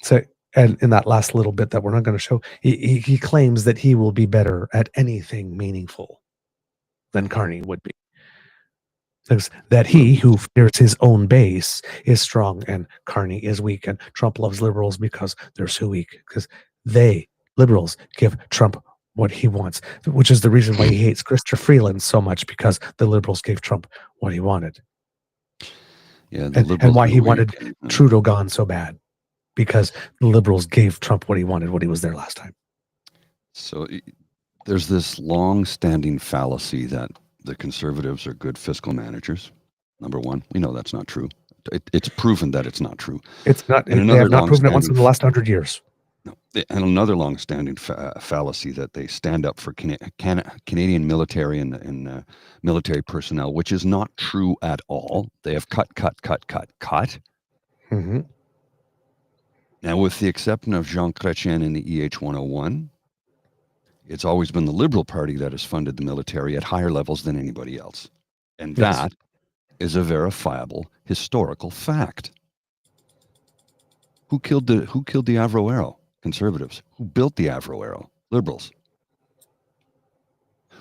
So, and in that last little bit that we're not going to show, he claims that he will be better at anything meaningful than Carney would be. That he who fears his own base is strong and Carney is weak, and Trump loves liberals because they're so weak, because liberals give Trump what he wants, which is the reason why he hates Chrystia Freeland so much, because the liberals gave Trump what he wanted. Yeah, and why he wanted Trudeau gone so bad, because the liberals gave Trump what he wanted when he was there last time. So there's this long-standing fallacy that the Conservatives are good fiscal managers. Number one, we know that's not true. It's proven that it's not true. It's not. They have not proven it once in the last 100 years. No. And another long-standing fallacy that they stand up for Canadian military and military personnel, which is not true at all. They have cut. Mm-hmm. Now, with the exception of Jean Chrétien in the EH 101, it's always been the Liberal Party that has funded the military at higher levels than anybody else. And that is a verifiable historical fact. Who killed the Avro Arrow? Conservatives. Who built the Avro Arrow? Liberals.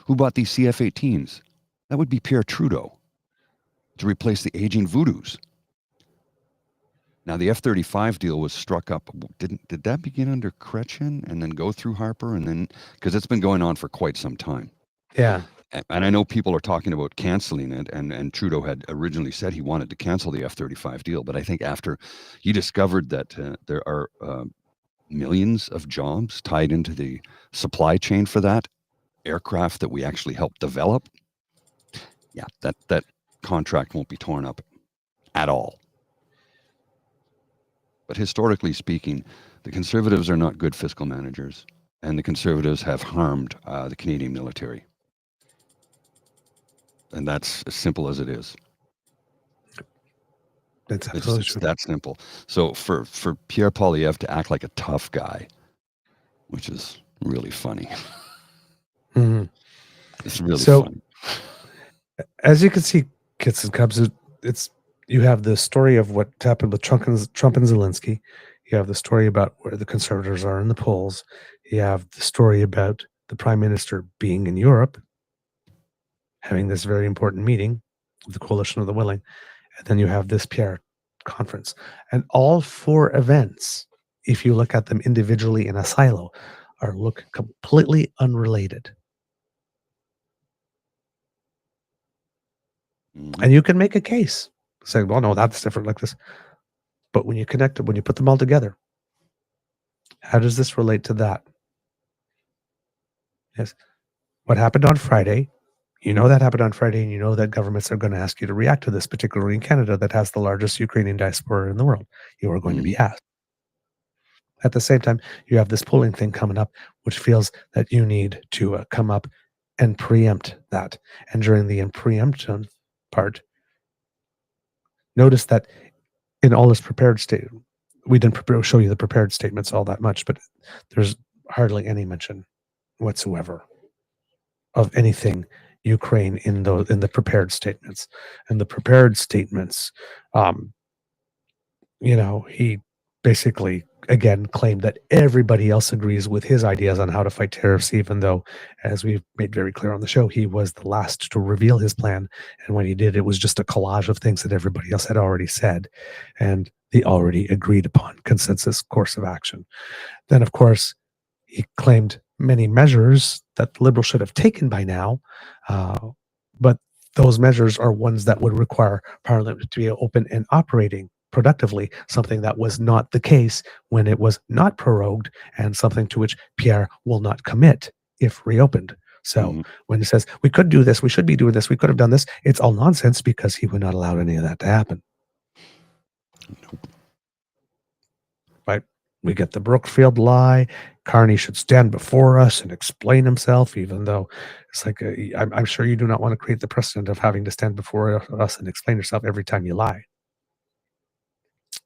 Who bought these CF-18s? That would be Pierre Trudeau, to replace the aging Voodoos. Now, the F-35 deal was struck up. Did that begin under Chrétien and then go through Harper? And then, because it's been going on for quite some time. Yeah. And I know people are talking about canceling it, and Trudeau had originally said he wanted to cancel the F-35 deal. But I think after he discovered that there are millions of jobs tied into the supply chain for that aircraft that we actually helped develop, yeah, that contract won't be torn up at all. But historically speaking, the Conservatives are not good fiscal managers, and the Conservatives have harmed the Canadian military. And that's as simple as it is. It's that simple. So for Pierre Poilievre to act like a tough guy, which is really funny. Mm-hmm. It's really funny. As you can see, Kits and Kubs, you have the story of what happened with Trump and Zelensky. You have the story about where the Conservatives are in the polls. You have the story about the Prime Minister being in Europe, having this very important meeting with the Coalition of the Willing. And then you have this Pierre conference. And all four events, if you look at them individually in a silo, look completely unrelated. Mm-hmm. And you can make a case saying, well, no, that's different like this. But when you connect them, when you put them all together, how does this relate to that? Yes. What happened on Friday, you know that happened on Friday, and you know that governments are going to ask you to react to this, particularly in Canada that has the largest Ukrainian diaspora in the world. You are going to be asked. At the same time, you have this polling thing coming up, which feels that you need to come up and preempt that. And during the preemption part, notice that in all his prepared statement, we didn't show you the prepared statements all that much, but there's hardly any mention whatsoever of anything Ukraine in the prepared statements. And the prepared statements, he basically again claimed that everybody else agrees with his ideas on how to fight tariffs, even though, as we've made very clear on the show, he was the last to reveal his plan. And when he did, it was just a collage of things that everybody else had already said and the already agreed upon consensus course of action. Then, of course, he claimed many measures that the Liberals should have taken by now, but those measures are ones that would require Parliament to be open and operating productively, something that was not the case when it was not prorogued, and something to which Pierre will not commit if reopened. So when he says, we could do this, we should be doing this, we could have done this, it's all nonsense because he would not allow any of that to happen. Right? We get the Brookfield lie. Carney should stand before us and explain himself, even though it's like, I'm sure you do not want to create the precedent of having to stand before us and explain yourself every time you lie.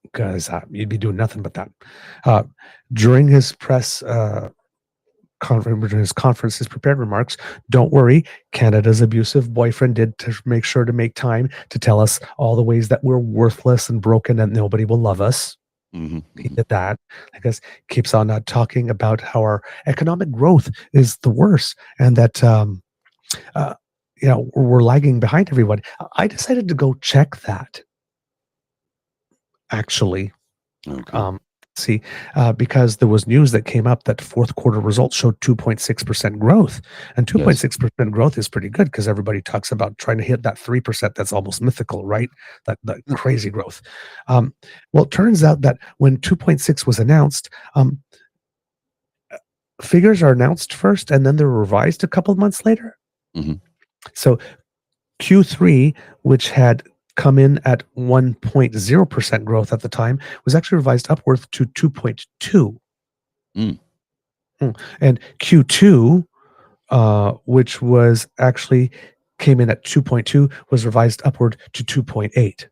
Because you'd be doing nothing but that. During his press conference, his prepared remarks, don't worry, Canada's abusive boyfriend did to make sure to make time to tell us all the ways that we're worthless and broken and nobody will love us. He did that. I guess keeps on talking about how our economic growth is the worst and that we're lagging behind everyone. I decided to go check that. Actually, because there was news that came up that fourth quarter results showed 2.6% growth, and 2.6% growth is pretty good because everybody talks about trying to hit that 3% that's almost mythical, right? That crazy growth. Well, it turns out that when 2.6 was announced, figures are announced first and then they're revised a couple of months later. So Q3, which had come in at 1.0% growth at the time, was actually revised upwards to 2.2. And Q2, which was actually came in at 2.2, was revised upward to 2.8.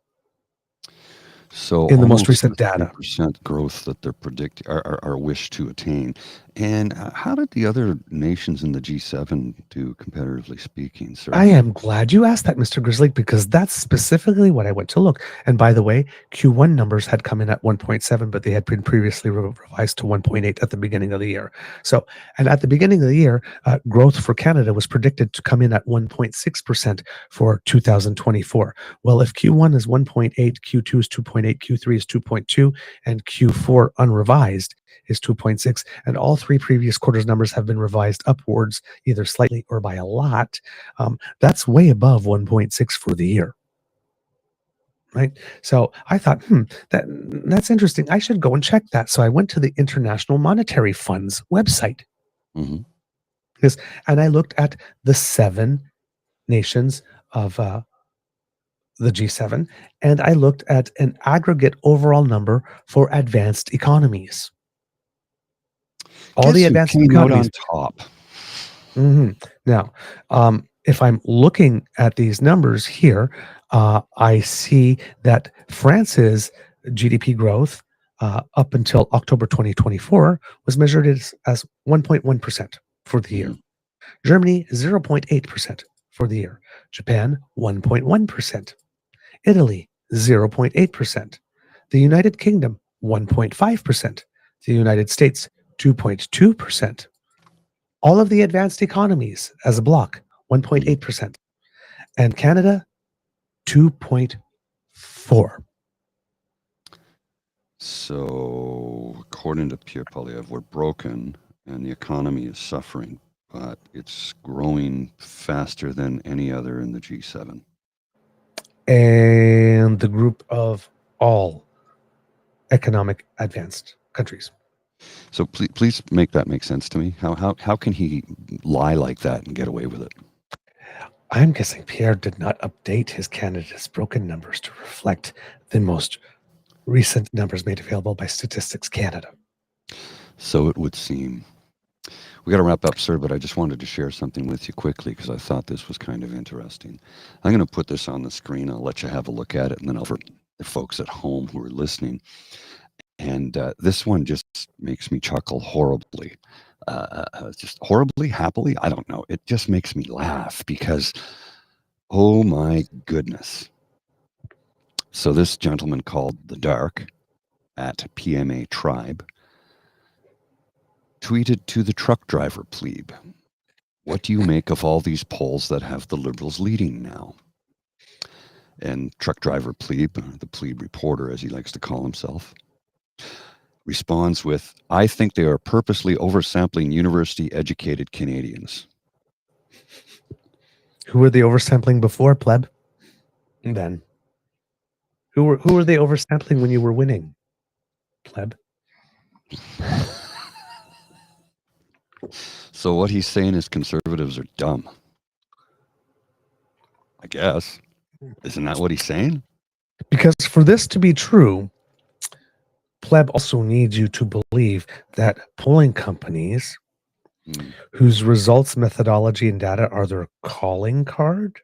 So in the most recent data, percent growth that they're predicting are wish to attain. And how did the other nations in the G7 do, comparatively speaking, sir? I am glad you asked that, Mr. Grizzly, because that's specifically what I went to look. And by the way, Q1 numbers had come in at 1.7, but they had been previously revised to 1.8 at the beginning of the year. So, and at the beginning of the year, growth for Canada was predicted to come in at 1.6% for 2024. Well, if Q1 is 1.8, Q2 is 2.8, 2.8, Q3 is 2.2, and Q4 unrevised is 2.6. And all three previous quarters numbers have been revised upwards, either slightly or by a lot. That's way above 1.6 for the year. Right. So I thought, that's interesting. I should go and check that. So I went to the International Monetary Fund's website. Mm-hmm. And I looked at the 7 nations of the G7, and I looked at an aggregate overall number for advanced economies. All Guess the who advanced came out economies on top. Now, if I'm looking at these numbers here, I see that France's GDP growth up until October 2024 was measured as 1.1% for the year. Germany, 0.8% for the year. Japan, 1.1%. Italy, 0.8%. The United Kingdom, 1.5%. The United States, 2.2%. All of the advanced economies as a block, 1.8%. And Canada, 2.4%. So, according to Pierre Poilievre, we're broken and the economy is suffering, but it's growing faster than any other in the G7. And the group of all economic advanced countries. So please make that make sense to me. How can he lie like that and get away with it? I'm guessing Pierre did not update his Canada's broken numbers to reflect the most recent numbers made available by Statistics Canada. So it would seem. We got to wrap up, sir, but I just wanted to share something with you quickly because I thought this was kind of interesting. I'm going to put this on the screen. I'll let you have a look at it, and then I'll for the folks at home who are listening. And this one just makes me chuckle horribly. Just horribly, happily, I don't know. It just makes me laugh because, oh my goodness. So this gentleman called The Dark at PMA Tribe tweeted to the truck driver plebe, "What do you make of all these polls that have the Liberals leading now?" And truck driver plebe, the plebe reporter as he likes to call himself, responds with, "I think they are purposely oversampling university-educated Canadians." Who were they oversampling before, pleb? And then who were they oversampling when you were winning, pleb? So what he's saying is conservatives are dumb. I guess. Isn't that what he's saying? Because for this to be true, pleb also needs you to believe that polling companies whose results, methodology, and data are their calling card.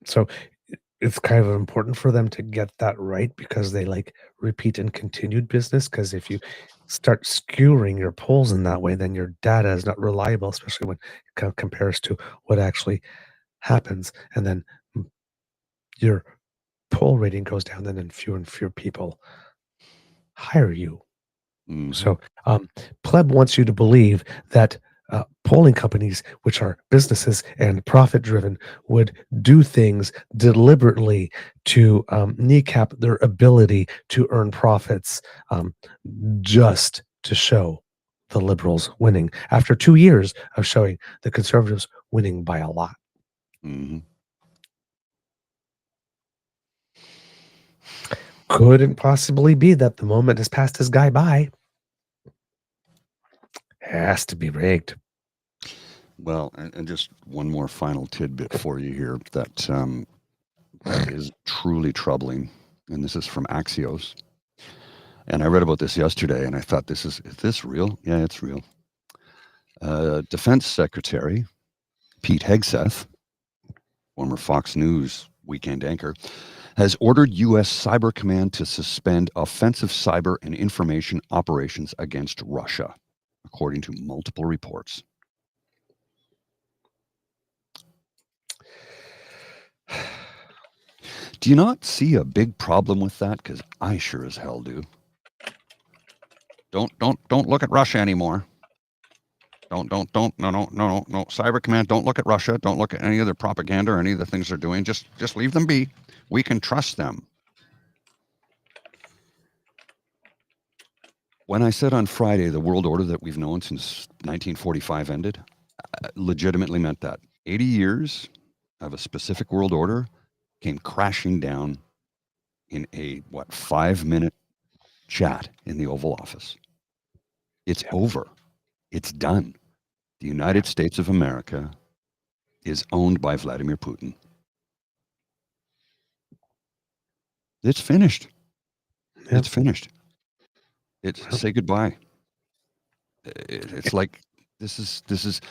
So it's kind of important for them to get that right because they like repeat and continued business. Because if you start skewering your polls in that way, then your data is not reliable, especially when it compares to what actually happens. And then your poll rating goes down, and fewer people hire you. So pleb wants you to believe that polling companies, which are businesses and profit driven, would do things deliberately to kneecap their ability to earn profits just to show the Liberals winning after 2 years of showing the Conservatives winning by a lot. Couldn't possibly be that the moment has passed this guy by. Has to be rigged. Well, and just one more final tidbit for you here that is truly troubling, and this is from Axios. And I read about this yesterday, and I thought, is this real? Yeah, it's real. Defense Secretary Pete Hegseth, former Fox News weekend anchor, has ordered U.S. Cyber Command to suspend offensive cyber and information operations against Russia, according to multiple reports. Do you not see a big problem with that? Because I sure as hell do. Don't look at Russia anymore. No. Cyber Command, don't look at Russia. Don't look at any of their propaganda or any of the things they're doing. Just leave them be. We can trust them. When I said on Friday the world order that we've known since 1945 ended, I legitimately meant that. 80 years of a specific world order came crashing down in a, 5-minute chat in the Oval Office. It's over. It's done. The United States of America is owned by Vladimir Putin. It's finished. Yep. It's finished. Say goodbye. It's like this is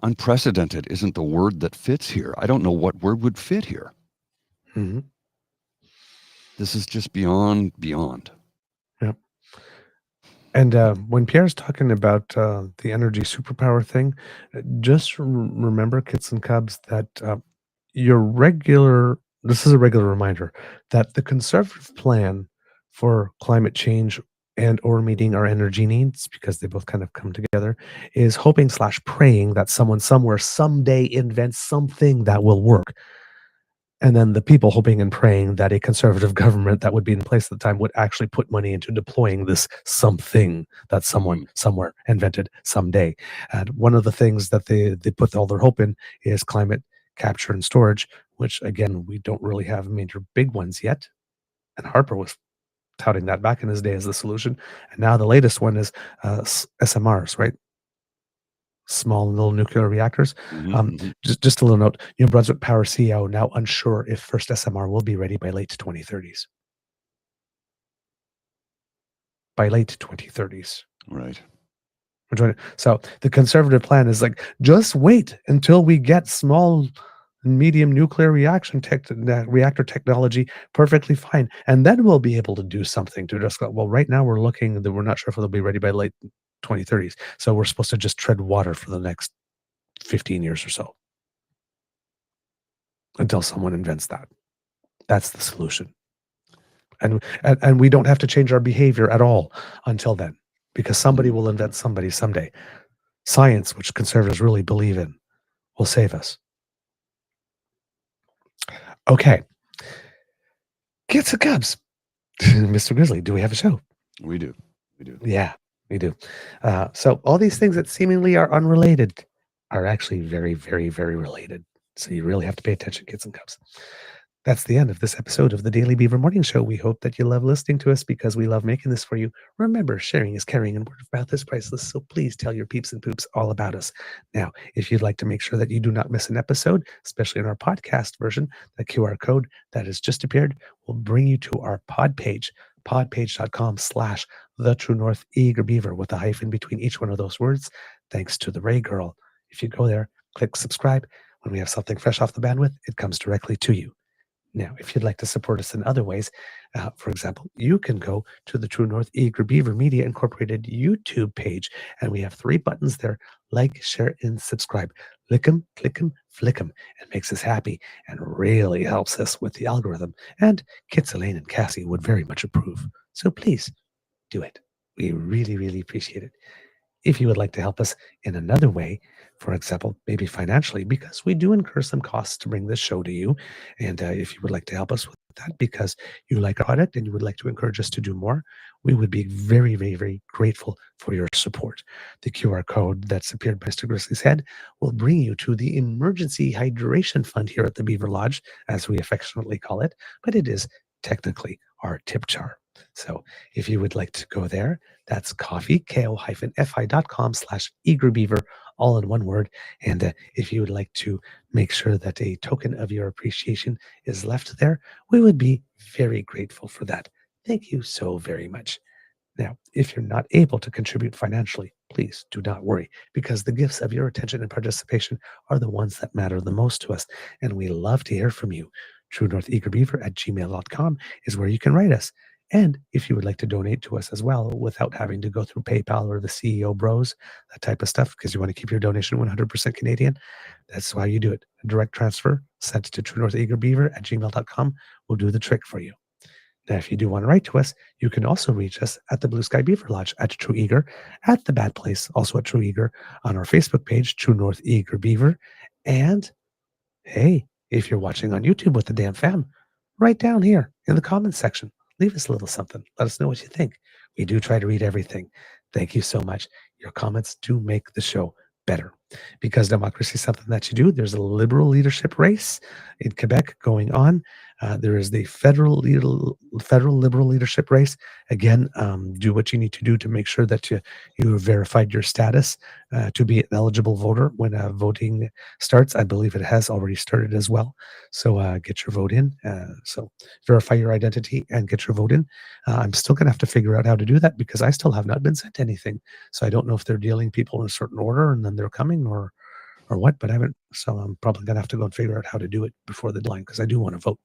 unprecedented. Isn't the word that fits here? I don't know what word would fit here. Mm-hmm. This is just beyond. Yep. And when Pierre's talking about the energy superpower thing, just remember, kids and cubs, that this is a regular reminder that the conservative plan for climate change and or meeting our energy needs, because they both kind of come together, is hoping / praying that someone somewhere someday invents something that will work. And then the people hoping and praying that a conservative government that would be in place at the time would actually put money into deploying this something that someone somewhere invented someday. And one of the things that they put all their hope in is climate capture and storage, which again, we don't really have major big ones yet. And Harper was touting that back in his day as the solution. And now the latest one is SMRs, right? Small little nuclear reactors. Just a little note, New Brunswick Power CEO now unsure if first SMR will be ready by late 2030s. By late 2030s. Right. So the conservative plan is like, just wait until we get small and medium nuclear reactor technology perfectly fine. And then we'll be able to do something to just go, well, right now we're looking that we're not sure if they'll be ready by late 2030s. So we're supposed to just tread water for the next 15 years or so until someone invents that. That's the solution. And we don't have to change our behavior at all until then, because somebody will invent somebody someday. Science, which conservatives really believe in, will save us. Okay. Kids and Cubs. Mr. Grizzly, do we have a show? We do. Yeah, we do. So all these things that seemingly are unrelated are actually very, very, very related. So you really have to pay attention, kids and cubs. That's the end of this episode of the Daily Beaver Morning Show. We hope that you love listening to us because we love making this for you. Remember, sharing is caring and word of mouth is priceless. So please tell your peeps and poops all about us. Now, if you'd like to make sure that you do not miss an episode, especially in our podcast version, the QR code that has just appeared will bring you to our pod page, podpage.com/The True North Eager Beaver with a hyphen between each one of those words. Thanks to the Ray Girl. If you go there, click subscribe. When we have something fresh off the bandwidth, it comes directly to you. Now, if you'd like to support us in other ways, for example, you can go to the True North Eager Beaver Media Incorporated YouTube page, and we have 3 buttons there: like, share, and subscribe. Lick them, click them, flick them. It makes us happy and really helps us with the algorithm. And Kits, Elaine, and Cassie would very much approve. So please do it. We really, really appreciate it. If you would like to help us in another way, for example, maybe financially, because we do incur some costs to bring this show to you. And if you would like to help us with that because you like our product and you would like to encourage us to do more, we would be very, very, very grateful for your support. The QR code that's appeared by Mr. Grizzly's head will bring you to the Emergency Hydration Fund here at the Beaver Lodge, as we affectionately call it, but it is technically our tip jar. So if you would like to go there, that's ko-fi.com/eagerbeaver, all in one word. And if you would like to make sure that a token of your appreciation is left there, we would be very grateful for that. Thank you so very much. Now, if you're not able to contribute financially, please do not worry, because the gifts of your attention and participation are the ones that matter the most to us. And we love to hear from you. TrueNorthEagerBeaver@gmail.com is where you can write us. And if you would like to donate to us as well without having to go through PayPal or the CEO Bros, that type of stuff, because you want to keep your donation 100% Canadian, that's why you do it. A direct transfer sent to TrueNorthEagerBeaver@gmail.com will do the trick for you. Now, if you do want to write to us, you can also reach us at the Blue Sky Beaver Lodge at True Eager, at the Bad Place, also at True Eager, on our Facebook page, True North Eager Beaver. And hey, if you're watching on YouTube with the damn fam, right down here in the comments section, leave us a little something. Let us know what you think. We do try to read everything. Thank you so much. Your comments do make the show better because democracy is something that you do. There's a liberal leadership race in Quebec going on. There is the federal liberal leadership race. Again, do what you need to do to make sure that you verified your status to be an eligible voter when voting starts. I believe it has already started as well. So get your vote in. So verify your identity and get your vote in. I'm still going to have to figure out how to do that because I still have not been sent anything. So I don't know if they're dealing people in a certain order and then they're coming or what, but I haven't. So I'm probably going to have to go and figure out how to do it before the deadline because I do want to vote.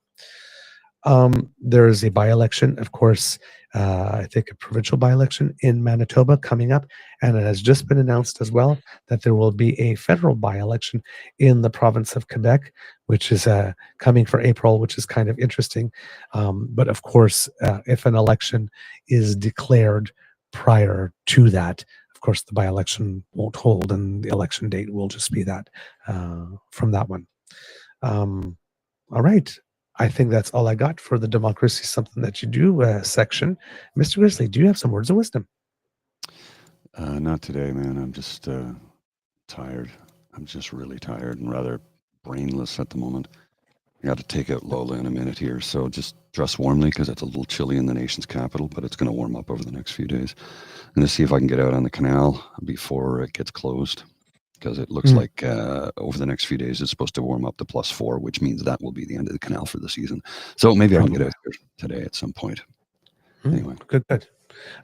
There is a by-election, of course, I think a provincial by-election in Manitoba coming up, and it has just been announced as well that there will be a federal by-election in the province of Quebec, which is coming for April, which is kind of interesting. But of course, if an election is declared prior to that, of course, the by-election won't hold, and the election date will just be that from that one. All right. I think that's all I got for the democracy, something that you do section. Mr. Grizzly, do you have some words of wisdom? Not today, man. I'm just tired. I'm just really tired and rather brainless at the moment. I got to take out Lola in a minute here, so just dress warmly because it's a little chilly in the nation's capital, but it's going to warm up over the next few days. I'm going to see if I can get out on the canal before it gets closed, because it looks like over the next few days it's supposed to warm up to +4, which means that will be the end of the canal for the season. So maybe I can get out there today at some point. Anyway. Good.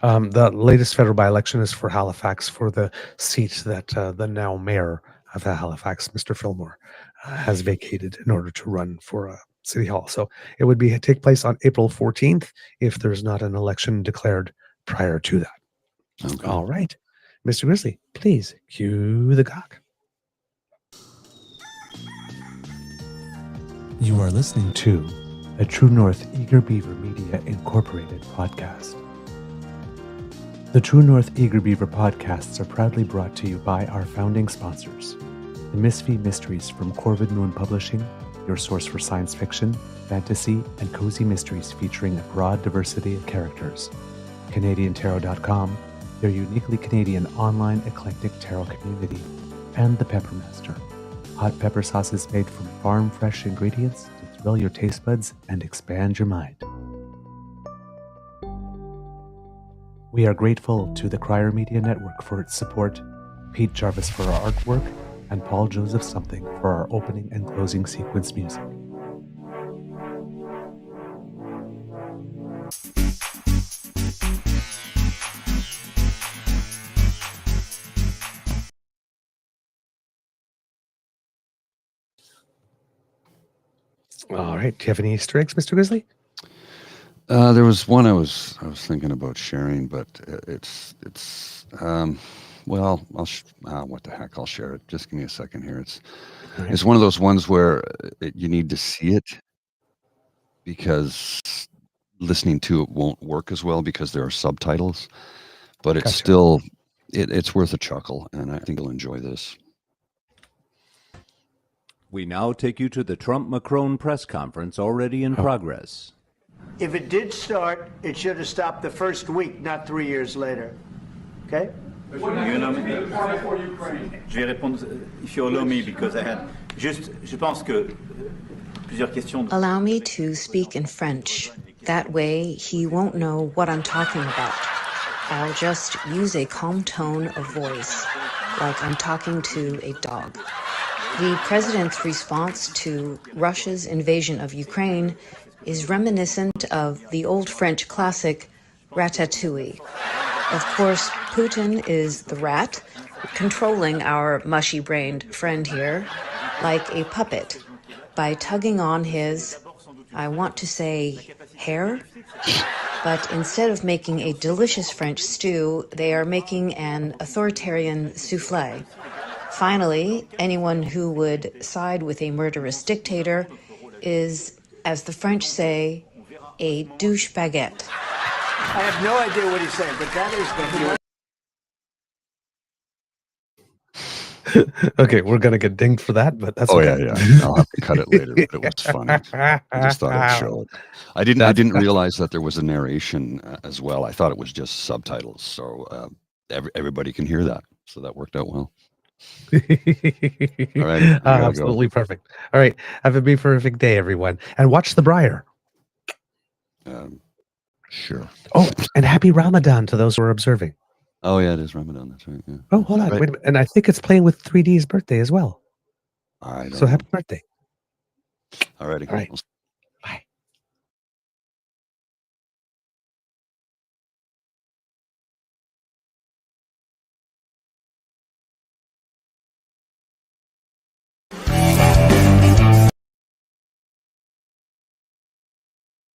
The latest federal by-election is for Halifax for the seat that the now mayor of Halifax, Mr. Fillmore, has vacated in order to run for City Hall. So it would take place on April 14th if there's not an election declared prior to that. Okay. All right. Mr. Grizzly, please cue the cock. You are listening to a True North Eager Beaver Media Incorporated podcast. The True North Eager Beaver podcasts are proudly brought to you by our founding sponsors, the Misfit Mysteries from Corvid Moon Publishing, your source for science fiction, fantasy, and cozy mysteries featuring a broad diversity of characters, CanadianTarot.com, their uniquely Canadian online eclectic tarot community, and the Peppermaster, hot pepper sauces made from farm fresh ingredients to thrill your taste buds and expand your mind. We are grateful to the Crier Media Network for its support, Pete Jarvis for our artwork, and Paul Joseph Something for our opening and closing sequence music. All right. Do you have any Easter eggs, Mr. Grizzly? There was one I was thinking about sharing, but it's well, what the heck? I'll share it. Just give me a second here. It's one of those ones where you need to see it because listening to it won't work as well because there are subtitles. But it's still it's worth a chuckle, and I think you'll enjoy this. We now take you to the Trump-Macron press conference already in progress. If it did start, it should have stopped the first week, not 3 years later. Okay? Je vais répondre, if you allow me, because I had je pense que plusieurs questions. Allow me to speak in French. That way, he won't know what I'm talking about. I'll just use a calm tone of voice, like I'm talking to a dog. The president's response to Russia's invasion of Ukraine is reminiscent of the old French classic ratatouille. Of course, Putin is the rat, controlling our mushy-brained friend here like a puppet by tugging on his, I want to say, hair. But instead of making a delicious French stew, they are making an authoritarian souffle. Finally, anyone who would side with a murderous dictator is, as the French say, a douche baguette. I have no idea what he's saying, but that is the Okay, we're gonna get dinged for that, but that's Oh okay. yeah. I'll have to cut it later, but it was funny. I just thought I'd show it. I didn't realize that there was a narration as well. I thought it was just subtitles, so everybody can hear that. So that worked out well. All right, absolutely perfect. All right, have a terrific day, everyone, and watch The Briar. Sure. Oh, and happy Ramadan to those who are observing. Oh yeah, it is Ramadan. That's right. Yeah. Oh, hold on, wait a minute. And I think it's playing with 3D's birthday as well. I don't So know. happy birthday. All righty. All right.